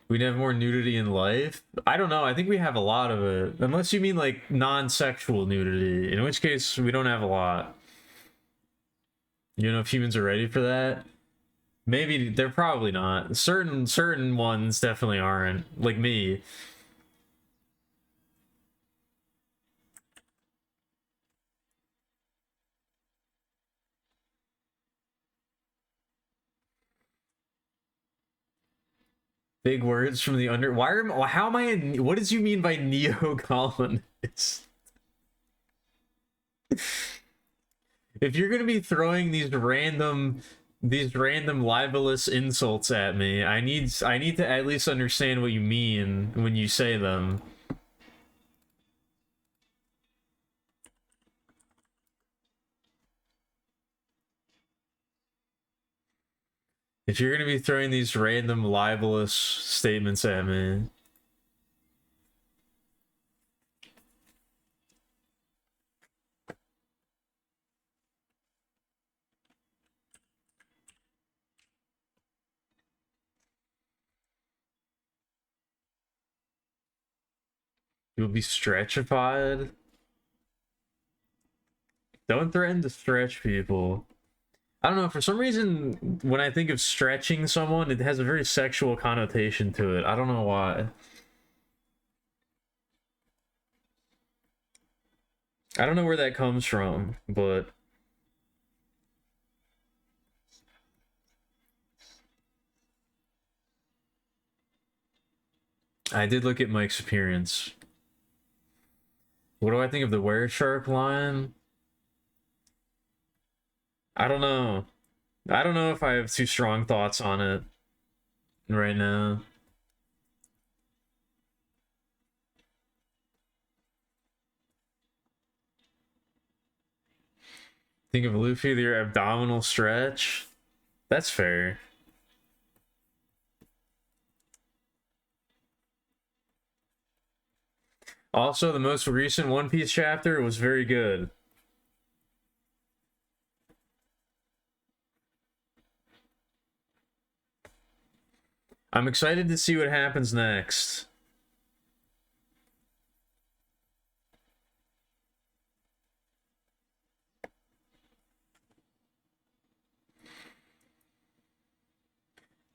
A: We'd have more nudity in life. I don't know. I think we have a lot of it. Unless you mean like non-sexual nudity, in which case we don't have a lot. You know if humans are ready for that? Maybe they're probably not. Certain ones definitely aren't. Like me. Big words from the under. Why are how am I? What does you mean by neo-colonist? If you're gonna be throwing these random libelous insults at me, I need to at least understand what you mean when you say them. If you're gonna be throwing these random libelous statements at me, you'll be stretchified. Don't threaten to stretch people. I don't know, for some reason, when I think of stretching someone, it has a very sexual connotation to it. I don't know why. I don't know where that comes from, but I did look at Mike's appearance. What do I think of the Wereshark line? I don't know. I don't know if I have too strong thoughts on it right now. Think of Luffy, their abdominal stretch. That's fair. Also, the most recent One Piece chapter was very good. I'm excited to see what happens next.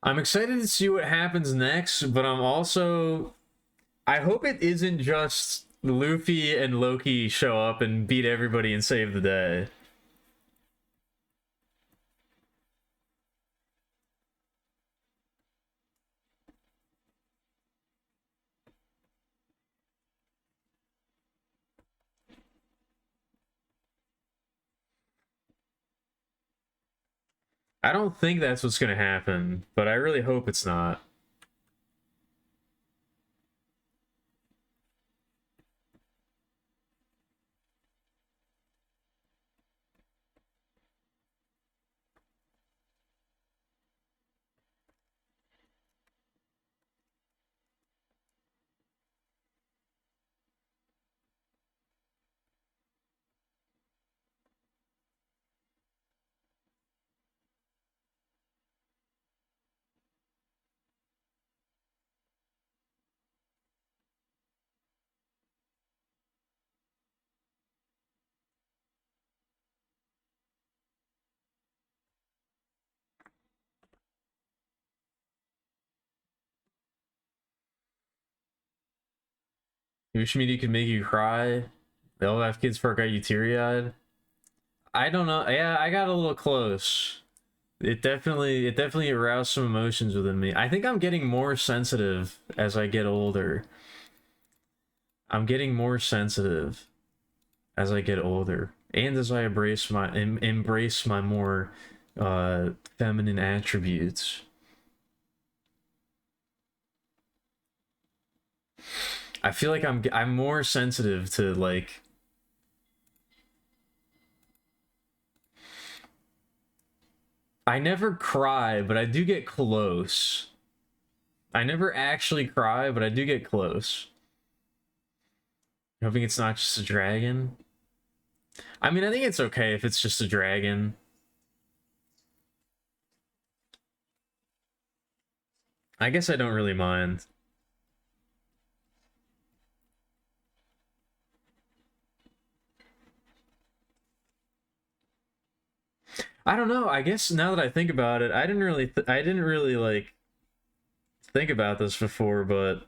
A: I'm excited to see what happens next, but I'm also I hope it isn't just Luffy and Loki show up and beat everybody and save the day. I don't think that's what's going to happen, but I really hope it's not. Wish Media could make you cry. The LF Kids part got you teary-eyed. I don't know. Yeah, I got a little close. It definitely aroused some emotions within me. I think I'm getting more sensitive as I get older. I'm getting more sensitive as I get older, and as I embrace my more feminine attributes. I feel like I'm more sensitive to like I never cry, but I do get close. I never actually cry, but I do get close. Hoping it's not just a dragon. I mean, I think it's okay if it's just a dragon. I guess I don't really mind. I don't know. I guess now that I think about it, I didn't really like think about this before, but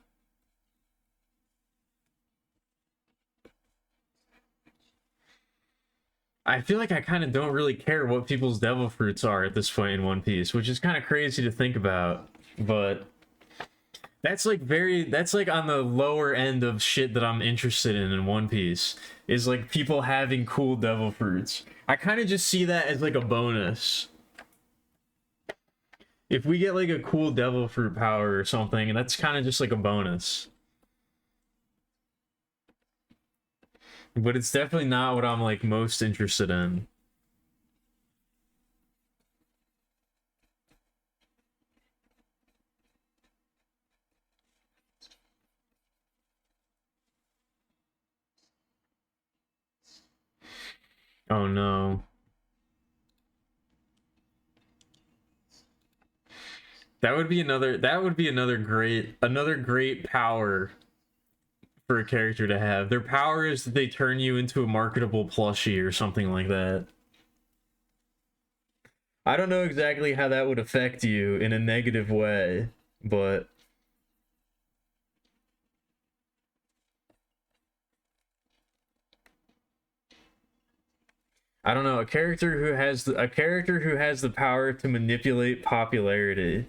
A: I feel like I kind of don't really care what people's devil fruits are at this point in One Piece, which is kind of crazy to think about, but that's like on the lower end of shit that I'm interested in One Piece, is like people having cool devil fruits. I kind of just see that as like a bonus. If we get like a cool devil fruit power or something, and that's kind of just like a bonus. But it's definitely not what I'm like most interested in. Oh no. That would be another great power for a character to have. Their power is that they turn you into a marketable plushie or something like that. I don't know exactly how that would affect you in a negative way, but I don't know, a character who has the power to manipulate popularity.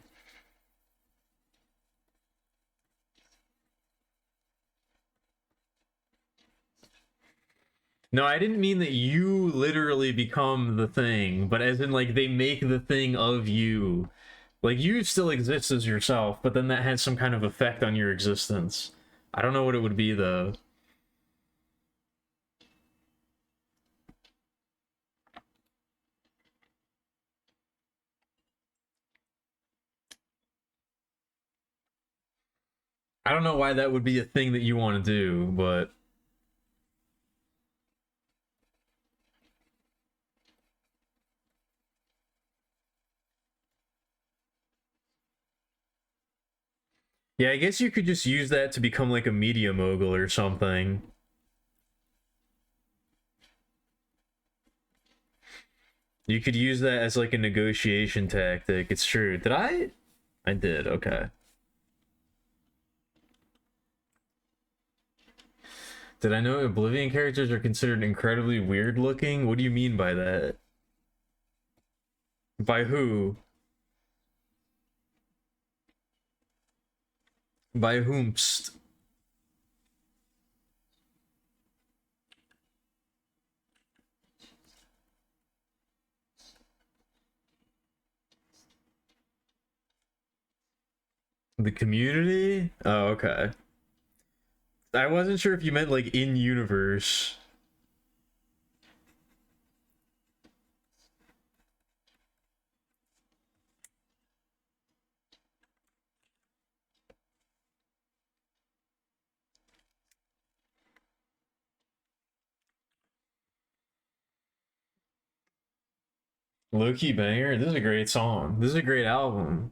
A: No, I didn't mean that you literally become the thing, but as in like they make the thing of you. Like you still exist as yourself, but then that has some kind of effect on your existence. I don't know what it would be though. I don't know why that would be a thing that you want to do, but yeah, I guess you could just use that to become like a media mogul or something. You could use that as like a negotiation tactic. It's true. Did I? I did. Okay. Did I know Oblivion characters are considered incredibly weird looking? What do you mean by that? By who? By whomst? The community? Oh, okay. I wasn't sure if you meant like in universe. Low-key banger. This is a great song. This is a great album.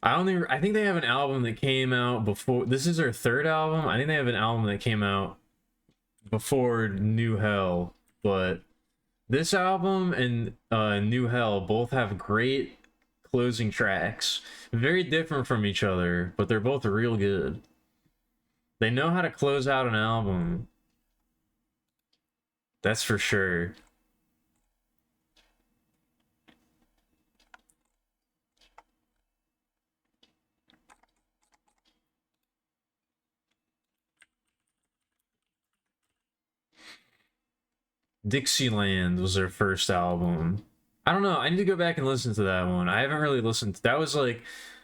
A: I think they have an album that came out before. This is their third album. I think they have an album that came out before New Hell, but this album and New Hell both have great closing tracks. Very different from each other, but they're both real good. They know how to close out an album. That's for sure. Dixieland was their first album. I don't know. I need to go back and listen to that one. I haven't really listened to that. Was like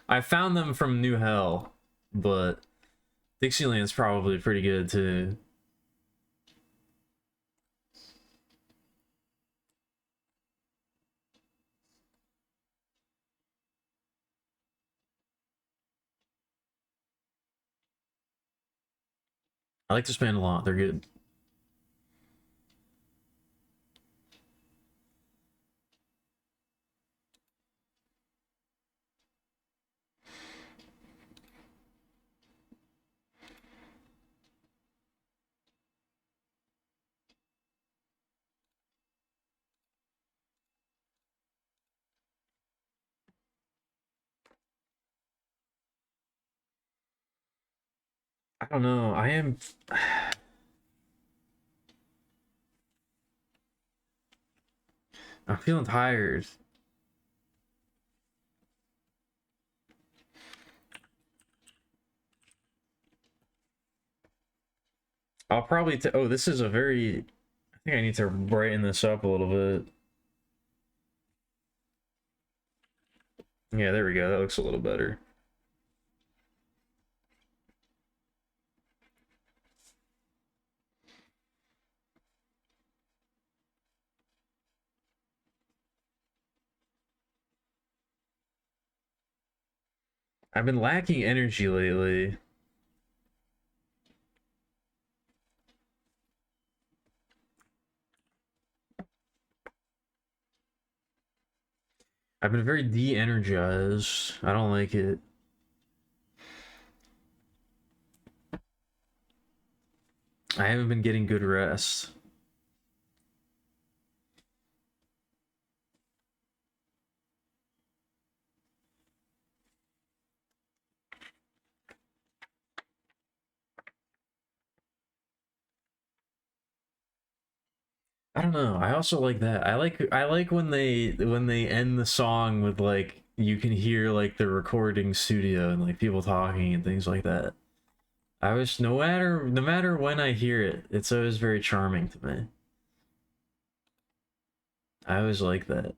A: I found them from New Hell, but Dixieland's probably pretty good too. I like this band a lot. They're good. I don't know. I am. I'm feeling tired. I'll probably. Oh, this is a very. I think I need to brighten this up a little bit. Yeah, there we go. That looks a little better. I've been lacking energy lately. I've been very de-energized. I don't like it. I haven't been getting good rest. I don't know. I also like that. I like when they end the song with like you can hear like the recording studio and like people talking and things like that. I was no matter when I hear it, it's always very charming to me. I always like that.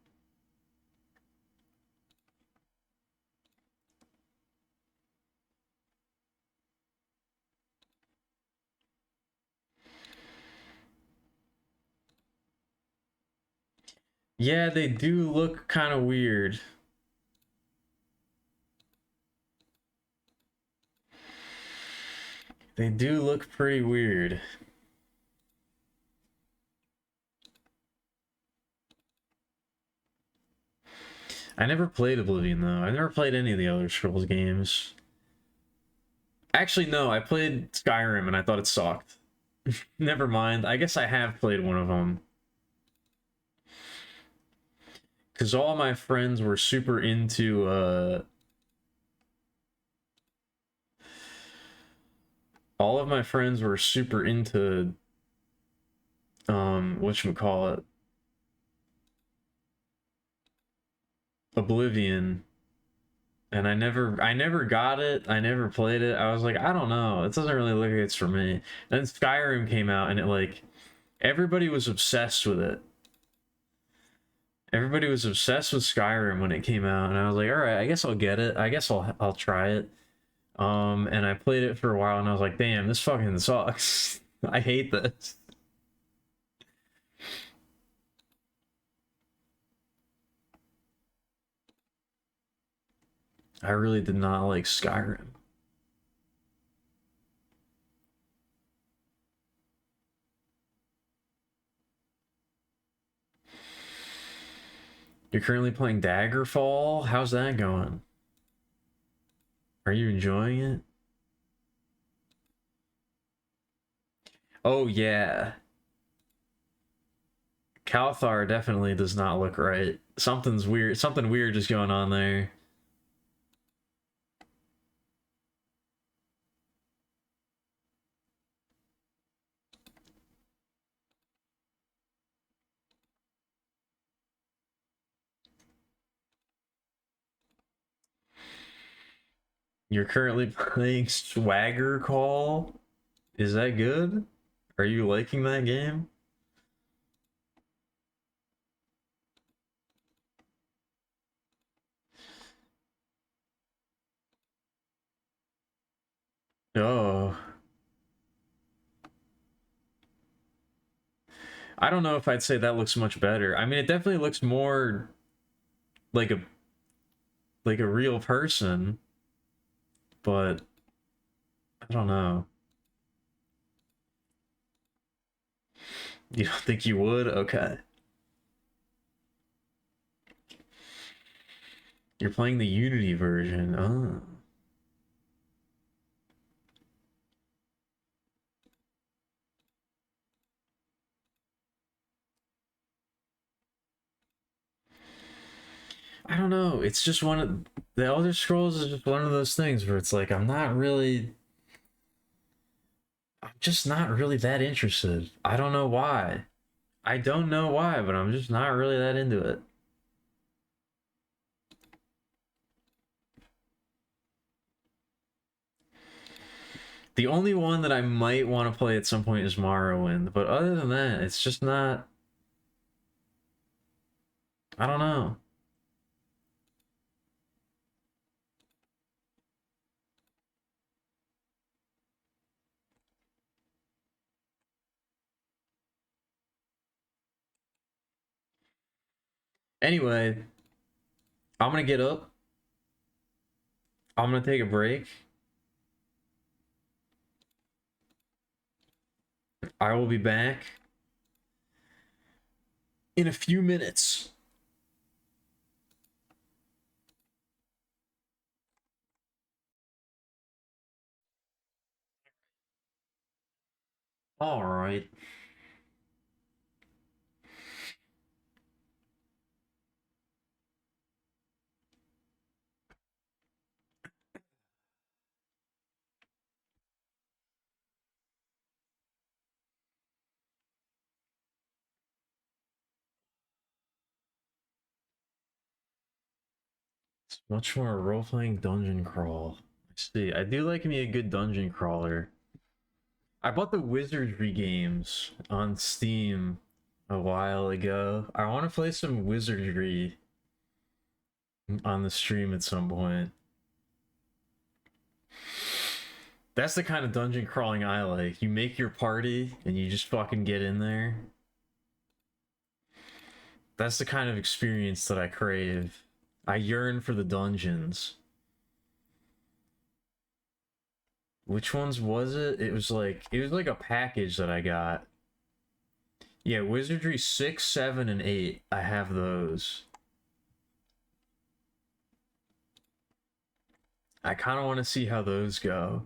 A: Yeah, they do look kind of weird. They do look pretty weird. I never played Oblivion though. I never played any of the Elder Scrolls games. Actually, no, I played Skyrim and I thought it sucked. Never mind. I guess I have played one of them. Because all my friends were super into, all of my friends were super into, whatchamacallit, Oblivion. And I never got it. I never played it. I was like, I don't know. It doesn't really look like it's for me. Then Skyrim came out and it like, everybody was obsessed with it. Everybody was obsessed with Skyrim when it came out, and I was like, all right, I guess I'll get it. I guess I'll try it. And I played it for a while, and I was like, damn, this fucking sucks. I hate this. I really did not like Skyrim. You're currently playing Daggerfall? How's that going? Are you enjoying it? Oh yeah. Calthar definitely does not look right. Something's weird. Something weird is going on there. You're currently playing Swagger Call. Is that good? Are you liking that game? Oh. I don't know if I'd say that looks much better. I mean, it definitely looks more like a real person, but I don't know. You don't think you would? Okay. You're playing the Unity version. Oh. I don't know. It's just one of the Elder Scrolls is just one of those things where it's like I'm just not really that interested. I don't know why. I don't know why, but I'm just not really that into it. The only one that I might want to play at some point is Morrowind, but other than that, it's just not. I don't know. Anyway, I'm gonna get up. I'm gonna take a break. I will be back in a few minutes. All right. It's much more role-playing dungeon crawl. I see. I do like me a good dungeon crawler. I bought the Wizardry games on Steam a while ago. I want to play some Wizardry on the stream at some point. That's the kind of dungeon crawling I like. You make your party and you just fucking get in there. That's the kind of experience that I crave. I yearn for the dungeons. Which ones was it? It was like a package that I got. Yeah, Wizardry 6, 7, and 8. I have those. I kind of want to see how those go.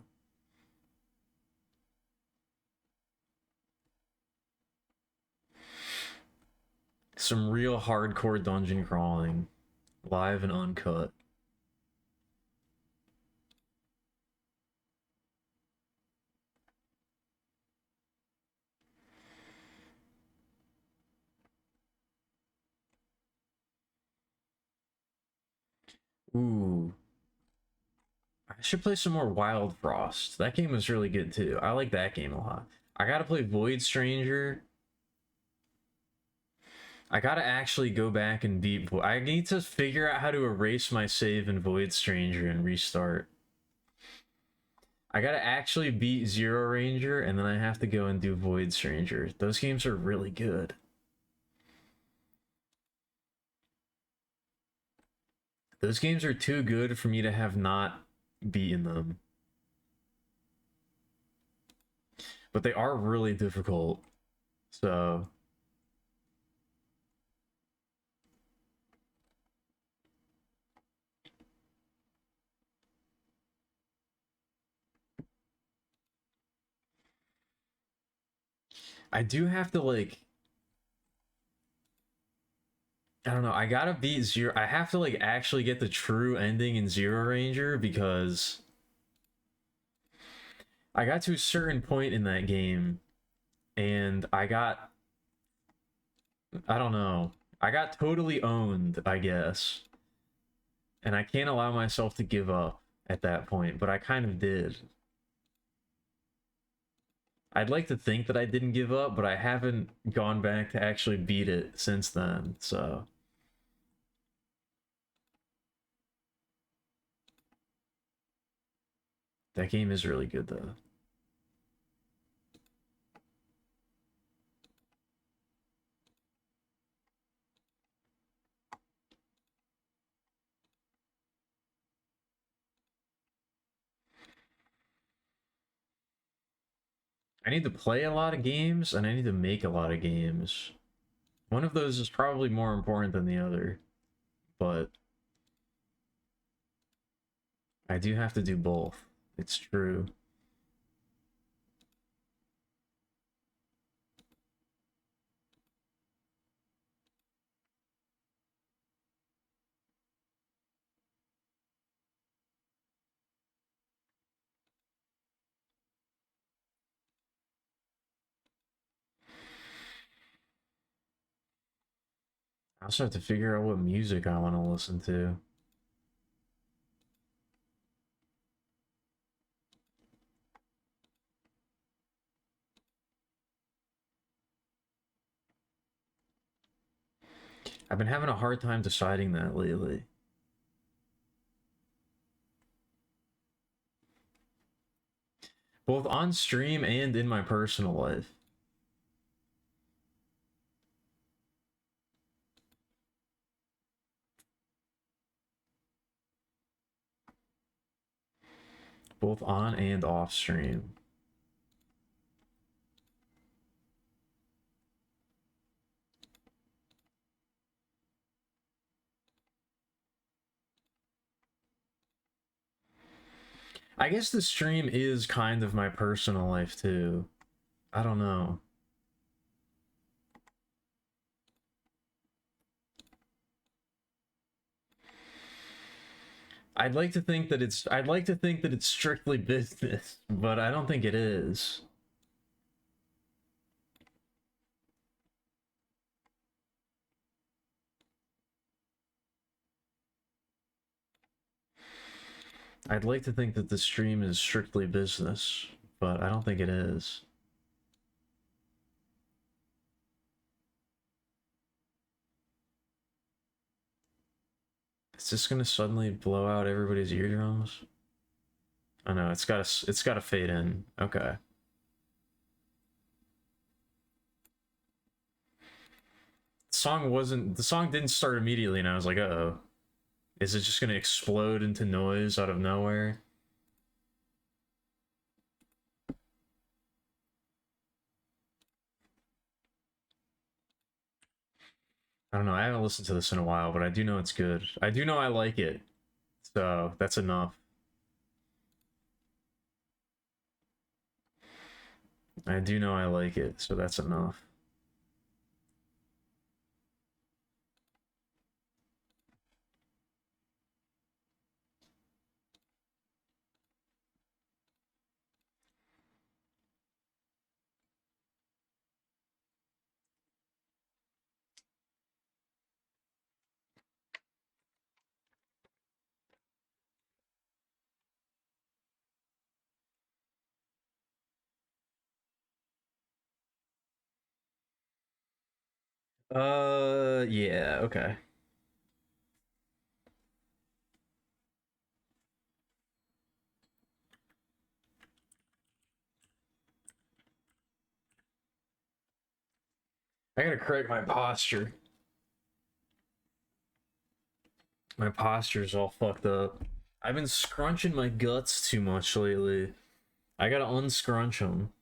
A: Some real hardcore dungeon crawling, live and uncut. Ooh, I should play some more Wild Frost. That game was really good too. I like that game a lot. I gotta play Void Stranger. I gotta actually go back and beat. I need to figure out how to erase my save in Void Stranger and restart. I gotta actually beat Zero Ranger and then I have to go and do Void Stranger. Those games are really good. Those games are too good for me to have not beaten them. But they are really difficult. So I do have to like I don't know, I gotta beat Zero. I have to like actually get the true ending in Zero Ranger because I got to a certain point in that game and I don't know. I got totally owned, I guess. And I can't allow myself to give up. at that point, but I kind of did. I'd like to think that I didn't give up, but I haven't gone back to actually beat it since then, so. That game is really good, though. I need to play a lot of games, and I need to make a lot of games. One of those is probably more important than the other, but I do have to do both. It's true. I also have to figure out what music I want to listen to. I've been having a hard time deciding that lately. Both on stream and in my personal life. Both on and off stream. I guess the stream is kind of my personal life too. I don't know. I'd like to think that it's strictly business, but I don't think it is. I'd like to think that the stream is strictly business, but I don't think it is. Is this gonna suddenly blow out everybody's eardrums? Oh no, it's gotta fade in. Okay. The song didn't start immediately, and I was like, uh-oh. Is it just gonna explode into noise out of nowhere? I don't know, I haven't listened to this in a while, but I do know it's good. I do know I like it, so that's enough. I do know I like it, so that's enough. Yeah, okay. I gotta correct my posture. My posture's all fucked up. I've been scrunching my guts too much lately. I gotta unscrunch them.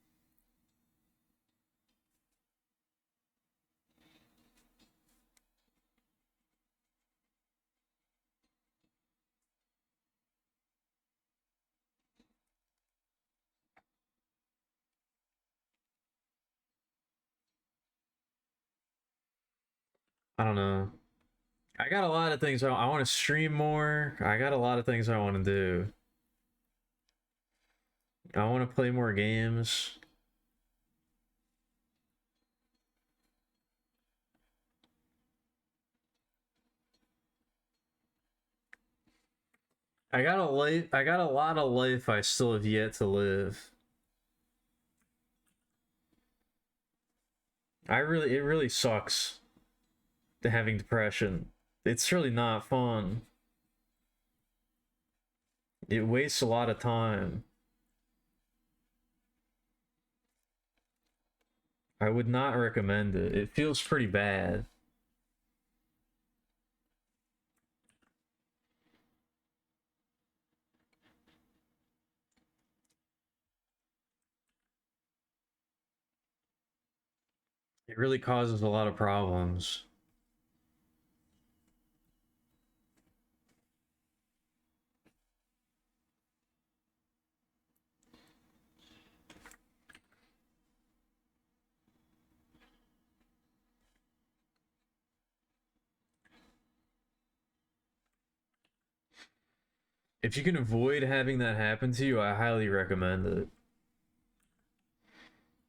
A: I don't know. I got a lot of things I want to stream more. I got a lot of things I want to do. I want to play more games. I got a life. I got a lot of life I still have yet to live. It really sucks to having depression. It's really not fun. It wastes a lot of time. I would not recommend it. It feels pretty bad. It really causes a lot of problems. If you can avoid having that happen to you, I highly recommend it.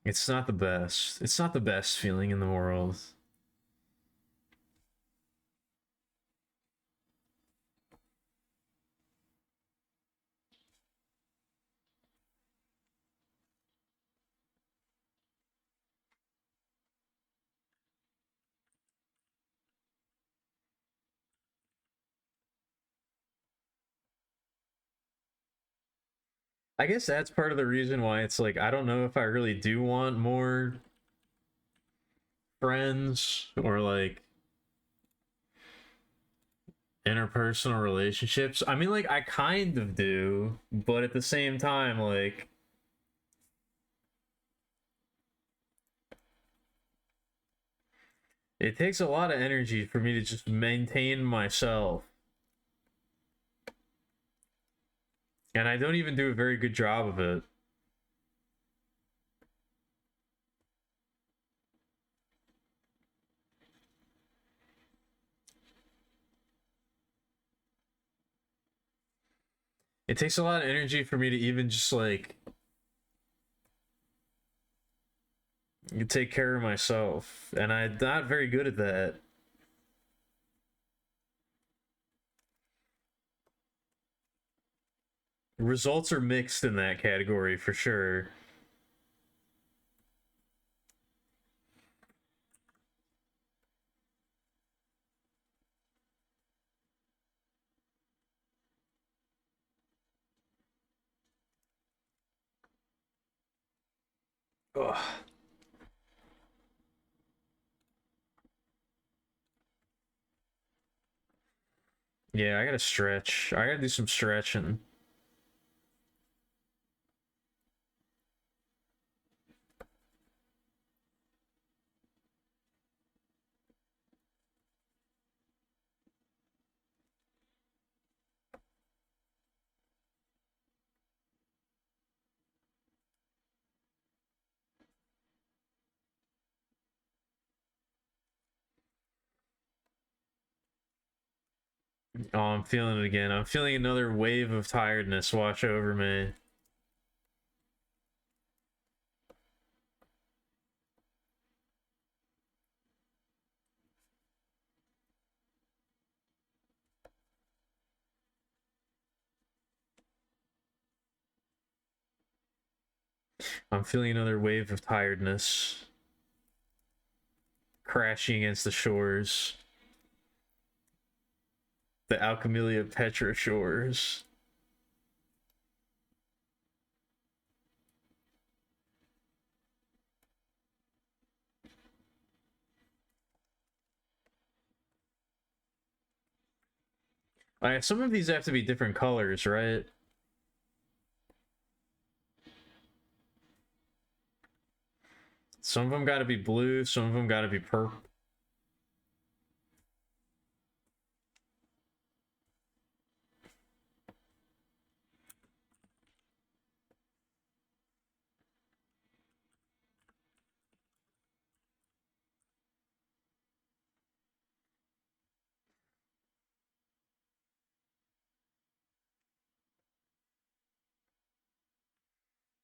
A: It's not the best. It's not the best feeling in the world. I guess that's part of the reason why it's like I don't know if I really do want more friends or like interpersonal relationships. I mean, like I kind of do, but at the same time, like it takes a lot of energy for me to just maintain myself. And I don't even do a very good job of it. It takes a lot of energy for me to even just like take care of myself, and I'm not very good at that. Results are mixed in that category for sure. Ugh. Yeah, I gotta stretch. I gotta do some stretching. Oh, I'm feeling it again. I'm feeling another wave of tiredness wash over me. I'm feeling another wave of tiredness crashing against the shores. The Alchemilia Petra shores. Some of these have to be different colors, right? Some of them gotta be blue, some of them gotta be purple.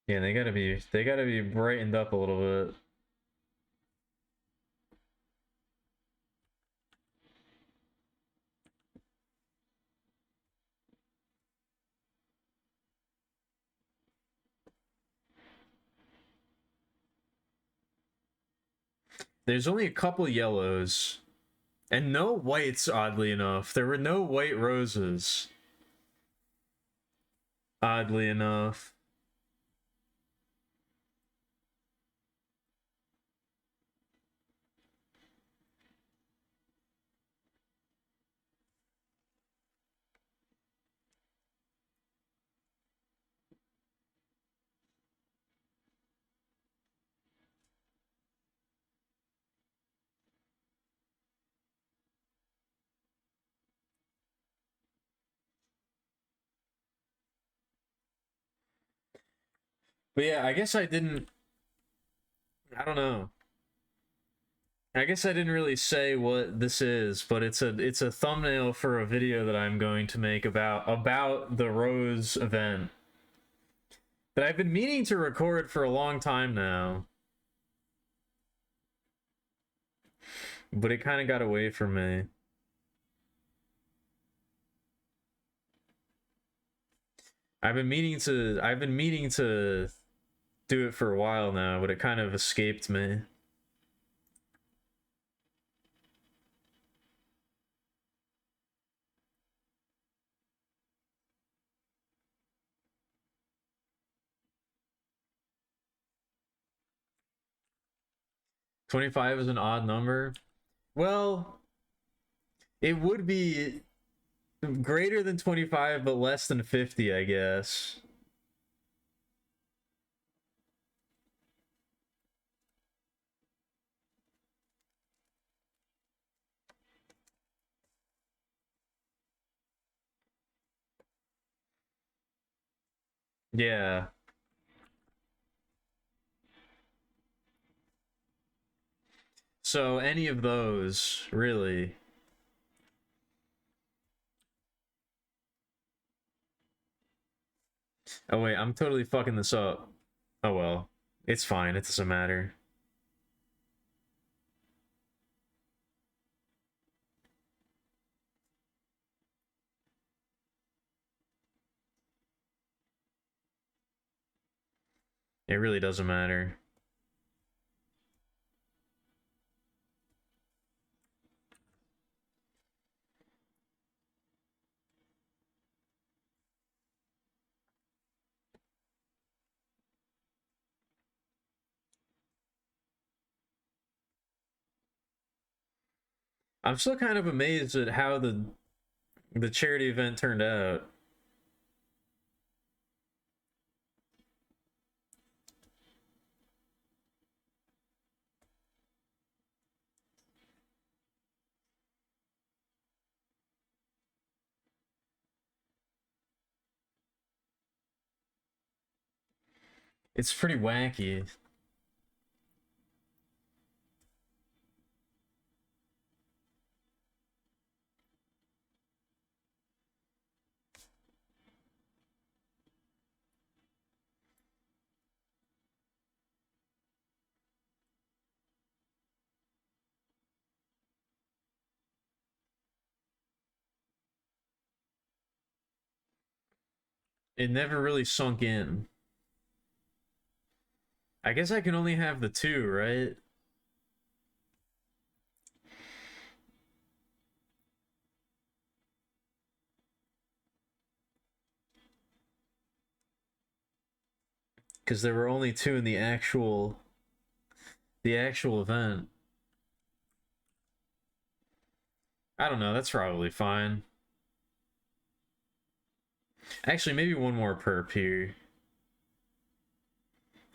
A: Yeah, they gotta be brightened up a little bit. There's only a couple yellows. And no whites, oddly enough. There were no white roses. Oddly enough. But yeah, I guess I didn't... I don't know. I guess I didn't really say what this is, but it's a thumbnail for a video that I'm going to make about the Rose event that I've been meaning to record for a long time now. But it kind of got away from me. I've been meaning to do it for a while now, but it kind of escaped me. $25 is an odd number. Well, it would be greater than 25, but less than 50, I guess. Yeah. So any of those, really. Oh wait, I'm totally fucking this up. Oh well. It's fine, it doesn't matter. It really doesn't matter. I'm still kind of amazed at how the charity event turned out. It's pretty wacky. It never really sunk in. I guess I can only have the two, right? Because there were only two in the actual event. I don't know, that's probably fine. Actually, maybe one more perp here.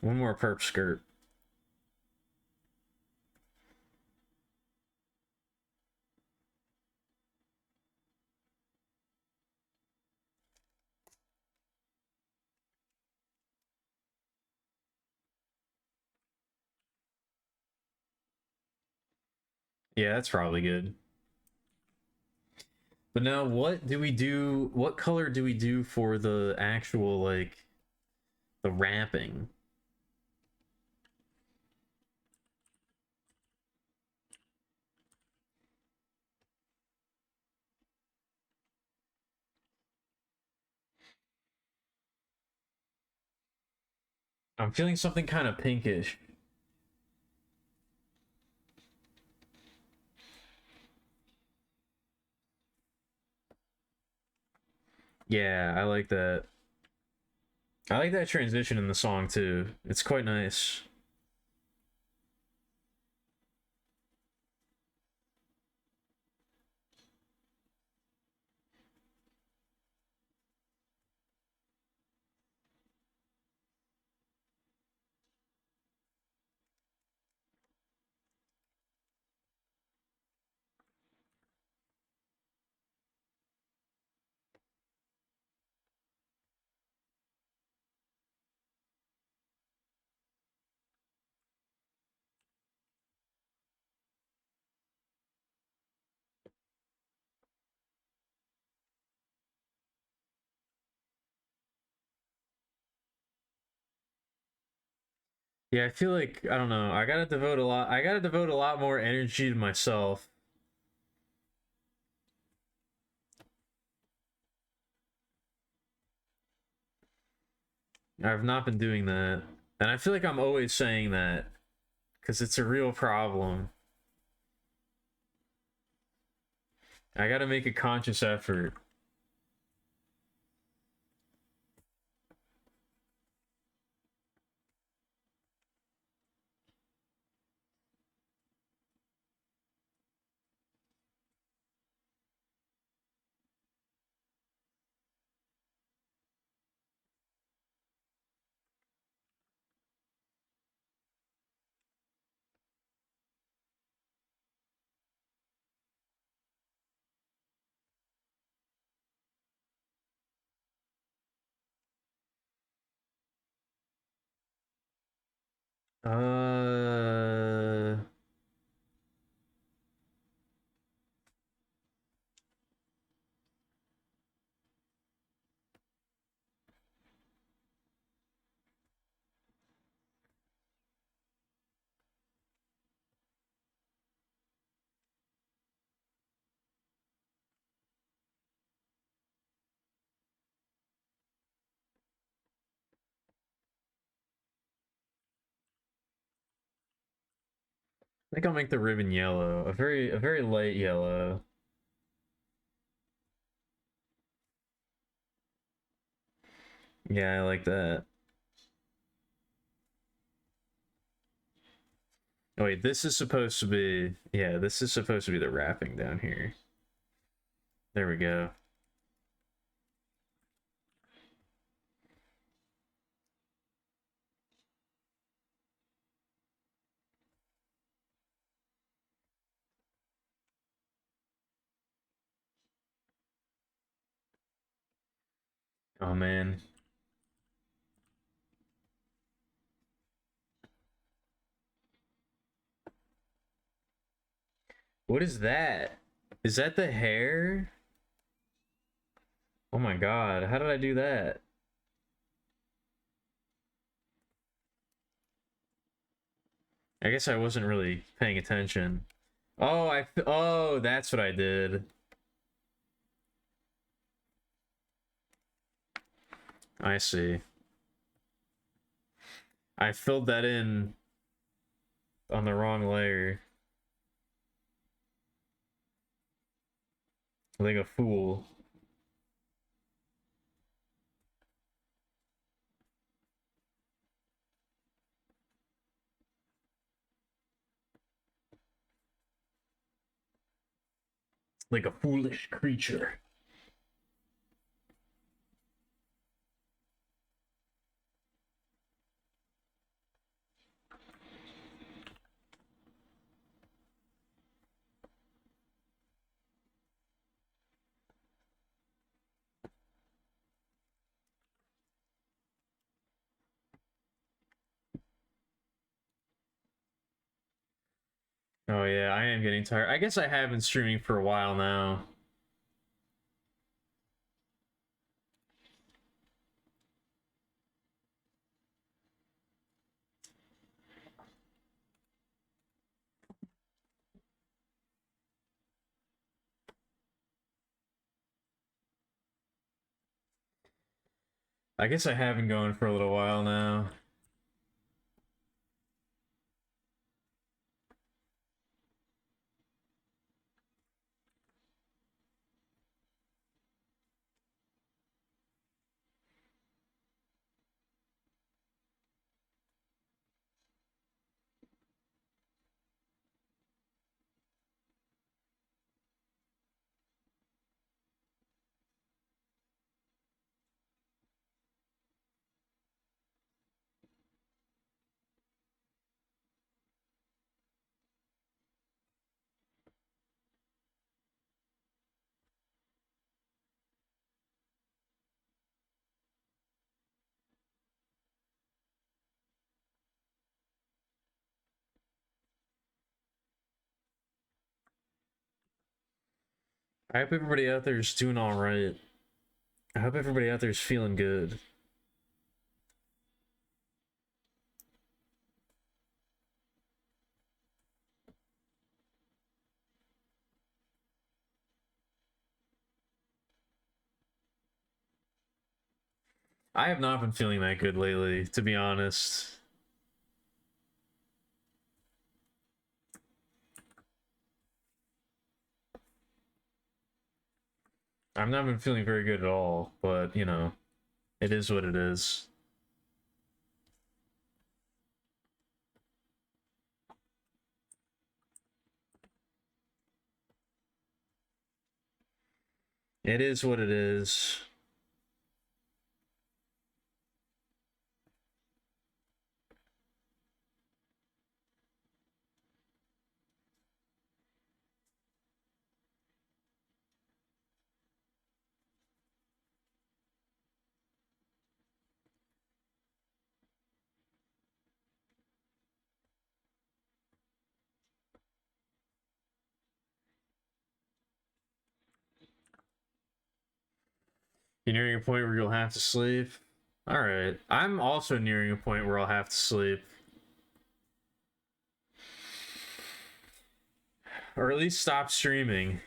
A: One more perp skirt. Yeah, that's probably good. But now what do we do? What color do we do for the actual, like, the wrapping? I'm feeling something kind of pinkish. Yeah, I like that. I like that transition in the song too. It's quite nice. Yeah, I feel like I don't know. I gotta devote a lot. I gotta devote a lot more energy to myself. I've not been doing that, and I feel like I'm always saying that because it's a real problem. I gotta make a conscious effort. Uh, I think I'll make the ribbon yellow, a very light yellow. Yeah, I like that. Oh wait, this is supposed to be, yeah, this is supposed to be the wrapping down here. There we go. Oh man. What is that? Is that the hair? Oh my god, how did I do that? I guess I wasn't really paying attention. Oh, oh, that's what I did. I see. I filled that in on the wrong layer. Like a fool. Like a foolish creature. Oh yeah, I am getting tired. I guess I have been streaming for a while now. I guess I have been going for a little while now. I hope everybody out there is doing all right. I hope everybody out there is feeling good. I have not been feeling that good lately, to be honest. I've not been feeling very good at all, but, you know, it is what it is. It is what it is. You're nearing a point where you'll have to sleep. All right. I'm also nearing a point where I'll have to sleep. Or at least stop streaming.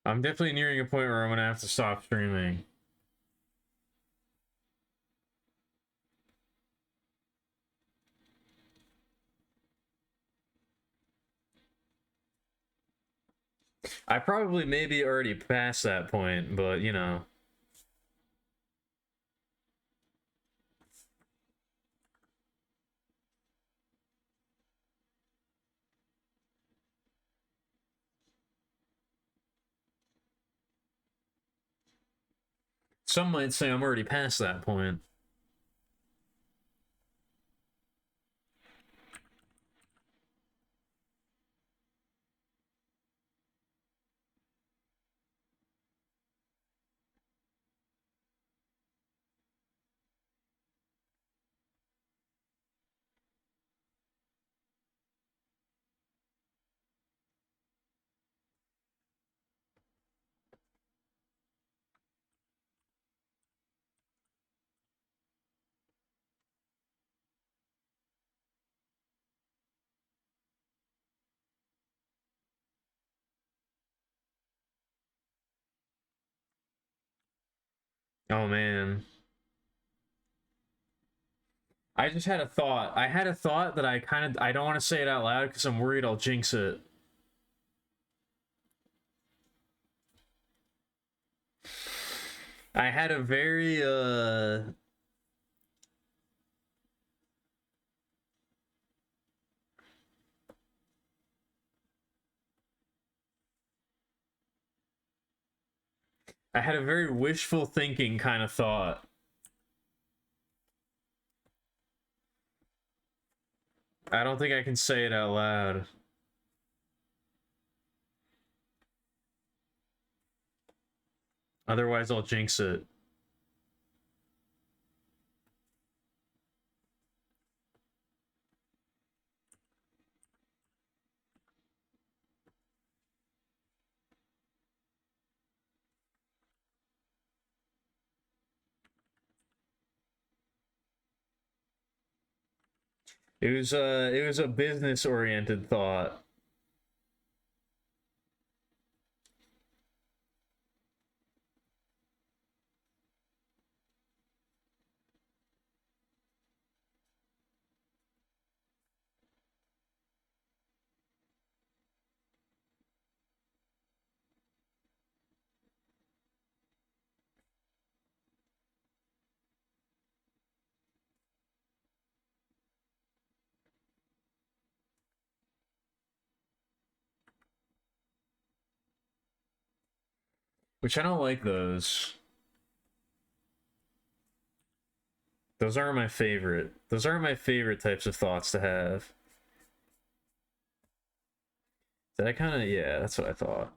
A: I'm definitely nearing a point where I'm gonna have to stop streaming. I probably maybe already past that point, but you know. Some might say I'm already past that point. Oh man. I just had a thought. I had a thought that I don't want to say it out loud because I'm worried I'll jinx it. I had a very I had a very wishful thinking kind of thought. I don't think I can say it out loud. Otherwise I'll jinx it. It was a business oriented thought. Which I don't like those. Those aren't my favorite. Those aren't my favorite types of thoughts to have. Did I kind of... Yeah, that's what I thought.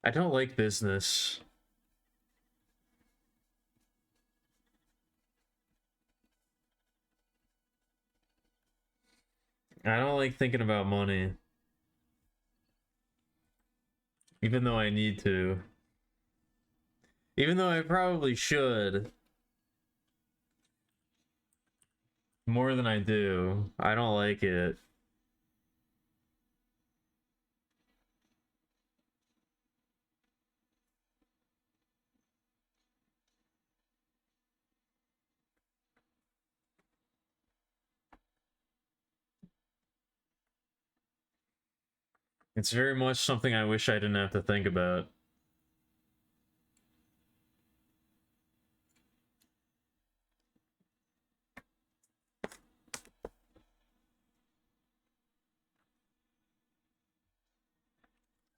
A: I don't like business. I don't like thinking about money. Even though I need to. Even though I probably should. More than I do. I don't like it. It's very much something I wish I didn't have to think about.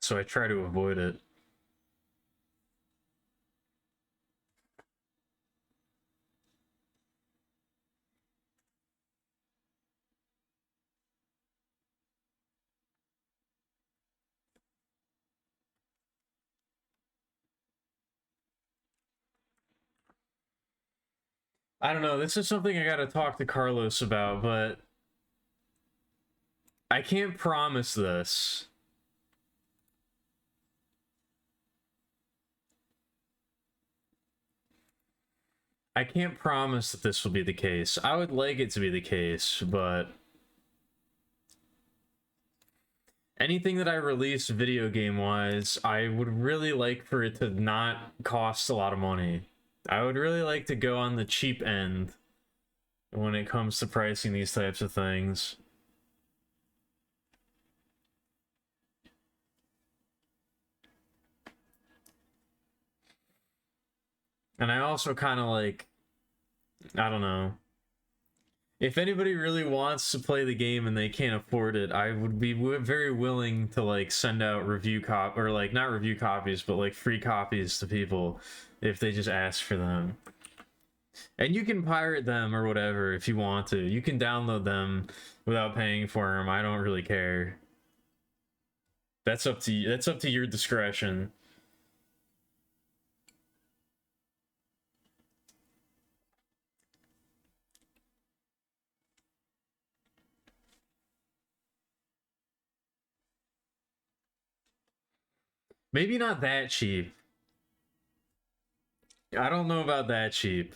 A: So I try to avoid it. I don't know, this is something I gotta talk to Carlos about, but I can't promise this. I can't promise that this will be the case. I would like it to be the case, but anything that I release video game wise, I would really like for it to not cost a lot of money. I would really like to go on the cheap end when it comes to pricing these types of things. And I also kind of like, I don't know. If anybody really wants to play the game and they can't afford it, I would be very willing to like send out or like not review copies, but like free copies to people if they just ask for them. And you can pirate them or whatever if you want to. You can download them without paying for them. I don't really care. That's up to you. That's up to your discretion. Maybe not that cheap. I don't know about that cheap.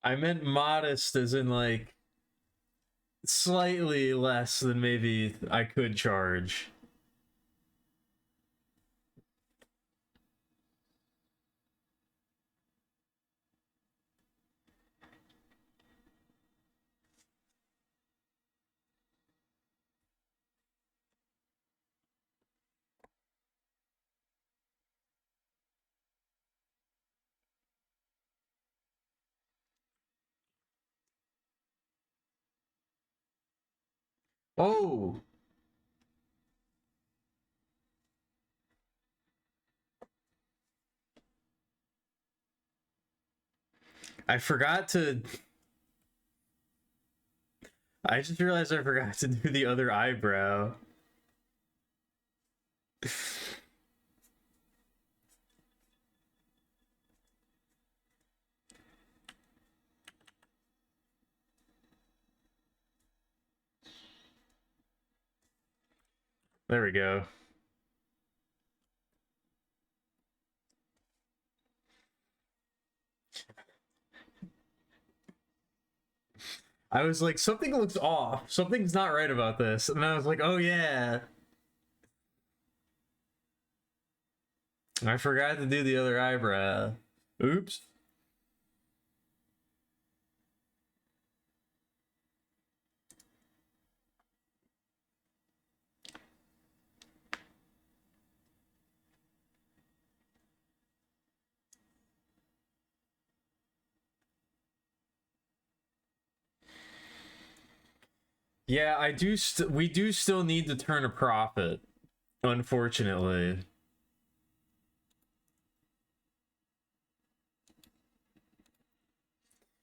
A: I meant modest as in like slightly less than maybe I could charge. Oh, I forgot to. I just realized I forgot to do the other eyebrow. There we go. I was like, something looks off. Something's not right about this. And I was like, oh yeah. I forgot to do the other eyebrow. Oops. Yeah, we do still need to turn a profit, unfortunately.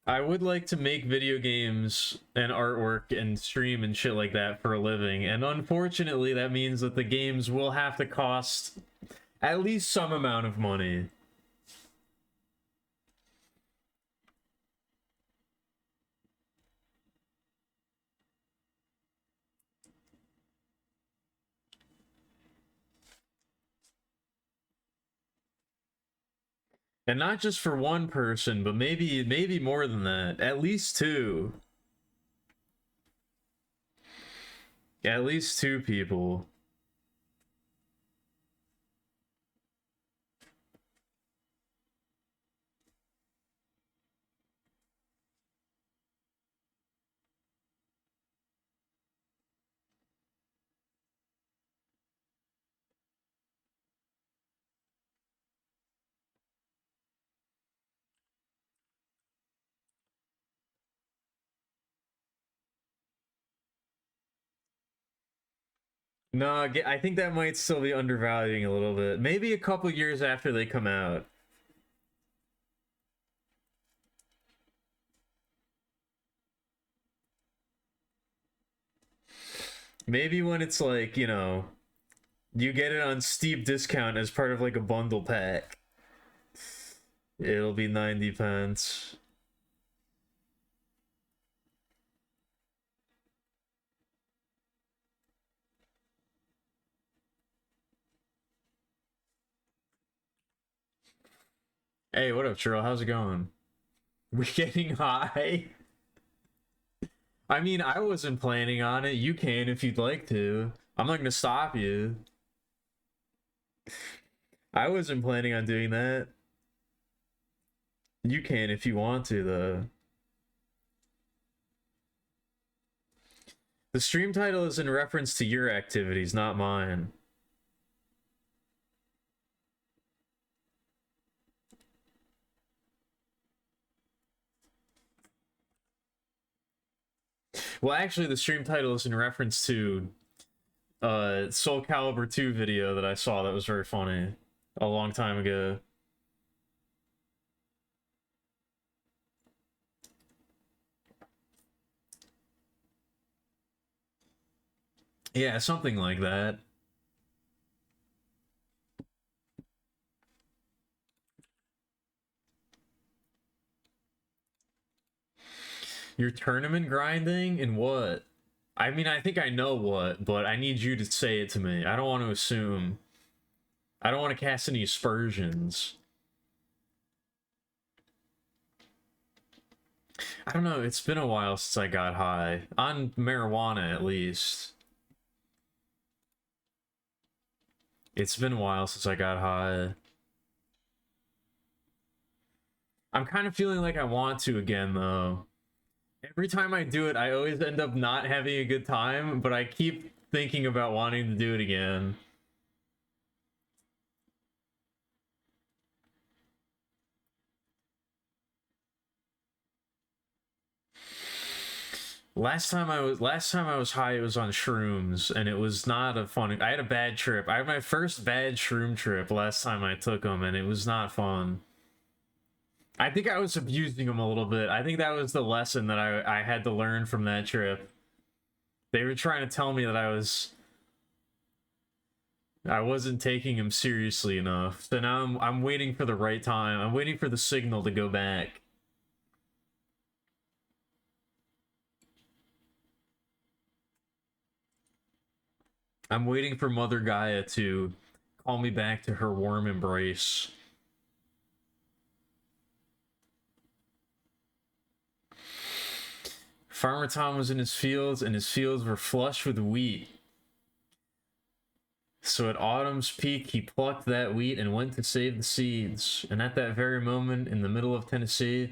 A: I would like to make video games and artwork and stream and shit like that for a living, and unfortunately that means that the games will have to cost at least some amount of money. And not just for one person, but maybe more than that. At least two. At least two people. No, I think that might still be undervaluing a little bit. Maybe a couple years after they come out. Maybe when it's like, you know, you get it on steep discount as part of like a bundle pack. It'll be 90 pence. Hey, what up, Cheryl? How's it going? We getting high? I mean, I wasn't planning on it. You can if you'd like to. I'm not gonna stop you. I wasn't planning on doing that. You can if you want to, though. The stream title is in reference to your activities, not mine. Well, actually, the stream title is in reference to Soul Calibur 2 video that I saw that was very funny a long time ago. Yeah, something like that. Your tournament grinding and what? I mean, I think I know what, but I need you to say it to me. I don't want to assume. I don't want to cast any aspersions. I don't know, it's been a while since I got high. On marijuana, at least. It's been a while since I got high. I'm kind of feeling like I want to again, though. Every time I do it, I always end up not having a good time, but I keep thinking about wanting to do it again. Last time I was high, it was on shrooms, and it was not a fun. I had a bad trip. I had my first bad shroom trip last time I took them, and it was not fun. I think I was abusing them a little bit. I think that was the lesson that I had to learn from that trip. They were trying to tell me that I wasn't taking him seriously enough. So now I'm waiting for the right time. I'm waiting for the signal to go back. I'm waiting for Mother Gaia to call me back to her warm embrace. Farmer Tom was in his fields, and his fields were flush with wheat. So at autumn's peak, he plucked that wheat and went to save the seeds. And at that very moment, in the middle of Tennessee,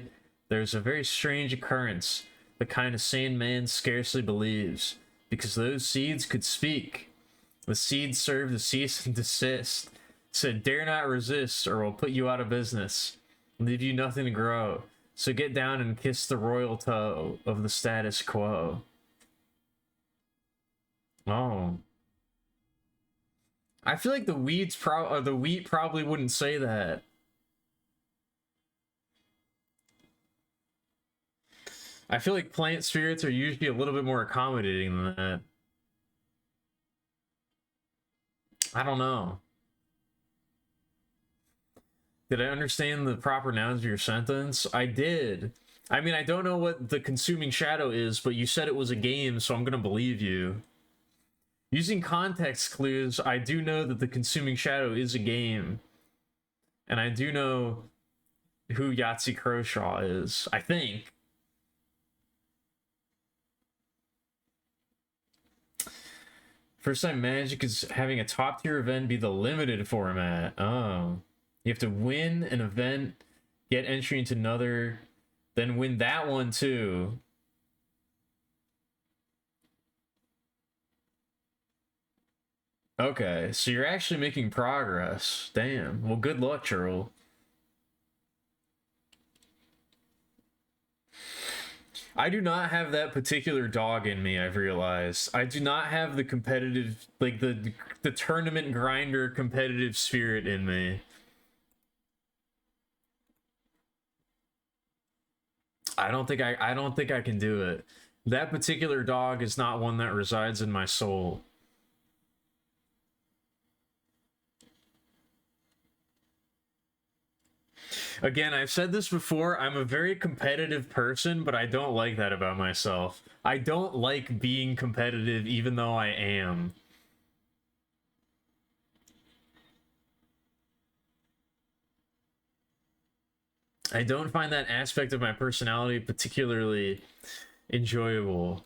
A: there's a very strange occurrence, the kind of sane man scarcely believes, because those seeds could speak. The seeds served to cease and desist, said, "Dare not resist, or we'll put you out of business, leave you nothing to grow. So get down and kiss the royal toe of the status quo." Oh. I feel like the wheat probably wouldn't say that. I feel like plant spirits are usually a little bit more accommodating than that. I don't know. Did I understand the proper nouns of your sentence? I did. I mean, I don't know what the consuming shadow is, but you said it was a game, so I'm gonna believe you. Using context clues, I do know that the consuming shadow is a game. And I do know who Yahtzee Croshaw is, I think. First Time Magic is having a top tier event be the limited format. Oh. You have to win an event, get entry into another, then win that one too. Okay, so you're actually making progress. Damn. Well, good luck, Churl. I do not have that particular dog in me, I've realized. I do not have the competitive, like the tournament grinder competitive spirit in me. I don't think I can do it. That particular dog is not one that resides in my soul. Again, I've said this before, I'm a very competitive person, but I don't like that about myself. I don't like being competitive even though I am. I don't find that aspect of my personality particularly enjoyable.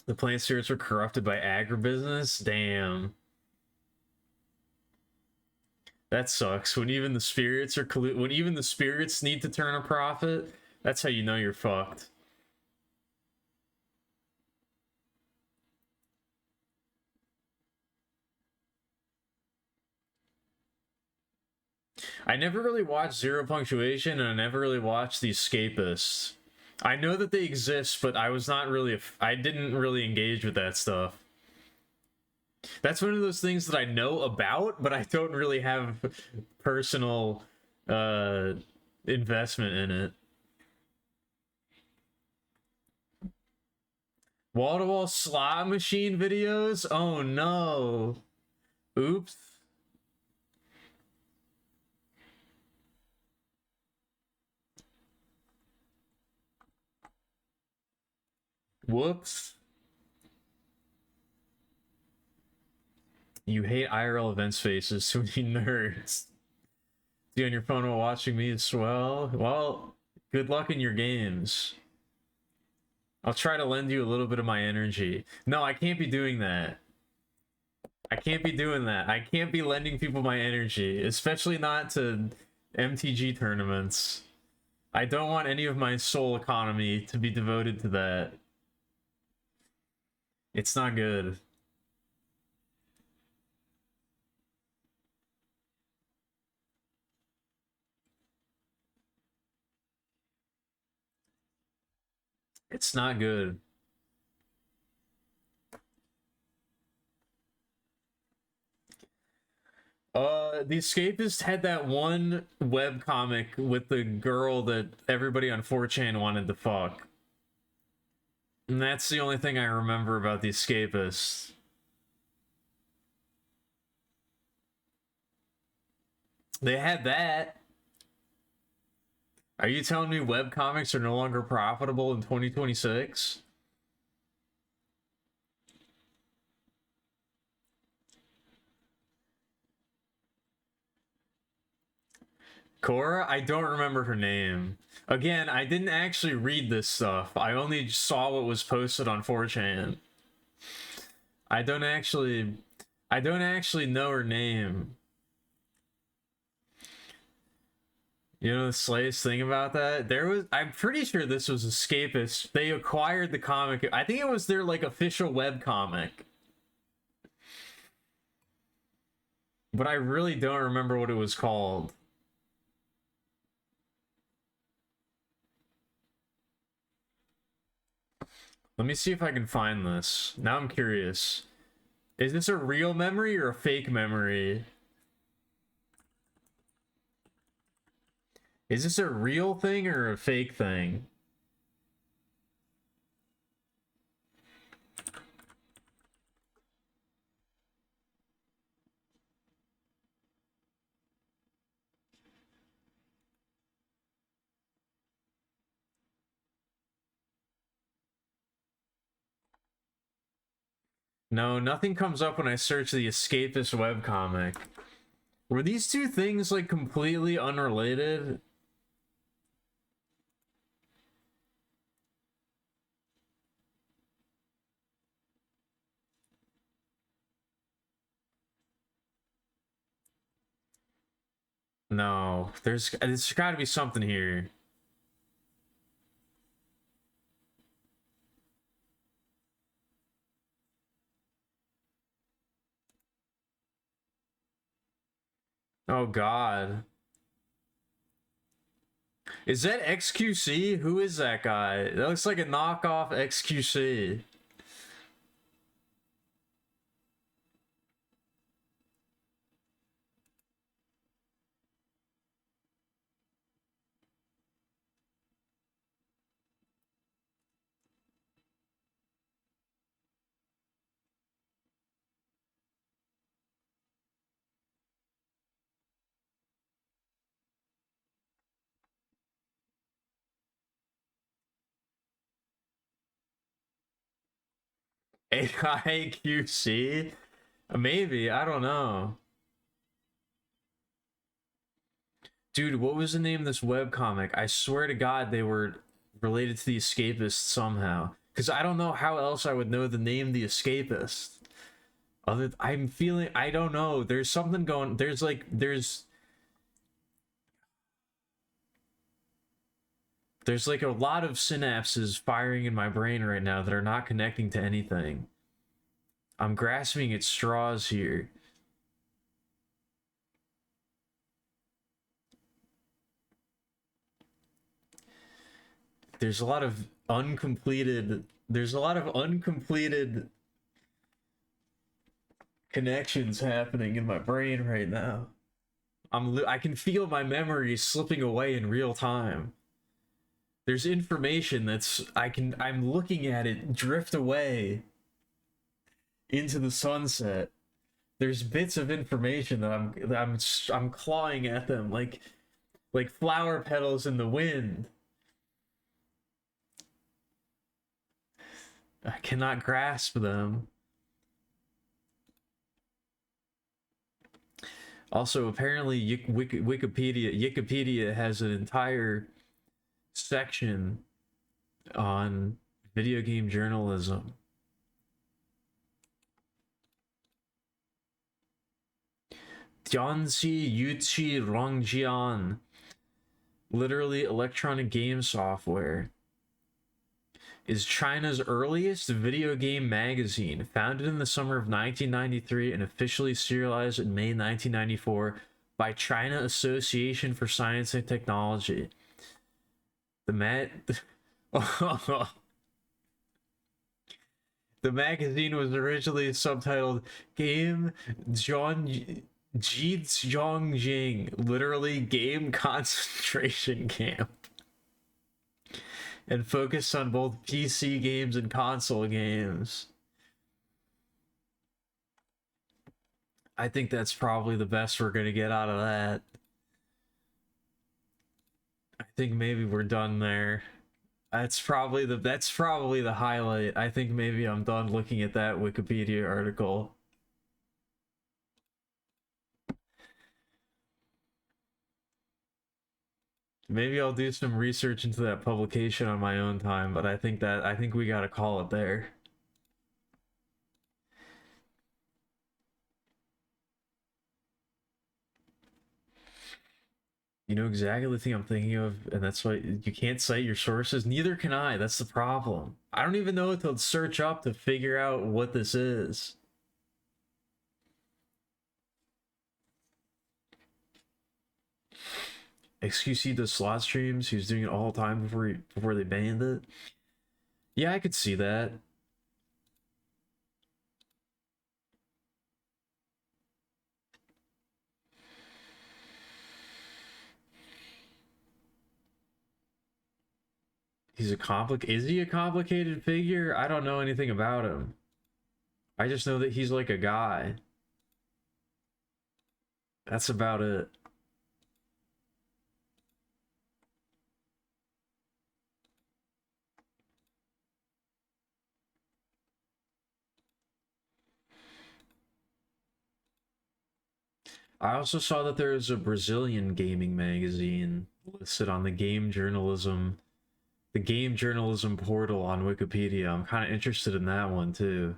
A: The plant spirits were corrupted by agribusiness? Damn. That sucks. When even the spirits are when even the spirits need to turn a profit, that's how you know you're fucked. I never really watched Zero Punctuation, and I never really watched The Escapists. I know that they exist, but I was not really I didn't really engage with that stuff. That's one of those things that I know about, but I don't really have personal investment in it. Wall-to-wall slot machine videos? Oh no. Oops. Whoops. You hate IRL event spaces, so many nerds. See on your phone while watching me as well? Well, good luck in your games. I'll try to lend you a little bit of my energy. No, I can't be doing that. I can't be doing that. I can't be lending people my energy, especially not to MTG tournaments. I don't want any of my soul economy to be devoted to that. It's not good. It's not good. The Escapist had that one webcomic with the girl that everybody on 4chan wanted to fuck. And that's the only thing I remember about The Escapist. They had that. Are you telling me webcomics are no longer profitable in 2026? Cora? I don't remember her name. Again, I didn't actually read this stuff. I only saw what was posted on 4chan. I don't actually know her name. You know the slayest thing about that? I'm pretty sure this was Escapist. They acquired the comic. I think it was their like official web comic. But I really don't remember what it was called. Let me see if I can find this. Now I'm curious. Is this a real memory or a fake memory? Is this a real thing or a fake thing? No, nothing comes up when I search the Escapist webcomic. Were these two things like completely unrelated? No, there's got to be something here. Oh God. Is that XQC? Who is that guy? That looks like a knockoff XQC. AIQC? Maybe, I don't know. Dude, what was the name of this webcomic? I swear to God they were related to the Escapist somehow. Because I don't know how else I would know the name The Escapist. I'm feeling, I don't know. There's something going, there's like a lot of synapses firing in my brain right now that are not connecting to anything. I'm grasping at straws here. There's a lot of uncompleted connections happening in my brain right now. I can feel my memories slipping away in real time. There's information I'm looking at it drift away into the sunset. There's bits of information that I'm clawing at them like flower petals in the wind. I cannot grasp them. Also, apparently, Wikipedia has an entire section on video game journalism. Jianxi Yuqi Rongjian, literally electronic game software, is China's earliest video game magazine, founded in the summer of 1993 and officially serialized in May 1994 by China Association for Science and Technology. The magazine was originally subtitled Game Zhongjiang, literally Game Concentration Camp, and focused on both PC games and console games. I think that's probably the best we're gonna get out of that. I think maybe we're done there. That's probably the highlight. I think maybe I'm done looking at that Wikipedia article. Maybe I'll do some research into that publication on my own time, but I think we gotta call it there. You know exactly the thing I'm thinking of, and that's why you can't cite your sources. Neither can I. That's the problem. I don't even know what to search up to figure out what this is. XQC does slot streams. He was doing it all the time before they banned it. Yeah, I could see that. Is he a complicated figure? I don't know anything about him. I just know that he's like a guy. That's about it. I also saw that there is a Brazilian gaming magazine listed on the game journalism portal on Wikipedia. I'm kind of interested in that one too.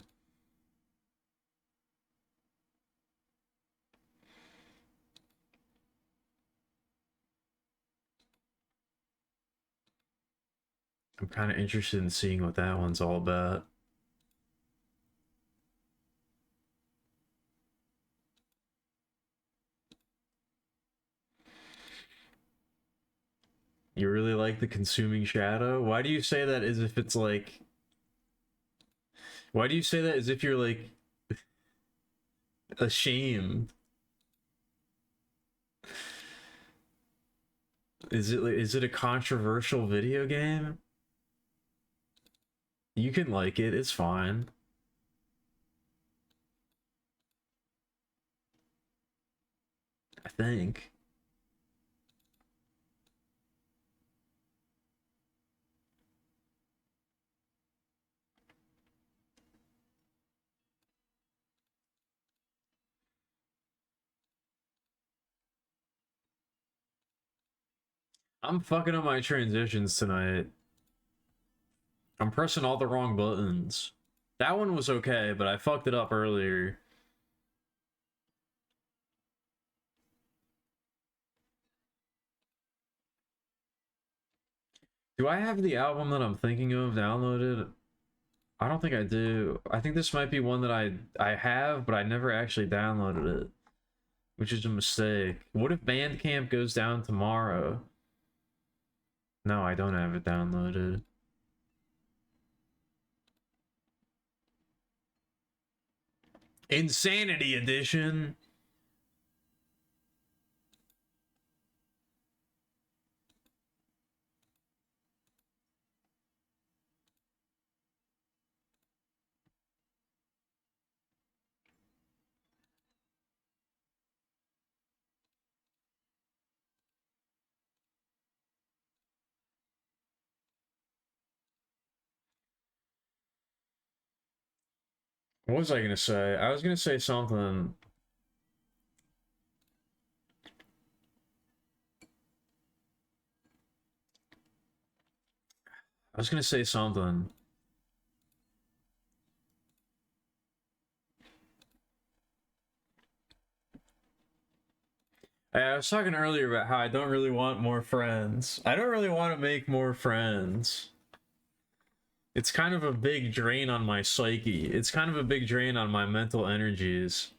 A: I'm kind of interested in seeing what that one's all about. You really like the consuming shadow? Why do you say that as if it's like... Why do you say that as if you're like ashamed? Is it a controversial video game? You can like it, it's fine. I think. I'm fucking up my transitions tonight. I'm pressing all the wrong buttons. That one was okay, but I fucked it up earlier. Do I have the album that I'm thinking of downloaded? I don't think I do. I think this might be one that I have, but I never actually downloaded it, which is a mistake. What if Bandcamp goes down tomorrow? No, I don't have it downloaded. Insanity Edition. What was I gonna say? I was gonna say something. I was gonna say something. I was talking earlier about how I don't really want more friends. I don't really want to make more friends. It's kind of a big drain on my psyche. It's kind of a big drain on my mental energies.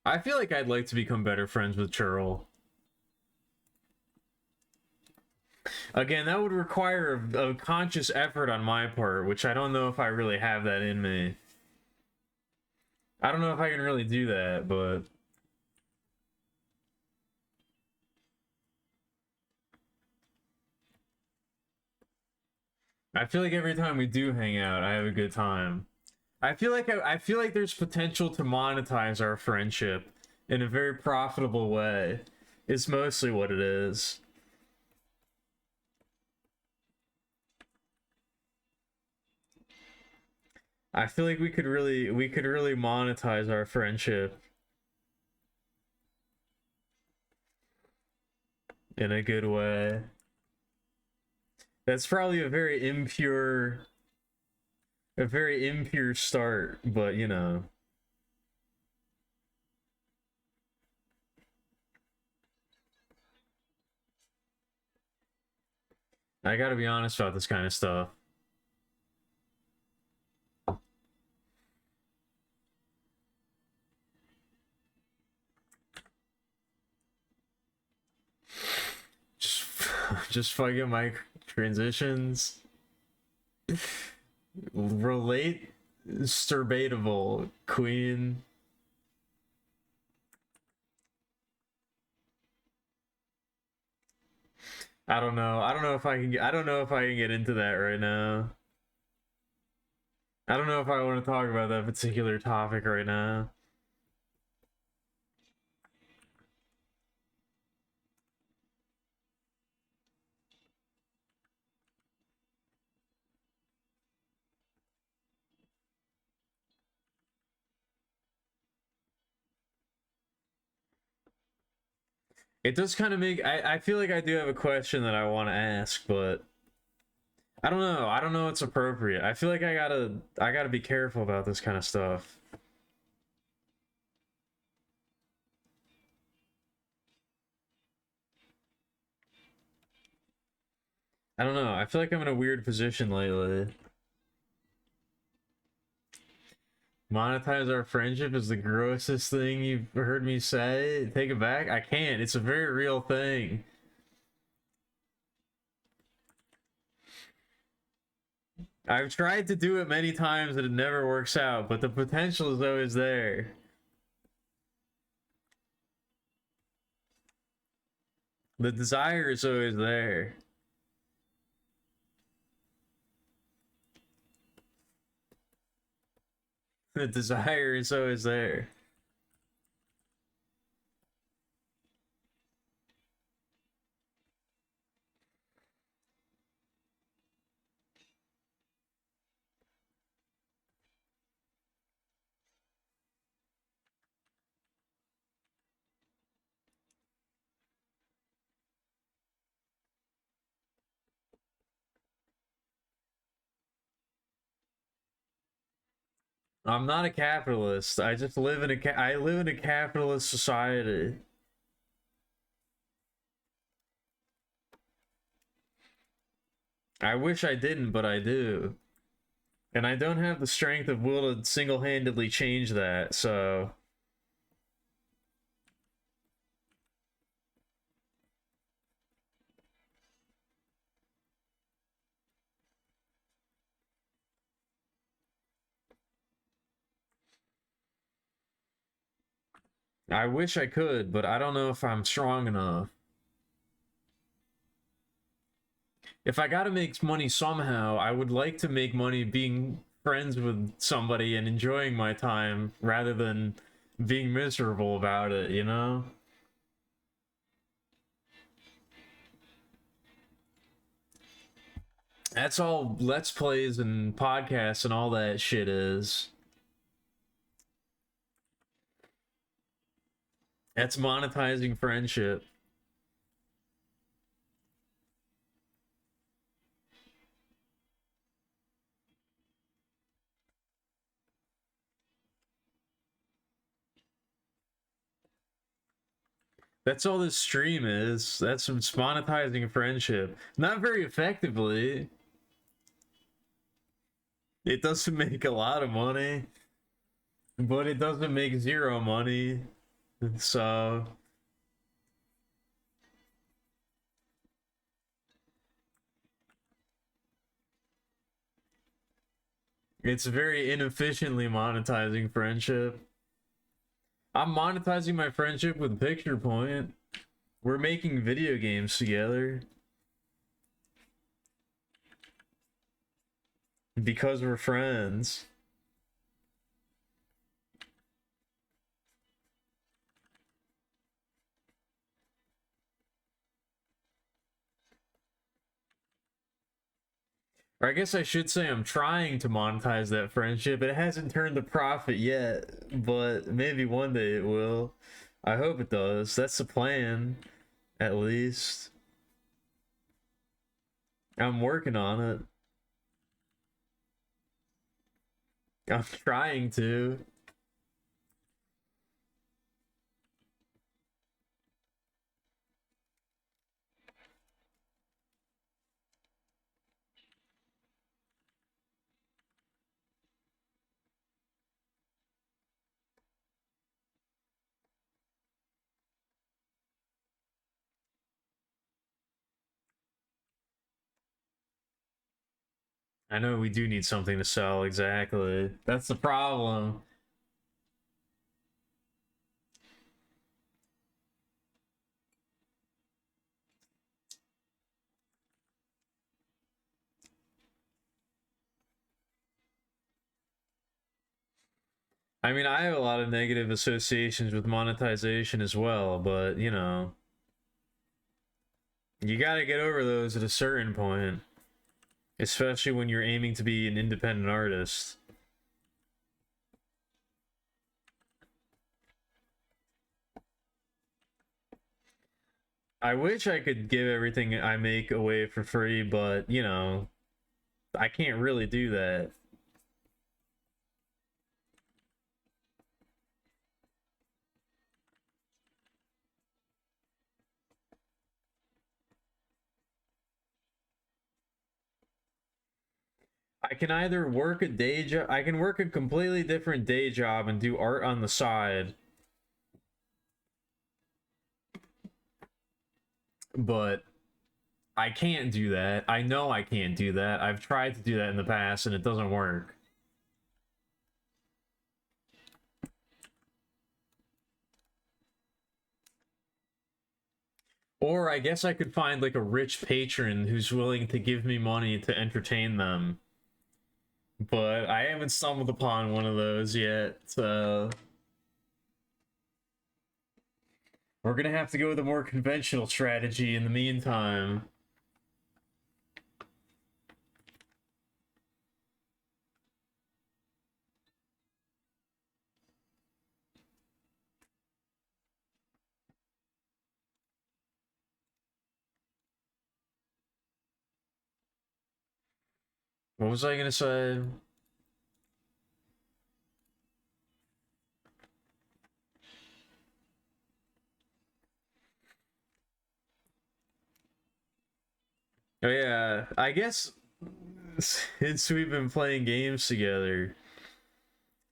A: I feel like I'd like to become better friends with Churl. Again, that would require a conscious effort on my part, which I don't know if I really have that in me. I don't know if I can really do that, but... I feel like every time we do hang out, I have a good time. I feel like there's potential to monetize our friendship in a very profitable way. It's mostly what it is. I feel like we could really monetize our friendship. in a good way. That's probably a very impure start, but you know. I gotta be honest about this kind of stuff. Just, just fucking my transitions. Relate, sturbatable, queen. I don't know. I don't know if I can. I don't know if I can get into that right now. I don't know if I want to talk about that particular topic right now. It does kind of make. I feel like I do have a question that I want to ask, but I don't know. I don't know it's appropriate. I feel like I gotta be careful about this kind of stuff. I don't know. I feel like I'm in a weird position lately. Monetize our friendship is the grossest thing you've heard me say. Take it back. I can't. It's a very real thing. I've tried to do it many times and it never works out, but the potential is always there. The desire is always there. The desire is always there. I'm not a capitalist. I just live in I live in a capitalist society. I wish I didn't, but I do. And I don't have the strength of will to single-handedly change that, so I wish I could, but I don't know if I'm strong enough. If I gotta make money somehow, I would like to make money being friends with somebody and enjoying my time rather than being miserable about it, you know? That's all Let's Plays and podcasts and all that shit is. That's monetizing friendship. That's all this stream is. That's monetizing friendship. Not very effectively. It doesn't make a lot of money, but it doesn't make zero money. So it's very inefficiently monetizing friendship. I'm monetizing my friendship with Picture Point. We're making video games together. Because we're friends. Or I guess I should say I'm trying to monetize that friendship. It hasn't turned a profit yet, but maybe one day it will. I hope it does. That's the plan. at least. I'm working on it. I'm trying to. I know we do need something to sell, exactly. That's the problem. I mean, I have a lot of negative associations with monetization as well, but, you know, you gotta get over those at a certain point, especially when you're aiming to be an independent artist. I wish I could give everything I make away for free, but, you know, I can't really do that. I can either work a day job, I can work a completely different day job and do art on the side, but I can't do that. I know I can't do that. I've tried to do that in the past and it doesn't work. Or I guess I could find like a rich patron who's willing to give me money to entertain them. But I haven't stumbled upon one of those yet, so we're gonna have to go with a more conventional strategy in the meantime. What was I gonna say? Oh yeah, I guess since we've been playing games together,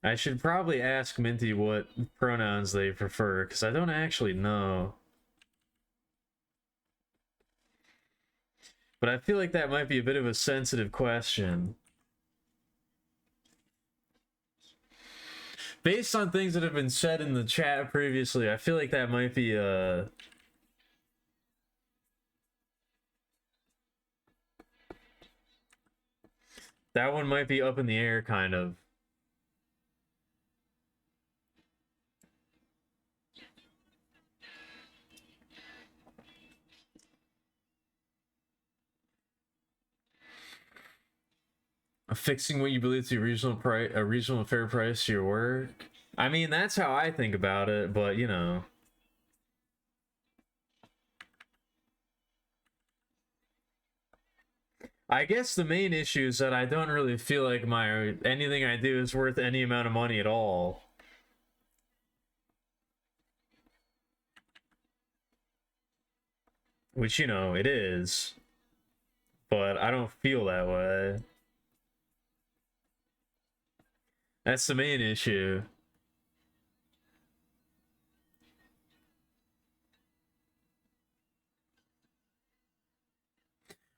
A: I should probably ask Minty what pronouns they prefer, because I don't actually know. But I feel like that might be a bit of a sensitive question. Based on things that have been said in the chat previously, I feel like that might be that one might be up in the air, kind of. Fixing what you believe to be reasonable price, a reasonable fair price to your work. I mean, that's how I think about it, but you know. I guess the main issue is that I don't really feel like my anything I do is worth any amount of money at all. Which, you know, it is. But I don't feel that way. That's the main issue.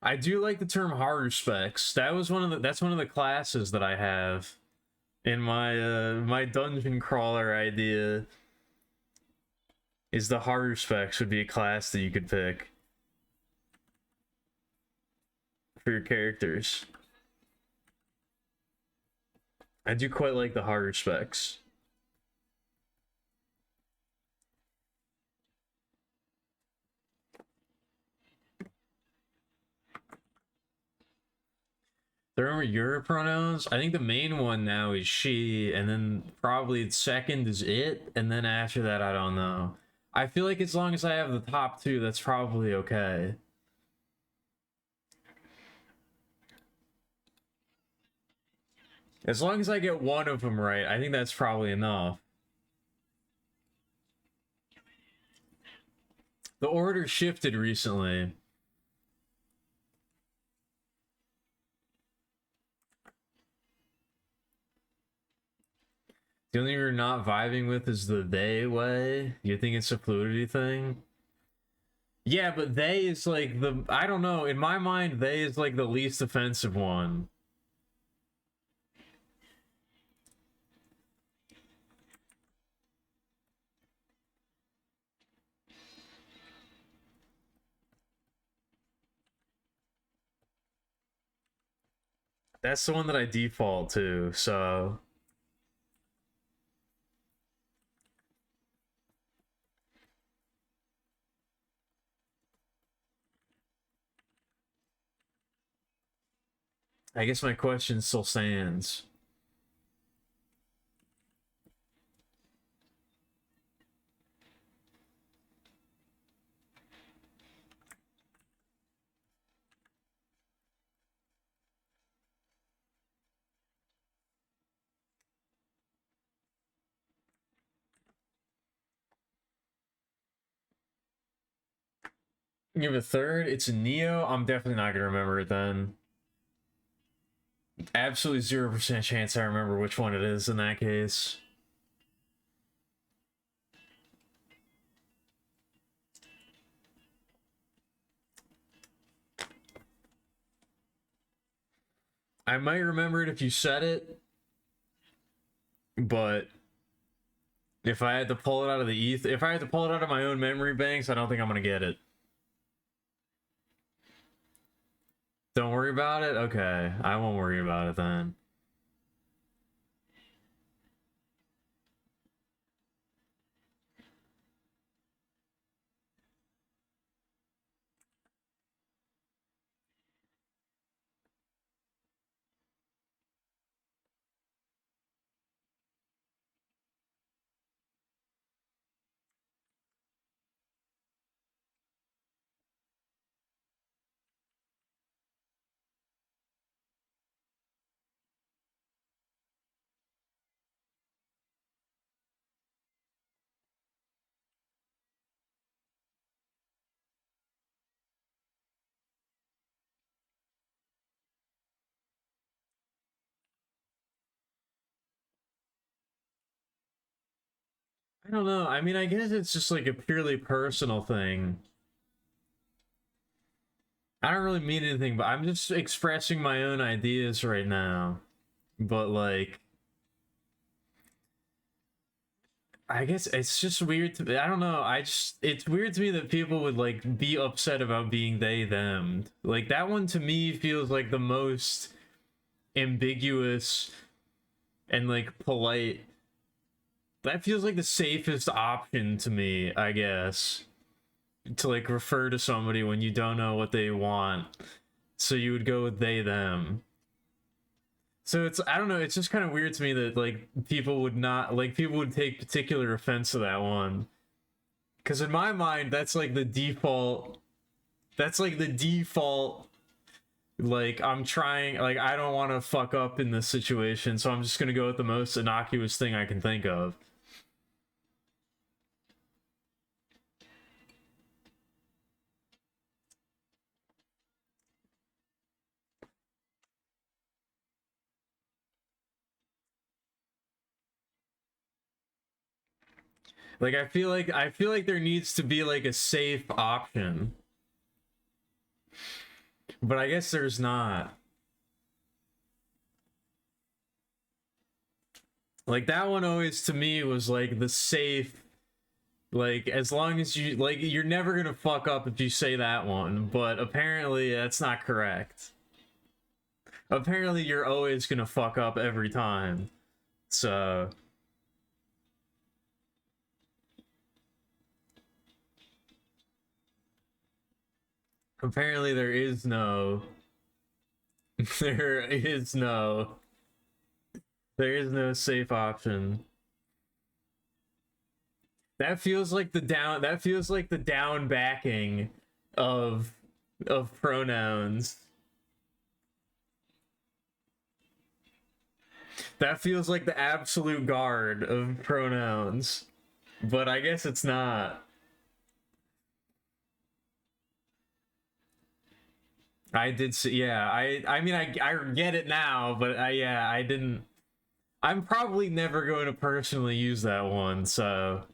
A: I do like the term horror specs. That's one of the classes that I have in my my dungeon crawler idea. Is the horror specs would be a class that you could pick for your characters. I do quite like the horror specs. There are your pronouns. I think the main one now is she, and then probably the second is it, and then after that, I don't know. I feel like as long as I have the top two, that's probably okay. As long as I get one of them right, I think that's probably enough. The order shifted recently. The only thing you're not vibing with is the they way. You think it's a fluidity thing? Yeah, but they is like the, I don't know, in my mind, they is like the least offensive one. That's the one that I default to, so. I guess my question still stands. You have a third? It's a Neo? I'm definitely not gonna remember it then. Absolutely 0% chance I remember which one it is in that case. I might remember it if you said it, but if I had to pull it out of the if I had to pull it out of my own memory banks, I don't think I'm gonna get it. Don't worry about it? Okay, I won't worry about it then. I don't know. I mean, I guess it's just like a purely personal thing. I don't really mean anything, but I'm just expressing my own ideas right now. But like, I guess it's just weird to me. I don't know. It's weird to me that people would like be upset about being they them. Like that one to me feels like the most ambiguous and like polite. That feels like the safest option to me, I guess. To like refer to somebody when you don't know what they want. So you would go with they them. So it's, I don't know, it's just kind of weird to me that like people would not, like people would take particular offense to that one. Cuz in my mind that's like the default, that's like the default, like I'm trying, like I don't want to fuck up in this situation, so I'm just going to go with the most innocuous thing I can think of. Like I feel like there needs to be like a safe option. But I guess there's not. Like that one always to me was like the safe, like as long as you like you're never going to fuck up if you say that one, but apparently that's not correct. Apparently you're always going to fuck up every time. So apparently there is no there is no there is no safe option. That feels like the down. That feels like the down backing of pronouns. That feels like the absolute guard of pronouns. But I guess it's not. I did see, yeah. I mean I get it now, but yeah, I didn't. I'm probably never going to personally use that one, so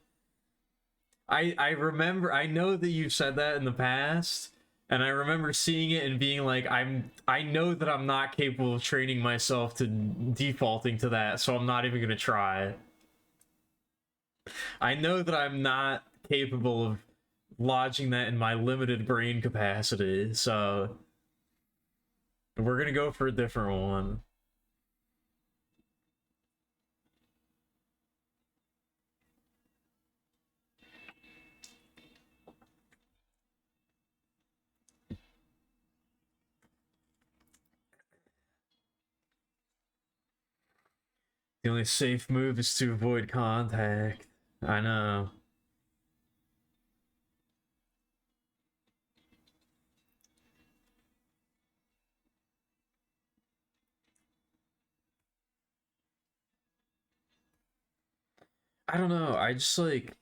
A: I remember, I know that you've said that in the past, and I remember seeing it and being like, I know that I'm not capable of training myself to defaulting to that, so I'm not even gonna try. I know that I'm not capable of lodging that in my limited brain capacity, so we're gonna go for a different one. The only safe move is to avoid contact. I know. I don't know. I just like.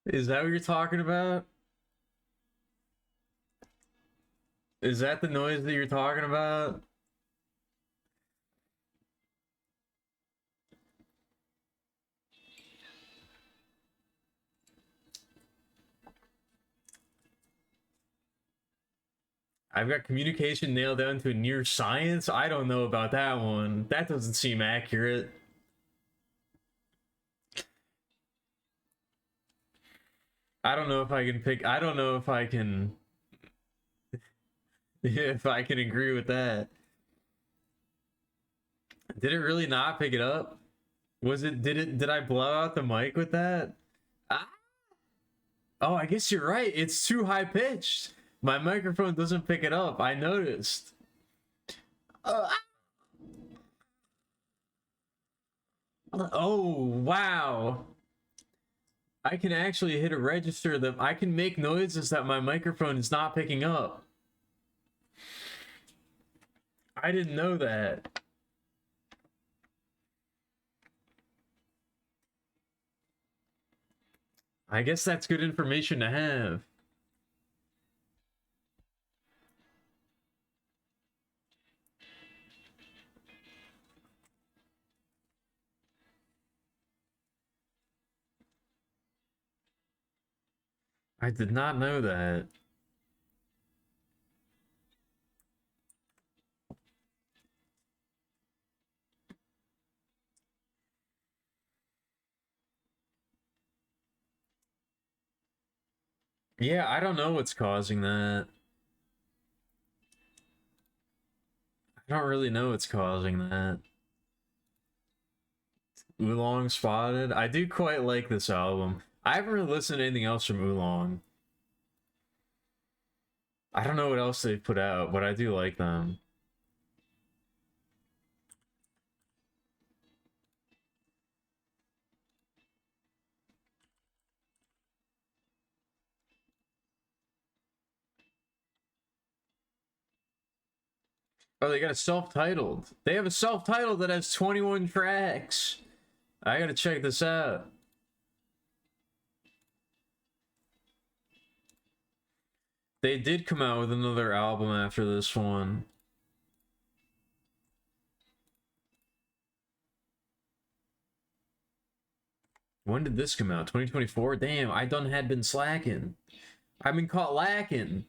A: Is that what you're talking about? Is that the noise that you're talking about? I've got communication nailed down to a near science. I don't know about that one. That doesn't seem accurate. I don't know if I can pick. I don't know if I can. If I can agree with that. Did it really not pick it up? Was it? Did it? Did I blow out the mic with that? Ah. Oh, I guess you're right. It's too high pitched. My microphone doesn't pick it up. I noticed. Uh, oh, wow. I can actually hit a register that I can make noises that my microphone is not picking up. I didn't know that. I guess that's good information to have. I did not know that. Yeah, I don't know what's causing that. I don't really know what's causing that. Oolong Spotted. I do quite like this album. I haven't really listened to anything else from Oolong. I don't know what else they've put out, but I do like them. Oh, they got a self-titled. They have a self-titled that has 21 tracks. I gotta check this out. They did come out with another album after this one. When did this come out? 2024? Damn, I done had been slacking. I've been caught lacking.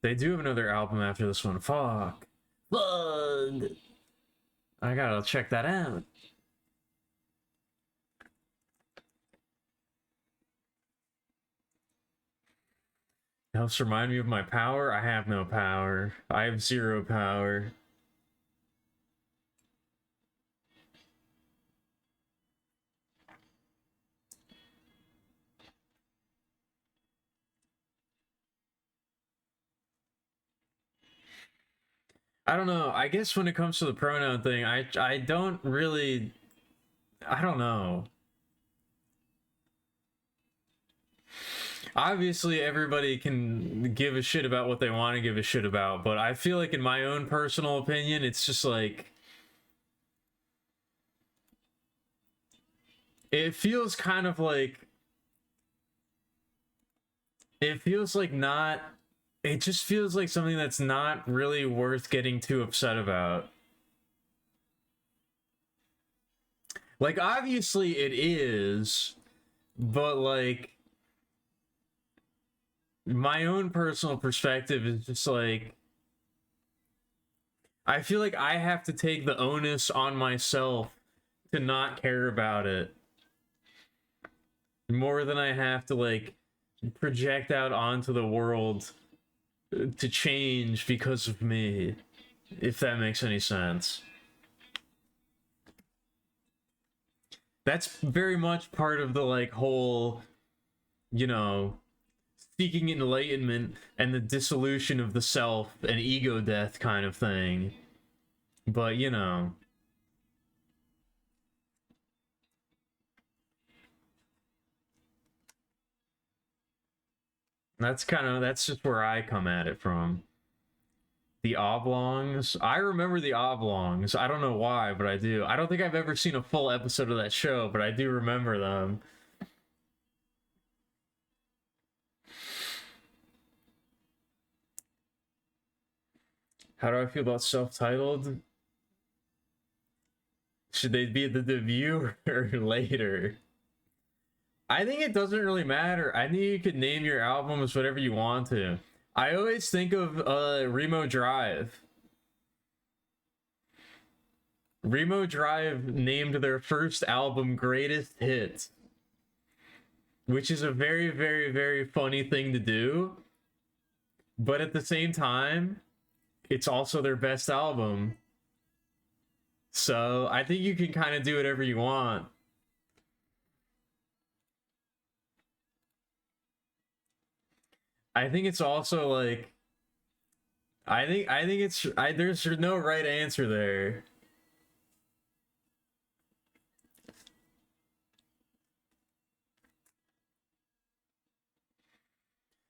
A: They do have another album after this one. Fuck. Bug. I gotta check that out. Helps remind me of my power. I have no power. I have zero power. I don't know. I guess when it comes to the pronoun thing, I don't really, I don't know. Obviously, everybody can give a shit about what they want to give a shit about, but I feel like in my own personal opinion, it's just like it feels kind of like it feels like not it just feels like something that's not really worth getting too upset about. Like obviously it is, but like my own personal perspective is just like I feel like I have to take the onus on myself to not care about it more than I have to like project out onto the world to change because of me, if that makes any sense. That's very much part of the like whole, you know, seeking enlightenment and the dissolution of the self and ego death kind of thing. But, you know, that's just where I come at it from. The oblongs. I remember the oblongs. I don't know why, but I do. I don't think I've ever seen a full episode of that show, but I do remember them. How do I feel about self-titled? Should they be the debut or later? I think it doesn't really matter. I think you could name your albums whatever you want to. I always think of Remo Drive. Remo Drive named their first album Greatest Hits, which is a very, very, very funny thing to do. But at the same time, it's also their best album. So I think you can kind of do whatever you want. I think it's also like I think it's there's no right answer there.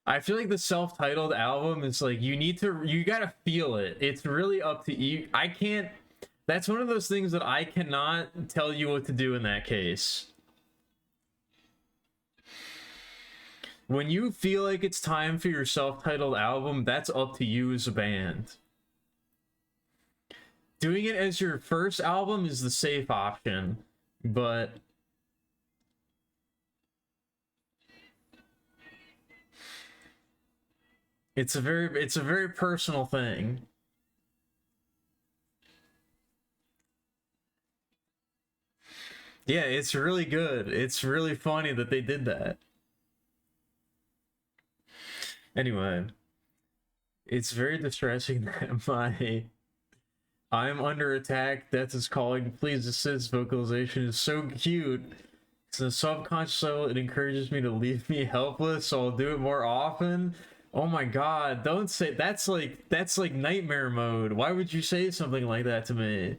A: I feel like the self-titled album is like you gotta feel it. It's really up to you. I can't. That's one of those things that I cannot tell you what to do in that case. When you feel like it's time for your self-titled album, that's up to you as a band. Doing it as your first album is the safe option, but it's a very personal thing. Yeah, it's really good. It's really funny that they did that. Anyway, it's very distressing that my I'm under attack, death is calling, please assist vocalization is so cute. It's a subconscious level, it encourages me to leave me helpless, so I'll do it more often. Oh my god, don't say that's like nightmare mode. Why would you say something like that to me?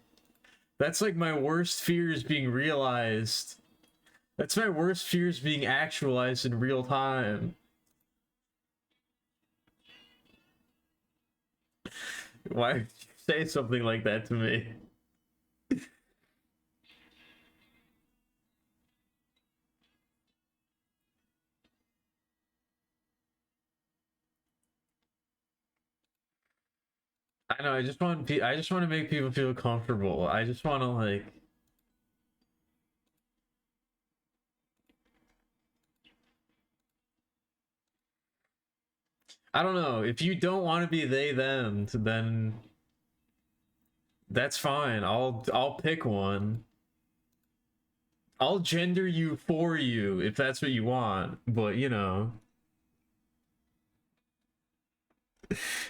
A: That's like my worst fears being realized. That's my worst fears being actualized in real time. Why would you say something like that to me? I know. I just want to make people feel comfortable. I just want to like. I don't know. If you don't want to be they them, then That's fine. I'll pick one. I'll gender you for you if that's what you want, but you know,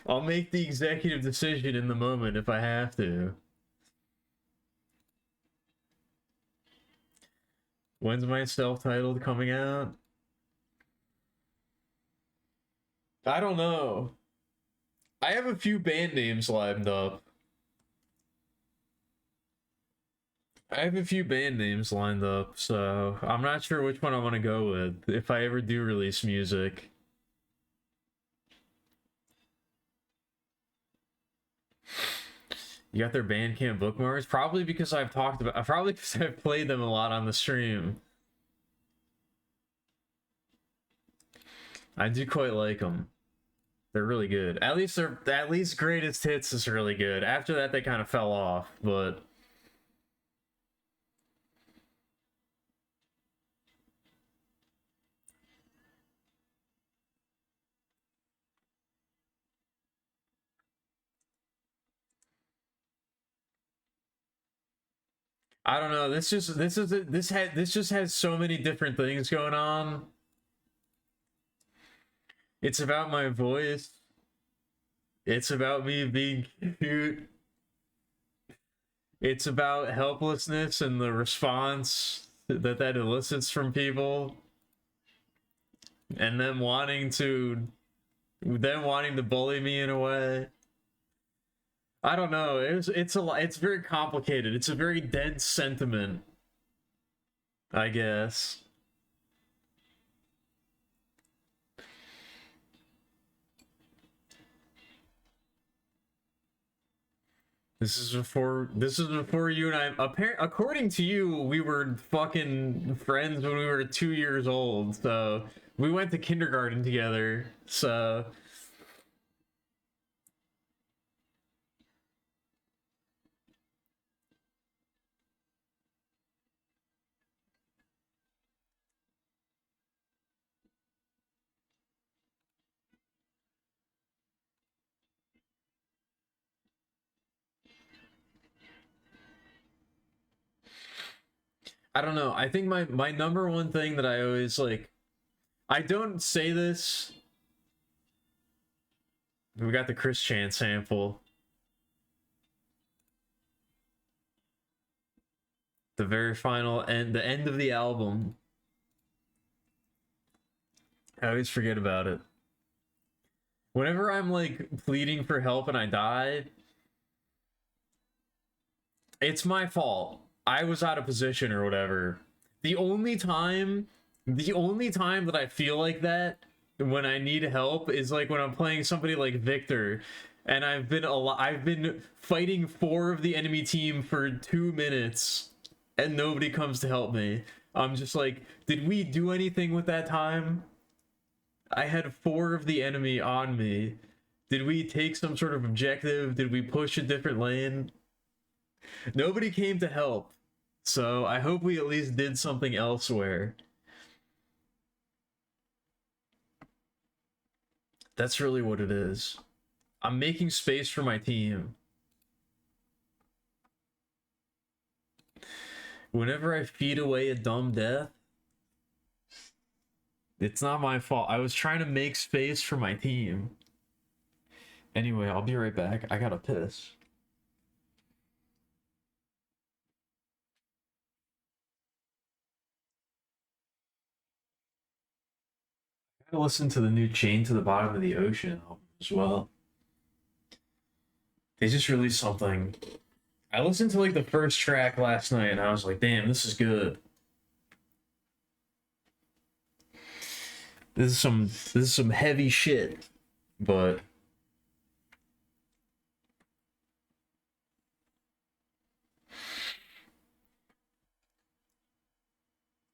A: I'll make the executive decision in the moment if I have to. When's my self-titled coming out? I don't know. I have a few band names lined up. So I'm not sure which one I want to go with if I ever do release music. You got their Bandcamp bookmarks? Probably because probably because I've played them a lot on the stream. I do quite like them. They're really good. At least Greatest Hits is really good. After that, they kind of fell off, but I don't know. This just has so many different things going on. It's about my voice. It's about me being cute. It's about helplessness and the response that elicits from people, and them wanting to bully me in a way. I don't know. It's a lot. It's very complicated. It's a very dense sentiment, I guess. This is before you and I. According to you, we were fucking friends when we were 2 years old. So we went to kindergarten together. So I don't know. I think my number one thing that I always like. I don't say this. We got the Chris Chan sample. The very final end, the end of the album. I always forget about it. Whenever I'm like pleading for help and I die, it's my fault. I was out of position or whatever. The only time that I feel like that when I need help is like when I'm playing somebody like Victor, and I've been fighting 4 of the enemy team for 2 minutes and nobody comes to help me. I'm just like, did we do anything with that time? I had 4 of the enemy on me. Did we take some sort of objective? Did we push a different lane? Nobody came to help. So I hope we at least did something elsewhere. That's really what it is. I'm making space for my team. Whenever I feed away a dumb death, it's not my fault. I was trying to make space for my team. Anyway, I'll be right back. I gotta piss. I gotta listen to the new Chain to the Bottom of the Ocean album as well. They just released something. I listened to like the first track last night and I was like, damn, this is good. This is some heavy shit, but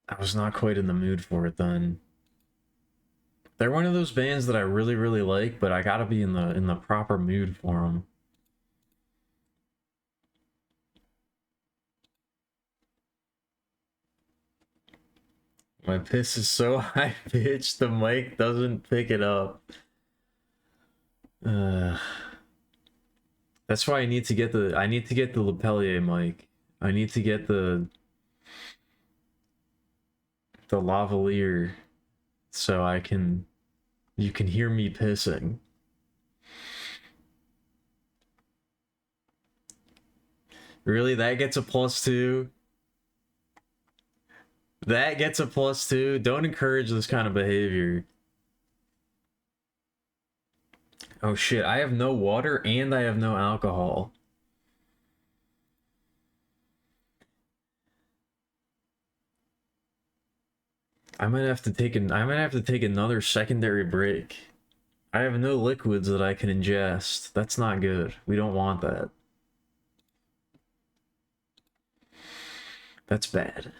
A: I was not quite in the mood for it then. They're one of those bands that I really, really like, but I gotta be in the proper mood for them. My piss is so high pitched the mic doesn't pick it up. That's That's why I need to get the Lepellier mic. I need to get the lavalier so you can hear me pissing. Really? That gets a +2? That gets a +2? Don't encourage this kind of behavior. Oh shit, I have no water and I have no alcohol. I might have to take another secondary break. I have no liquids that I can ingest. That's not good. We don't want that. That's bad.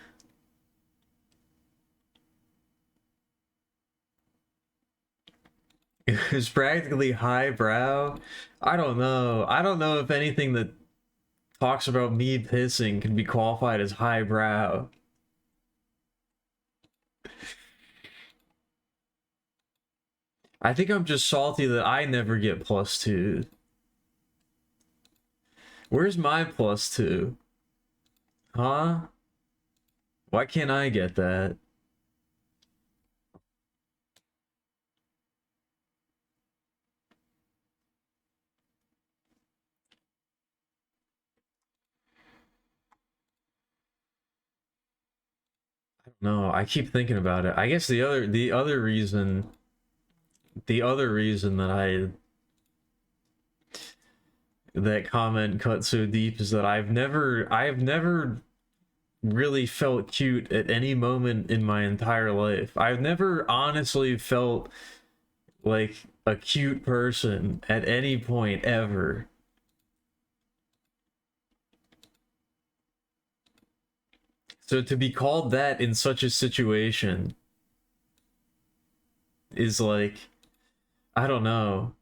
A: It's practically highbrow. I don't know. I don't know if anything that talks about me pissing can be qualified as highbrow. I think I'm just salty that I never get +2. Where's my +2? Huh? Why can't I get that? No, I keep thinking about it. I guess the other reason that comment cut so deep is that I've never really felt cute at any moment in my entire life. I've never honestly felt like a cute person at any point ever. So to be called that in such a situation is like, I don't know.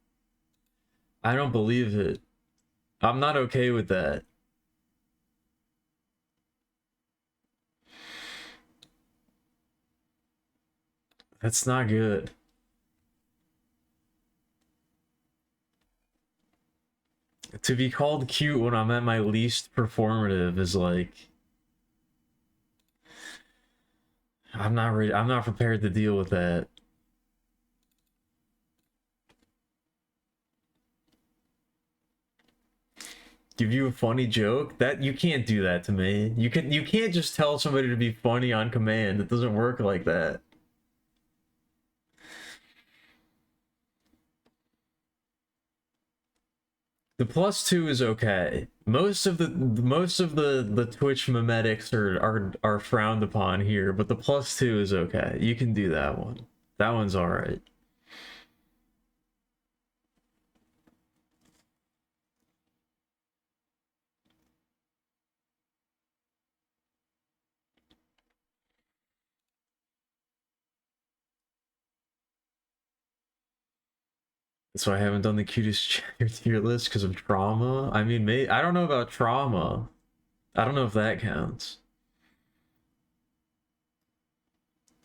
A: I don't believe it. I'm not okay with that. That's not good. To be called cute when I'm at my least performative is like, I'm not ready. I'm not prepared to deal with that. Give you a funny joke? That you can't do that to me. You can't just tell somebody to be funny on command. It doesn't work like that. The +2 is okay. Most of the Twitch memetics are frowned upon here, but the +2 is okay. You can do that one. That one's all right. So I haven't done the cutest tier list because of trauma. I mean, I don't know about trauma. I don't know if that counts.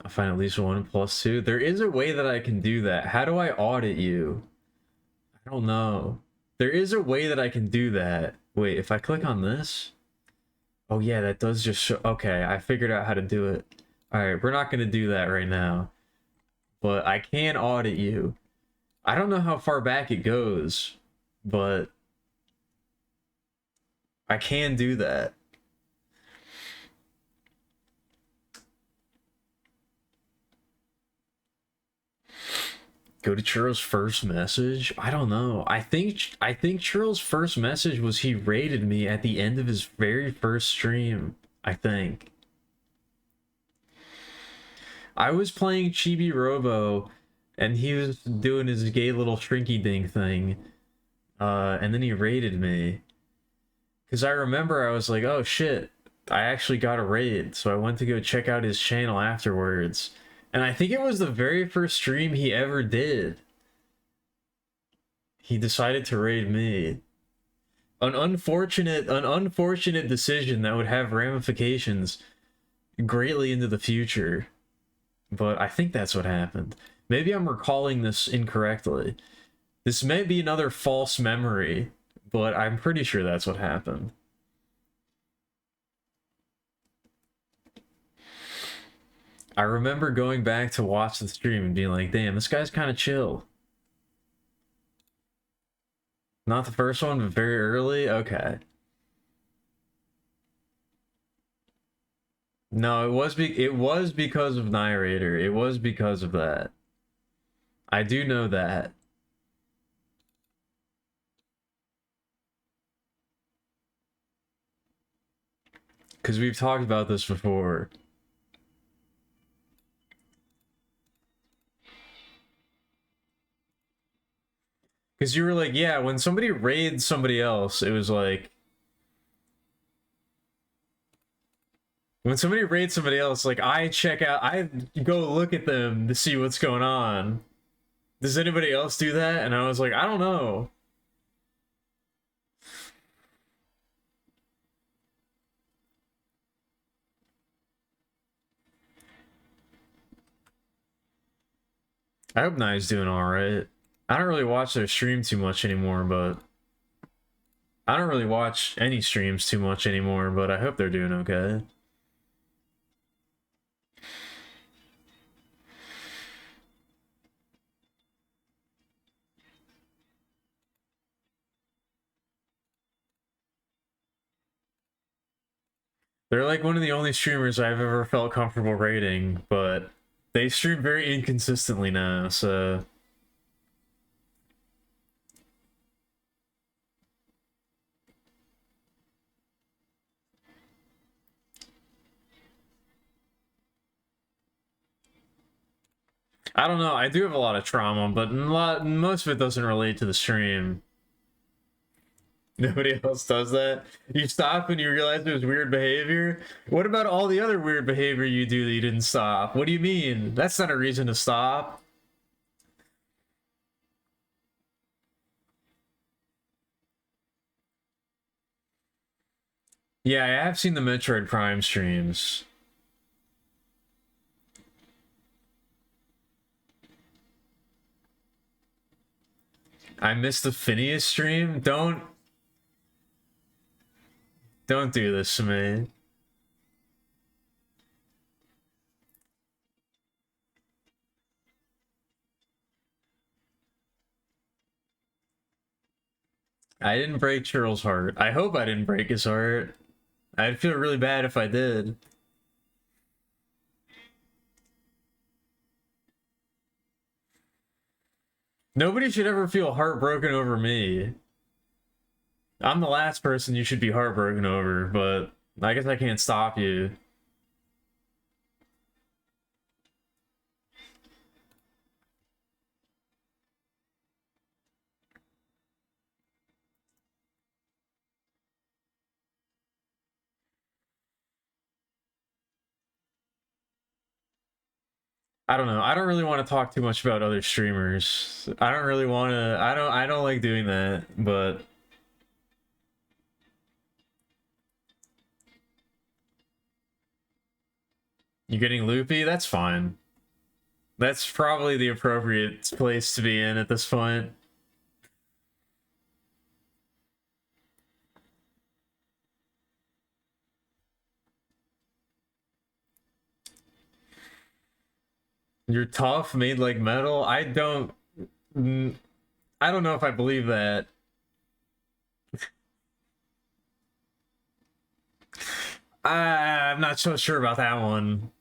A: I'll find at least one +2. There is a way that I can do that. How do I audit you? I don't know. There is a way that I can do that. Wait, if I click on this? Oh yeah, that does just show. Okay, I figured out how to do it. Alright, we're not going to do that right now. But I can audit you. I don't know how far back it goes, but I can do that. Go to Churro's first message? I don't know. I think Churro's first message was he raided me at the end of his very first stream, I think. I was playing Chibi Robo and he was doing his gay little shrinky dink thing. And then he raided me. Cause I remember I was like, oh shit, I actually got a raid. So I went to go check out his channel afterwards. And I think it was the very first stream he ever did. He decided to raid me. An unfortunate decision that would have ramifications greatly into the future. But I think that's what happened. Maybe I'm recalling this incorrectly. This may be another false memory, but I'm pretty sure that's what happened. I remember going back to watch the stream and being like, damn, this guy's kind of chill. Not the first one, but very early? Okay. No, it was because of Narrator. It was because of that. I do know that. Because we've talked about this before. Because you were like, yeah, when somebody raids somebody else, it was like... When somebody raids somebody else, like, I go look at them to see what's going on. Does anybody else do that? And I was like, I don't know. I hope Nye's doing alright. I don't really watch their stream too much anymore, but... I don't really watch any streams too much anymore, but I hope they're doing okay. They're like one of the only streamers I've ever felt comfortable rating, but they stream very inconsistently now, so... I don't know, I do have a lot of trauma, but most of it doesn't relate to the stream. Nobody else does that? You stop when you realize it was weird behavior? What about all the other weird behavior you do that you didn't stop? What do you mean? That's not a reason to stop. Yeah, I have seen the Metroid Prime streams. I missed the Phineas stream? Don't do this to me. I didn't break Cheryl's heart. I hope I didn't break his heart. I'd feel really bad if I did. Nobody should ever feel heartbroken over me. I'm the last person you should be heartbroken over, but I guess I can't stop you. I don't know. I don't really want to talk too much about other streamers. I don't really want to. I don't like doing that, but you're getting loopy? That's fine. That's probably the appropriate place to be in at this point. You're tough, made like metal? I don't know if I believe that. I'm not so sure about that one.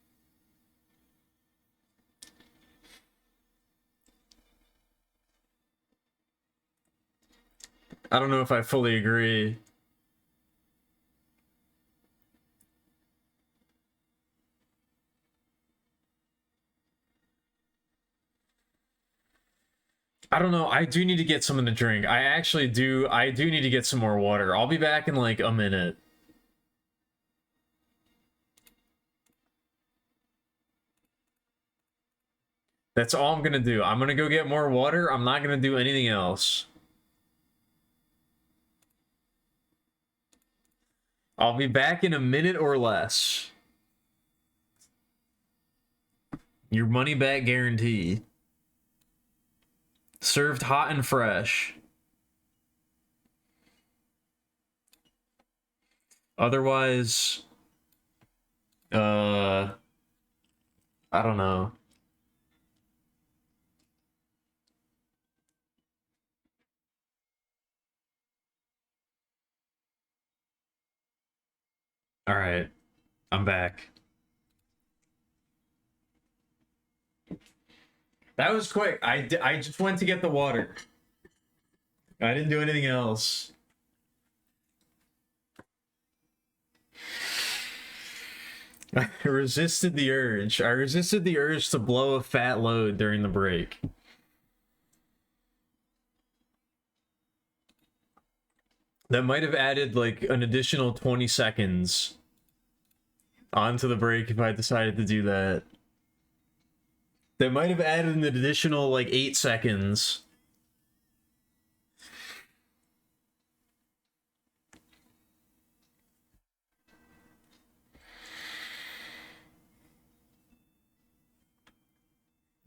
A: I don't know if I fully agree. I don't know. I do need to get something to drink. I do need to get some more water. I'll be back in like a minute. That's all I'm gonna do. I'm gonna go get more water. I'm not gonna do anything else. I'll be back in a minute or less. Your money back guarantee. Served hot and fresh. Otherwise, I don't know. All right, I'm back. That was quick. I just went to get the water. I didn't do anything else. I resisted the urge. I resisted the urge to blow a fat load during the break. That might have added like an additional 20 seconds onto the break if I decided to do that. That might have added an additional like 8 seconds.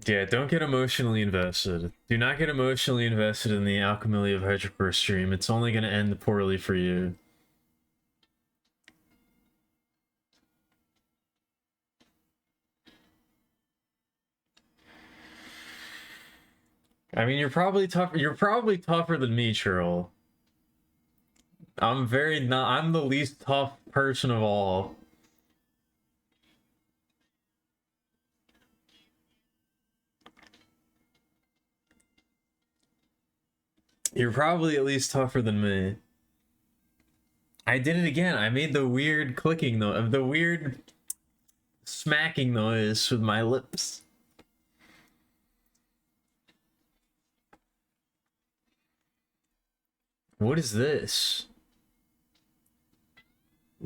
A: Yeah, don't get emotionally invested. Do not get emotionally invested in the Alchemy of Hydrocore stream. It's only going to end poorly for you. I mean, you're probably tough. You're probably tougher than me, Churl. I'm very not. I'm the least tough person of all. You're probably at least tougher than me. I did it again. I made the weird clicking though, the weird smacking noise with my lips. What is this?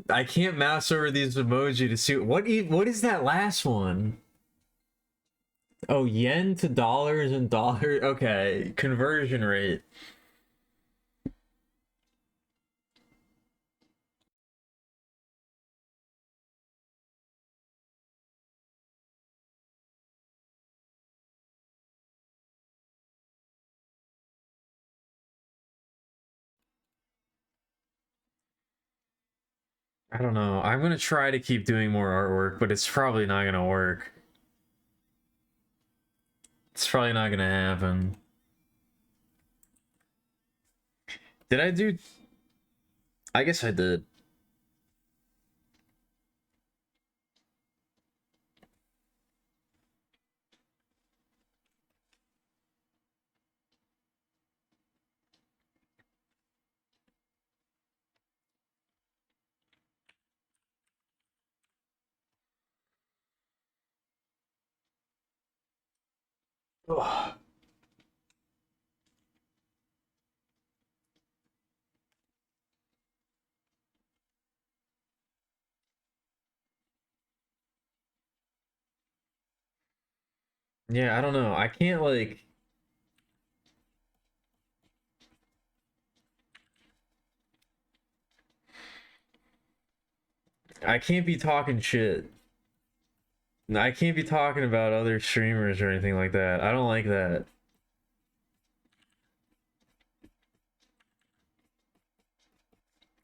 A: I can't mouse over these emoji to see what is that last one? Oh, yen to dollars and dollars. Okay, conversion rate. I don't know. I'm gonna try to keep doing more artwork, but it's probably not gonna work. It's probably not gonna happen. Did I do... I guess I did. Ugh. Yeah, I don't know. I can't like... I can't be talking shit. I can't be talking about other streamers or anything like that. I don't like that.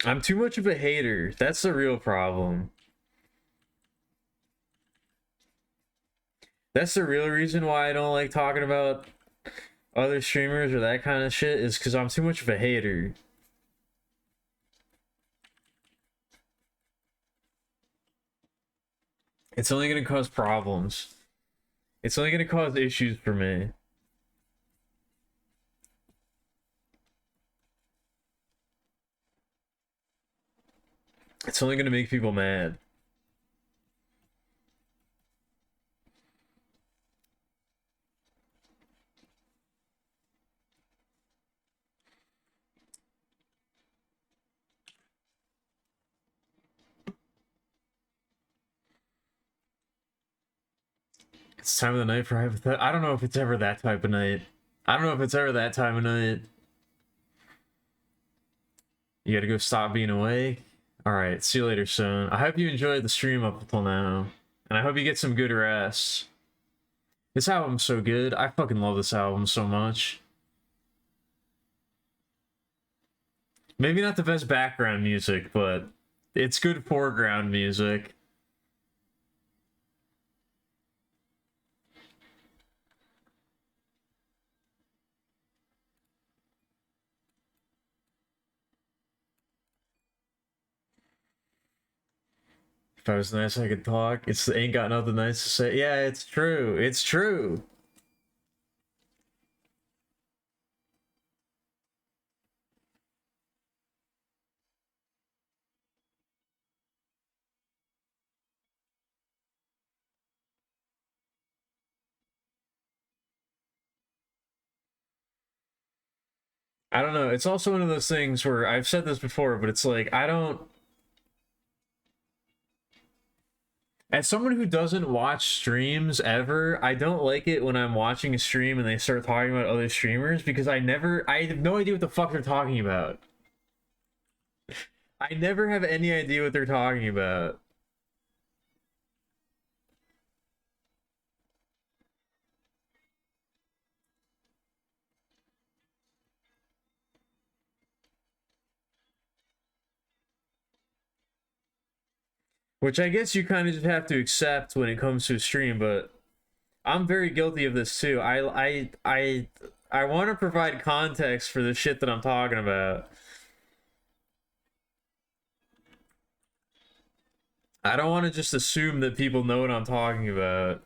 A: I'm too much of a hater. That's the real problem. That's the real reason why I don't like talking about other streamers or that kind of shit, is because I'm too much of a hater. It's only gonna cause problems. It's only gonna cause issues for me. It's only gonna make people mad. It's time of the night for hypothet. I don't know if it's ever that type of night. I don't know if it's ever that time of night. You gotta go stop being awake. Alright, see you later soon. I hope you enjoyed the stream up until now. And I hope you get some good rest. This album's so good. I fucking love this album so much. Maybe not the best background music, but It's good foreground music. If I was nice, I could talk. It's ain't got nothing nice to say. Yeah, it's true. It's true. I don't know. It's also one of those things where I've said this before, but it's like I don't. As someone who doesn't watch streams ever, I don't like it when I'm watching a stream and they start talking about other streamers because I have no idea what the fuck they're talking about. I never have any idea what they're talking about. Which I guess you kind of just have to accept when it comes to a stream, but I'm very guilty of this too. I want to provide context for the shit that I'm talking about. I don't want to just assume that people know what I'm talking about.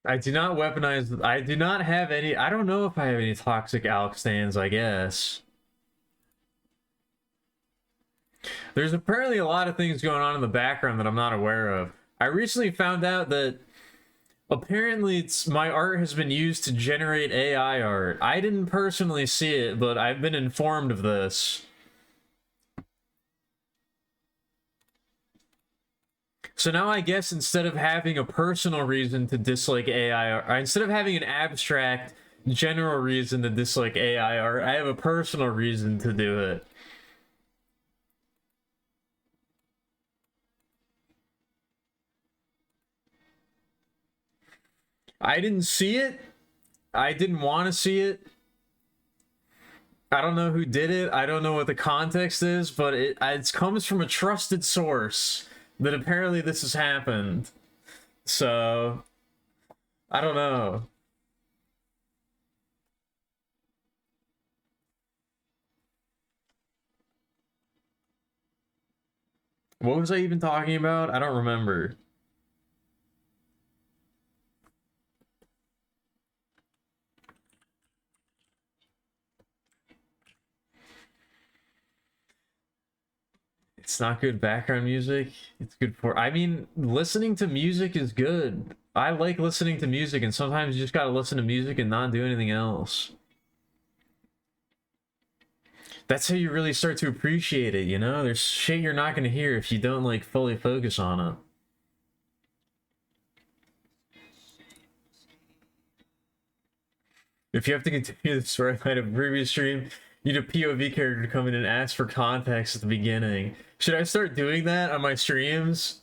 A: I do not weaponize. I do not have any. I don't know if I have any toxic Alk stands, I guess. There's apparently a lot of things going on in the background that I'm not aware of. I recently found out that apparently my art has been used to generate AI art. I didn't personally see it, but I've been informed of this. So now I guess instead of having a personal reason to dislike AI art, instead of having an abstract general reason to dislike AI art, I have a personal reason to do it. I didn't see it. I didn't want to see it. I don't know who did it. I don't know what the context is, but it comes from a trusted source that apparently this has happened. So I don't know. What was I even talking about? I don't remember. It's not good background music. It's good for. I mean, listening to music is good. I like listening to music, and sometimes you just gotta listen to music and not do anything else. That's how you really start to appreciate it, you know? There's shit you're not gonna hear if you don't like fully focus on it. If you have to continue the storyline of a previous stream, you need a POV character to come in and ask for context at the beginning. Should I start doing that on my streams?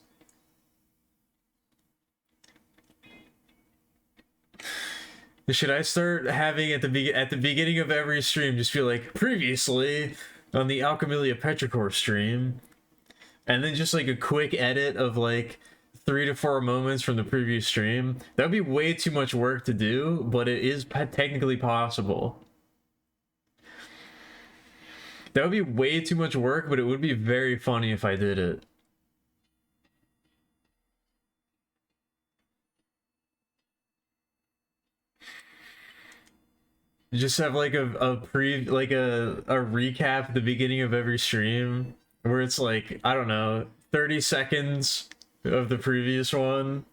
A: Should I start having at the beginning of every stream just feel like previously on the Alchemilia Petrichor stream, and then just like a quick edit of like 3 to 4 moments from the previous stream? That would be way too much work to do, but it is technically possible. That would be way too much work, but it would be very funny if I did it. Just have like a recap at the beginning of every stream where it's like, I don't know, 30 seconds of the previous one.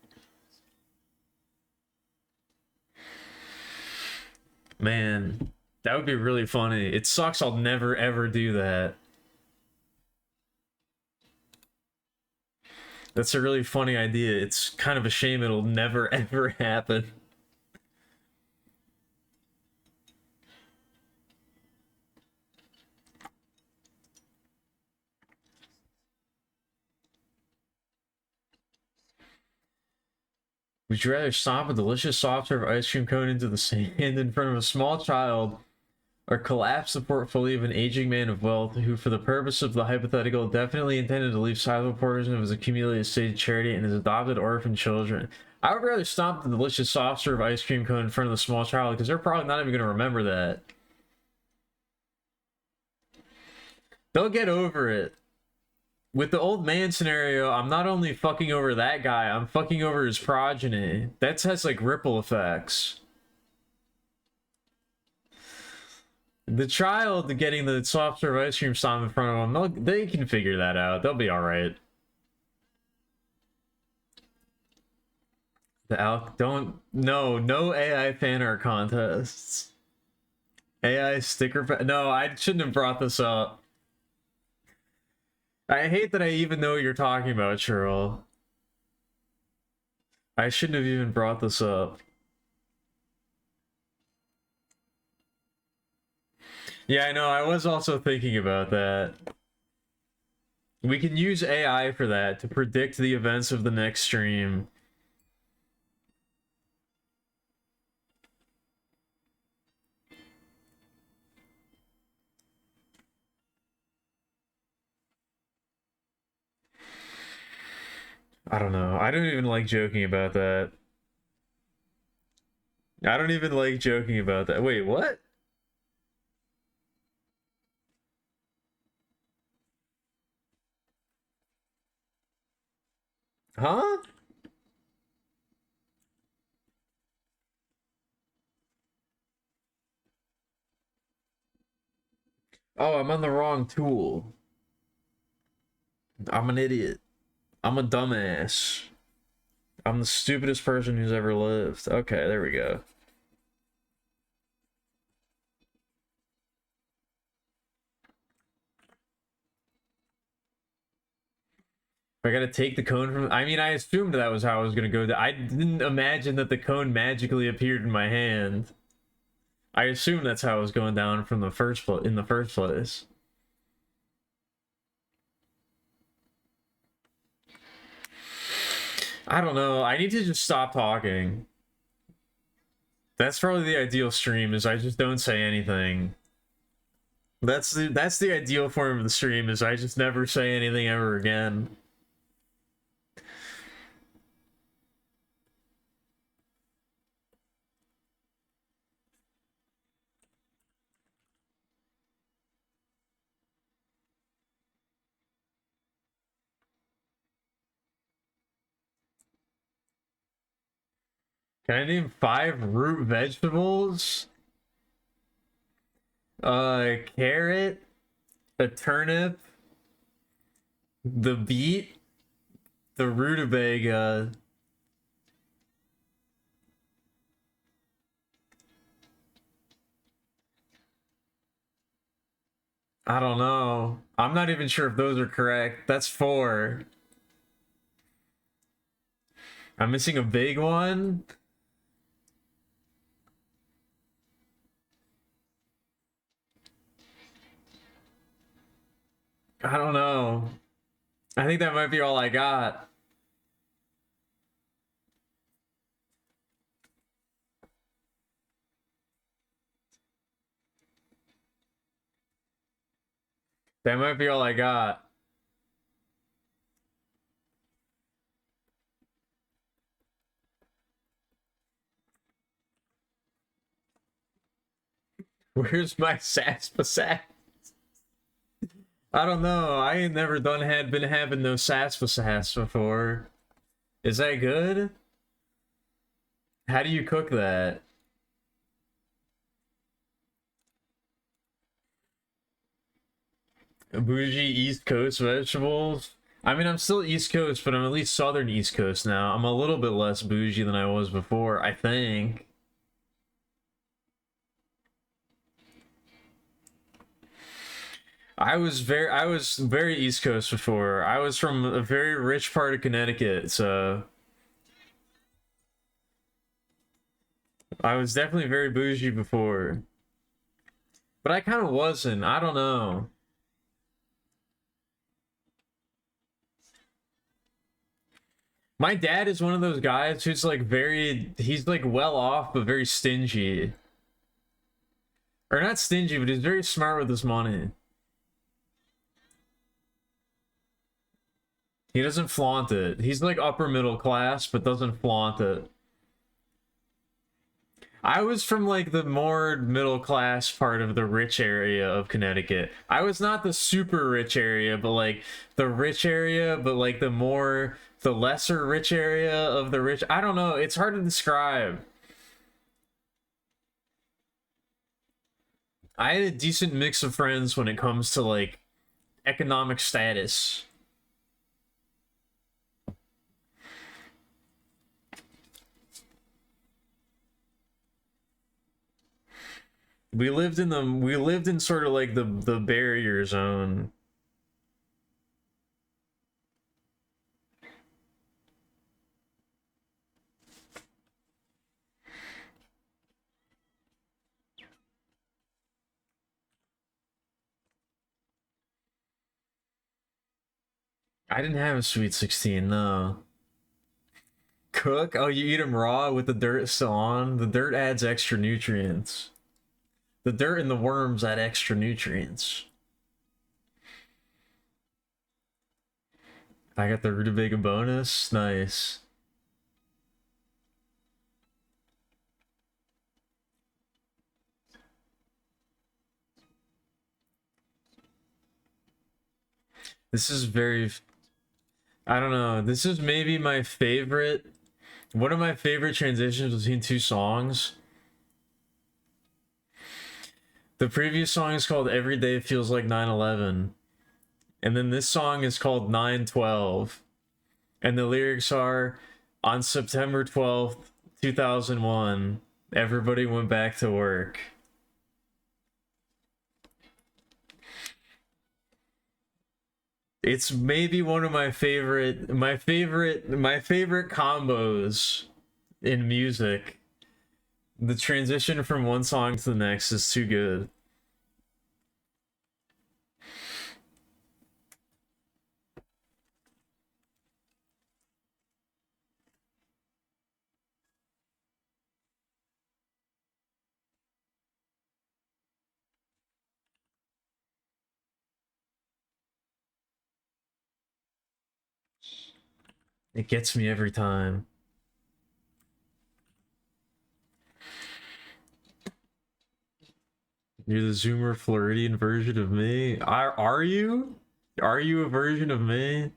A: Man, that would be really funny. It sucks I'll never ever do that. That's a really funny idea. It's kind of a shame it'll never ever happen. Would you rather stomp a delicious soft serve ice cream cone into the sand in front of a small child, or collapse the portfolio of an aging man of wealth who, for the purpose of the hypothetical, definitely intended to leave sizable portion of his accumulated estate to charity and his adopted orphan children? I would rather stomp the delicious soft serve ice cream cone in front of the small child, because they're probably not even going to remember that. They'll get over it. With the old man scenario, I'm not only fucking over that guy, I'm fucking over his progeny. That has like ripple effects. The child getting the soft serve ice cream stomp in front of them, they can figure that out. They'll be alright. No AI fan art contests. AI sticker, no, I shouldn't have brought this up. I hate that I even know what you're talking about, Cheryl. I shouldn't have even brought this up. Yeah, I know, I was also thinking about that. We can use AI for that, to predict the events of the next stream. I don't know. I don't even like joking about that. I don't even like joking about that. Wait, what? Huh? Oh, I'm on the wrong tool. I'm an idiot. I'm a dumbass. I'm the stupidest person who's ever lived. Okay, there we go. I gotta take the cone from... I mean, I assumed that was how I was gonna go. I didn't imagine that the cone magically appeared in my hand. I assumed that's how it was going down from the first in the first place. I don't know. I need to just stop talking. That's probably the ideal stream, is I just don't say anything. That's the ideal form of the stream, is I just never say anything ever again. Can I name 5 root vegetables? Carrot, a turnip, the beet, the rutabaga. I don't know. I'm not even sure if those are correct. That's 4. I'm missing a big one. I don't know. I think that might be all I got. That might be all I got. Where's my sass? I don't know. I ain't never been having no sass before. Is that good? How do you cook that? Bougie East Coast vegetables? I mean, I'm still East Coast, but I'm at least Southern East Coast now. I'm a little bit less bougie than I was before, I think. I was very East Coast before. I was from a very rich part of Connecticut, so I was definitely very bougie before. But I kind of wasn't. I don't know. My dad is one of those guys who's like he's like well off, but very stingy. Or not stingy, but he's very smart with his money. He doesn't flaunt it. He's like upper middle class, but doesn't flaunt it. I was from like the more middle class part of the rich area of Connecticut. I was not the super rich area, but like the rich area, but like the lesser rich area of the rich. I don't know. It's hard to describe. I had a decent mix of friends when it comes to like economic status. We lived in sort of like the barrier zone. I didn't have a sweet 16, no. Cook? Oh, you eat them raw with the dirt still on? The dirt adds extra nutrients. The dirt and the worms add extra nutrients. I got the rutabaga bonus. Nice. This is very... I don't know. This is maybe my favorite... One of my favorite transitions between two songs. The previous song is called Every Day Feels Like 9/11. And then this song is called 9/12. And the lyrics are, on September 12th, 2001, everybody went back to work. It's maybe one of my favorite combos in music. The transition from one song to the next is too good. It gets me every time. You're the Zoomer Floridian version of me. Are you? Are you a version of me?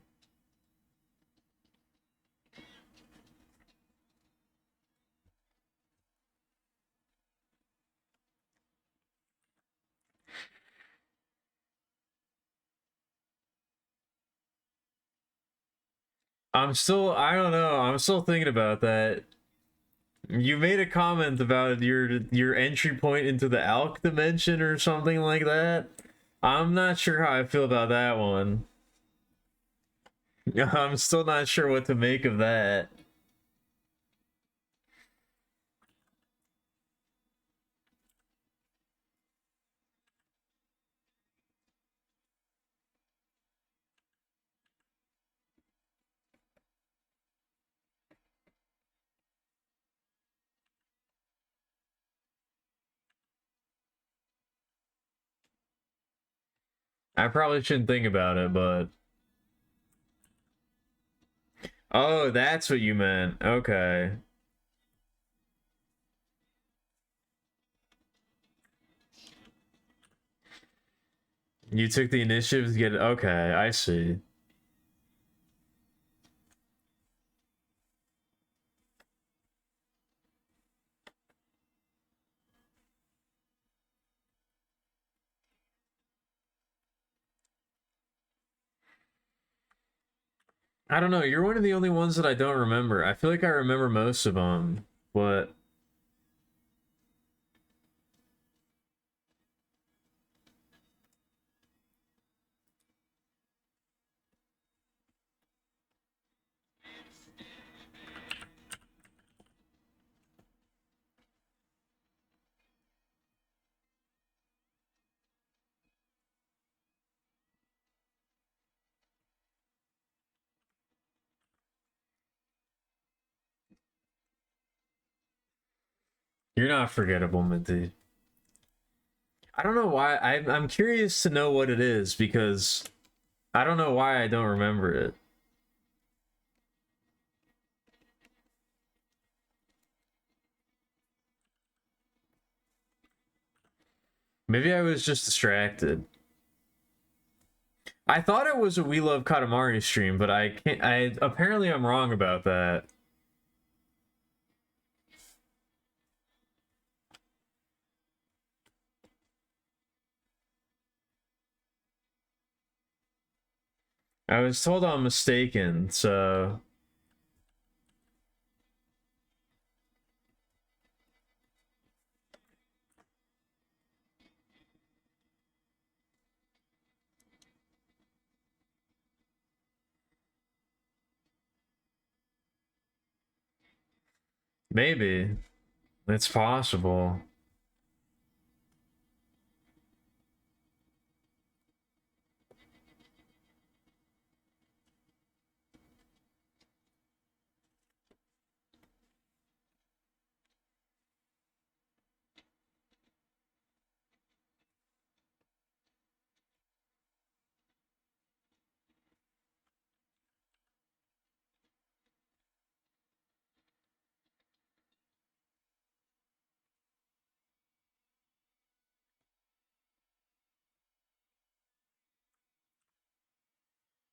A: I don't know. I'm still thinking about that. You made a comment about your entry point into the Alk dimension or something like that. I'm not sure how I feel about that one. I'm still not sure what to make of that. I probably shouldn't think about it, but oh, that's what you meant. Okay. You took the initiative to get it. Okay, I see. I don't know. You're one of the only ones that I don't remember. I feel like I remember most of them, but You're not forgettable, Minty. I don't know why. I'm curious to know what it is because I don't know why I don't remember it. Maybe I was just distracted. I thought it was a We Love Katamari stream, but I can't. I apparently I'm wrong about that. I was told I'm mistaken, so maybe it's possible.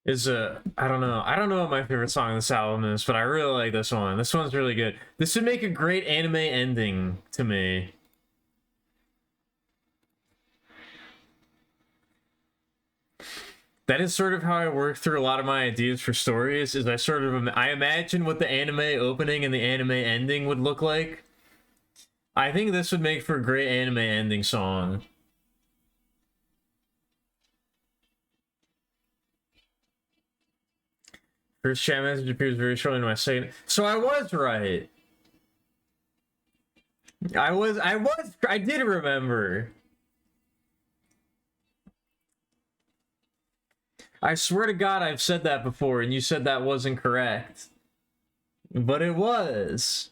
A: Is I don't know. I don't know what my favorite song on this album is, but I really like this one. This one's really good. This would make a great anime ending to me. That is sort of how I work through a lot of my ideas for stories. Is I imagine what the anime opening and the anime ending would look like. I think this would make for a great anime ending song. First chat message appears very shortly in my second. So I was right. I did remember. I swear to God I've said that before and you said that wasn't correct. But it was.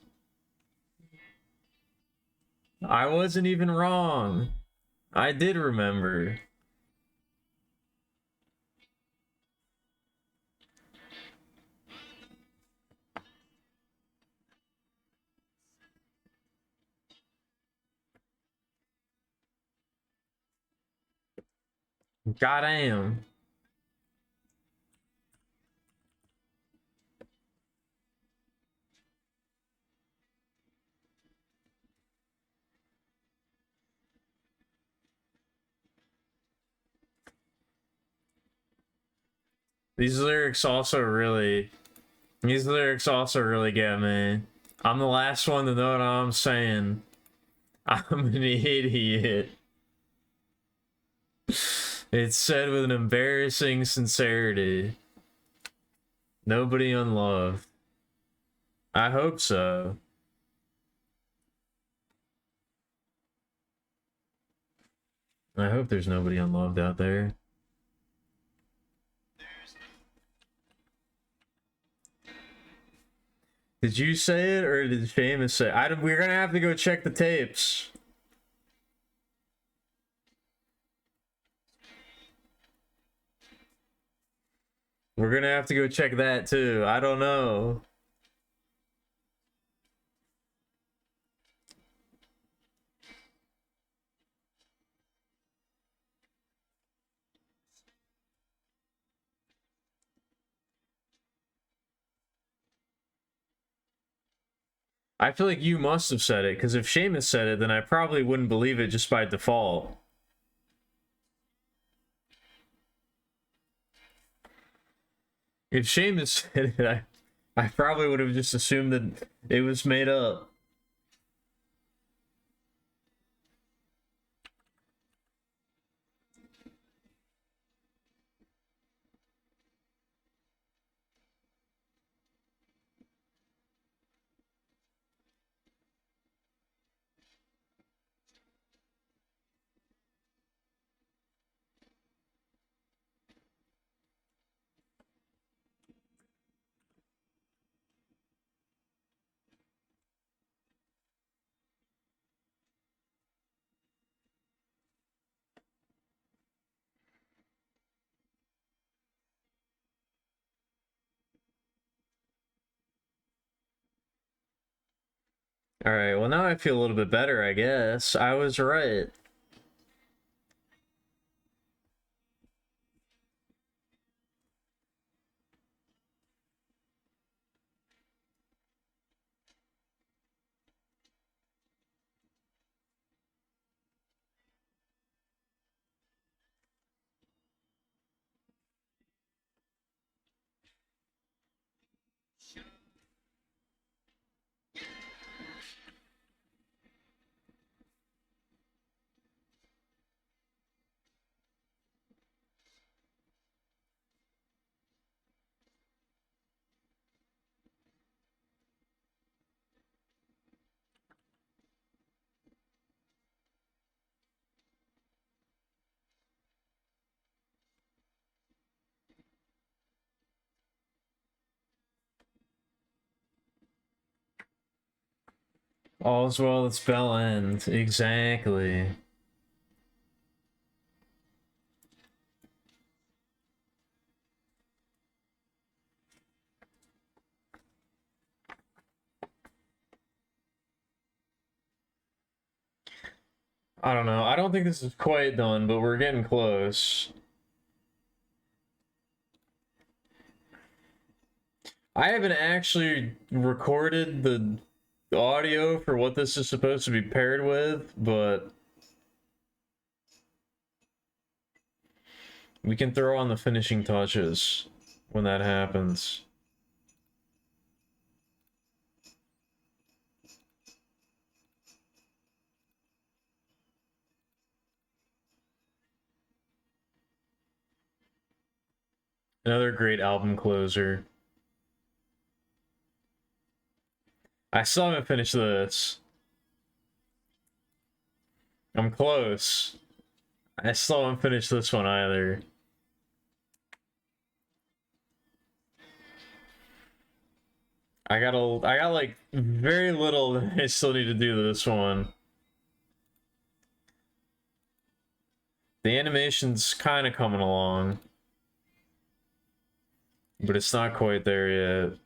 A: I wasn't even wrong. I did remember. Goddamn. These lyrics also really get me. I'm the last one to know what I'm saying. I'm an idiot. It's said with an embarrassing sincerity. Nobody unloved. I hope so. I hope there's nobody unloved out there. Did you say it or did Seamus say it? We're gonna have to go check the tapes. We're gonna have to go check that too. I don't know. I feel like you must have said it, because if Seamus said it, then I probably wouldn't believe it just by default. If Seamus said it, I probably would have just assumed that it was made up. Alright, well now I feel a little bit better, I guess. I was right. All's well that's bell end. Exactly. I don't know. I don't think this is quite done, but we're getting close. I haven't actually recorded the audio for what this is supposed to be paired with, but we can throw on the finishing touches when that happens. Another great album closer. I still haven't finished this. I'm close. I still haven't finished this one either. I got like very little that I still need to do to this one. The animation's kind of coming along, but it's not quite there yet.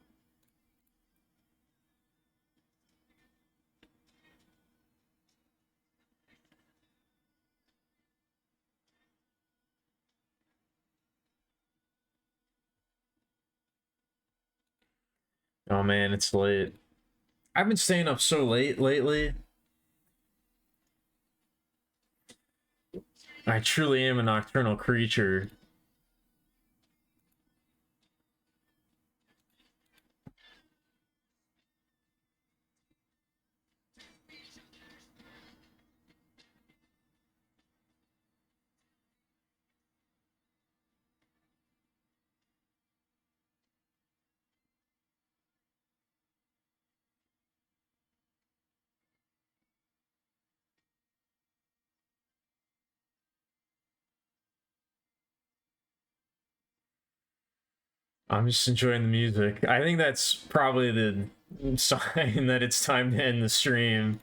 A: Oh man, it's late. I've been staying up so late lately. I truly am a nocturnal creature. I'm just enjoying the music. I think that's probably the sign that it's time to end the stream.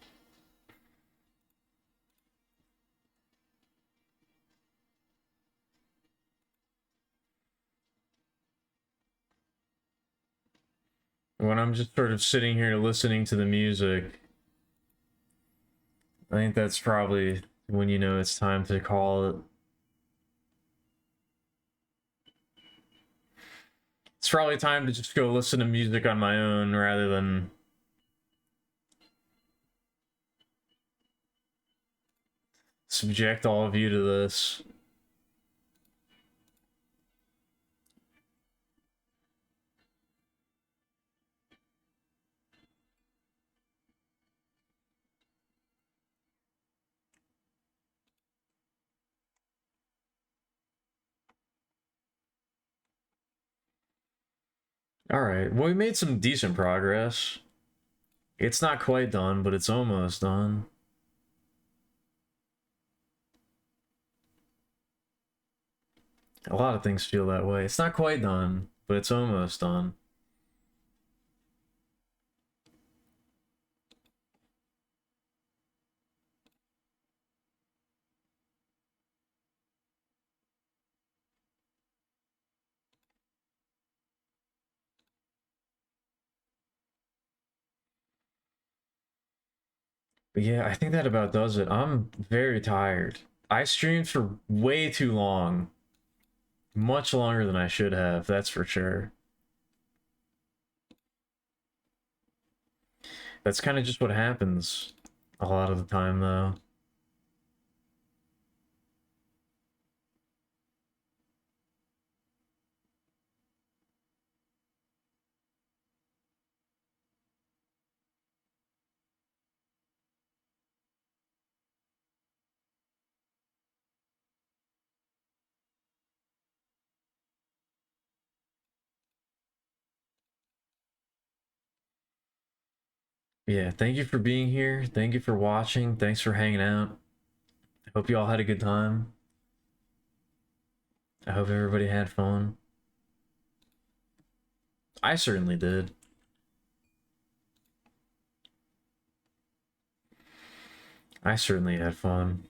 A: When I'm just sort of sitting here listening to the music, I think that's probably when you know it's time to call it. It's probably time to just go listen to music on my own rather than subject all of you to this. Alright, well, we made some decent progress. It's not quite done, but it's almost done. A lot of things feel that way. It's not quite done, but it's almost done. But yeah, I think that about does it. I'm very tired. I streamed for way too long. Much longer than I should have, that's for sure. That's kind of just what happens a lot of the time, though. Yeah, thank you for being here. Thank you for watching. Thanks for hanging out. I hope you all had a good time. I hope everybody had fun. I certainly did. I certainly had fun.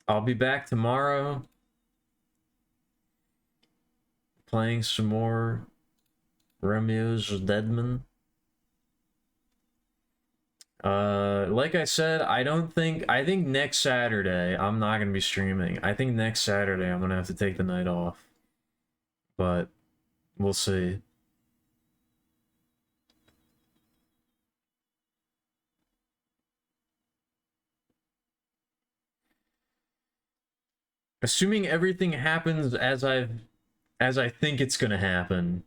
A: I'll be back tomorrow playing some more Romeo's Deadman. Like I said, I think next Saturday I'm not gonna be streaming. I think next Saturday I'm gonna have to take the night off. But we'll see. Assuming everything happens as I think it's gonna happen,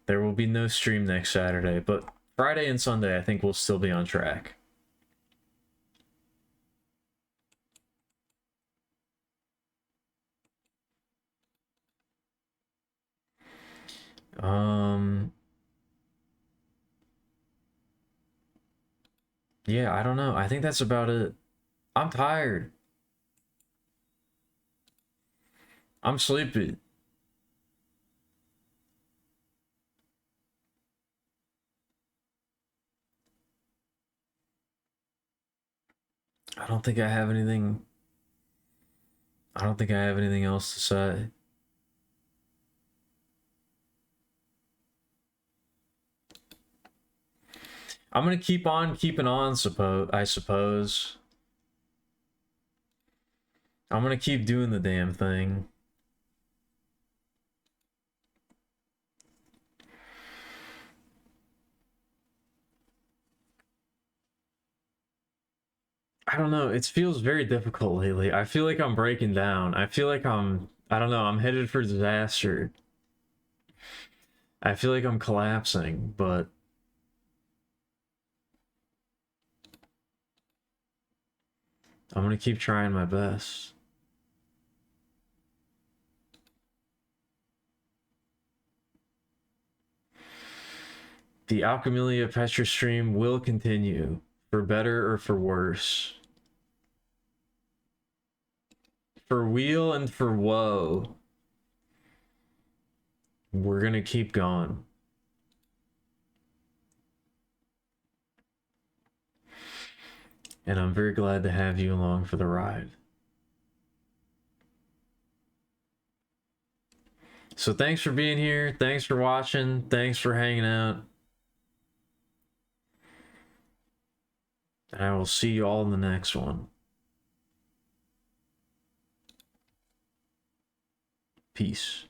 A: there will be no stream next Saturday, but Friday and Sunday I think we'll still be on track. Um yeah, I don't know. I think that's about it. I'm tired. I'm sleepy. I don't think I have anything I don't think I have anything else to say. I'm gonna keep on keeping on, I suppose. I'm gonna keep doing the damn thing. I don't know, it feels very difficult lately. I feel like I'm breaking down. I feel like I don't know, I'm headed for disaster. I feel like I'm collapsing, but I'm gonna keep trying my best. The Alchemilia Petra stream will continue, for better or for worse. For weal and for woe. We're gonna keep going. And I'm very glad to have you along for the ride. So thanks for being here. Thanks for watching. Thanks for hanging out. And I will see you all in the next one. Peace.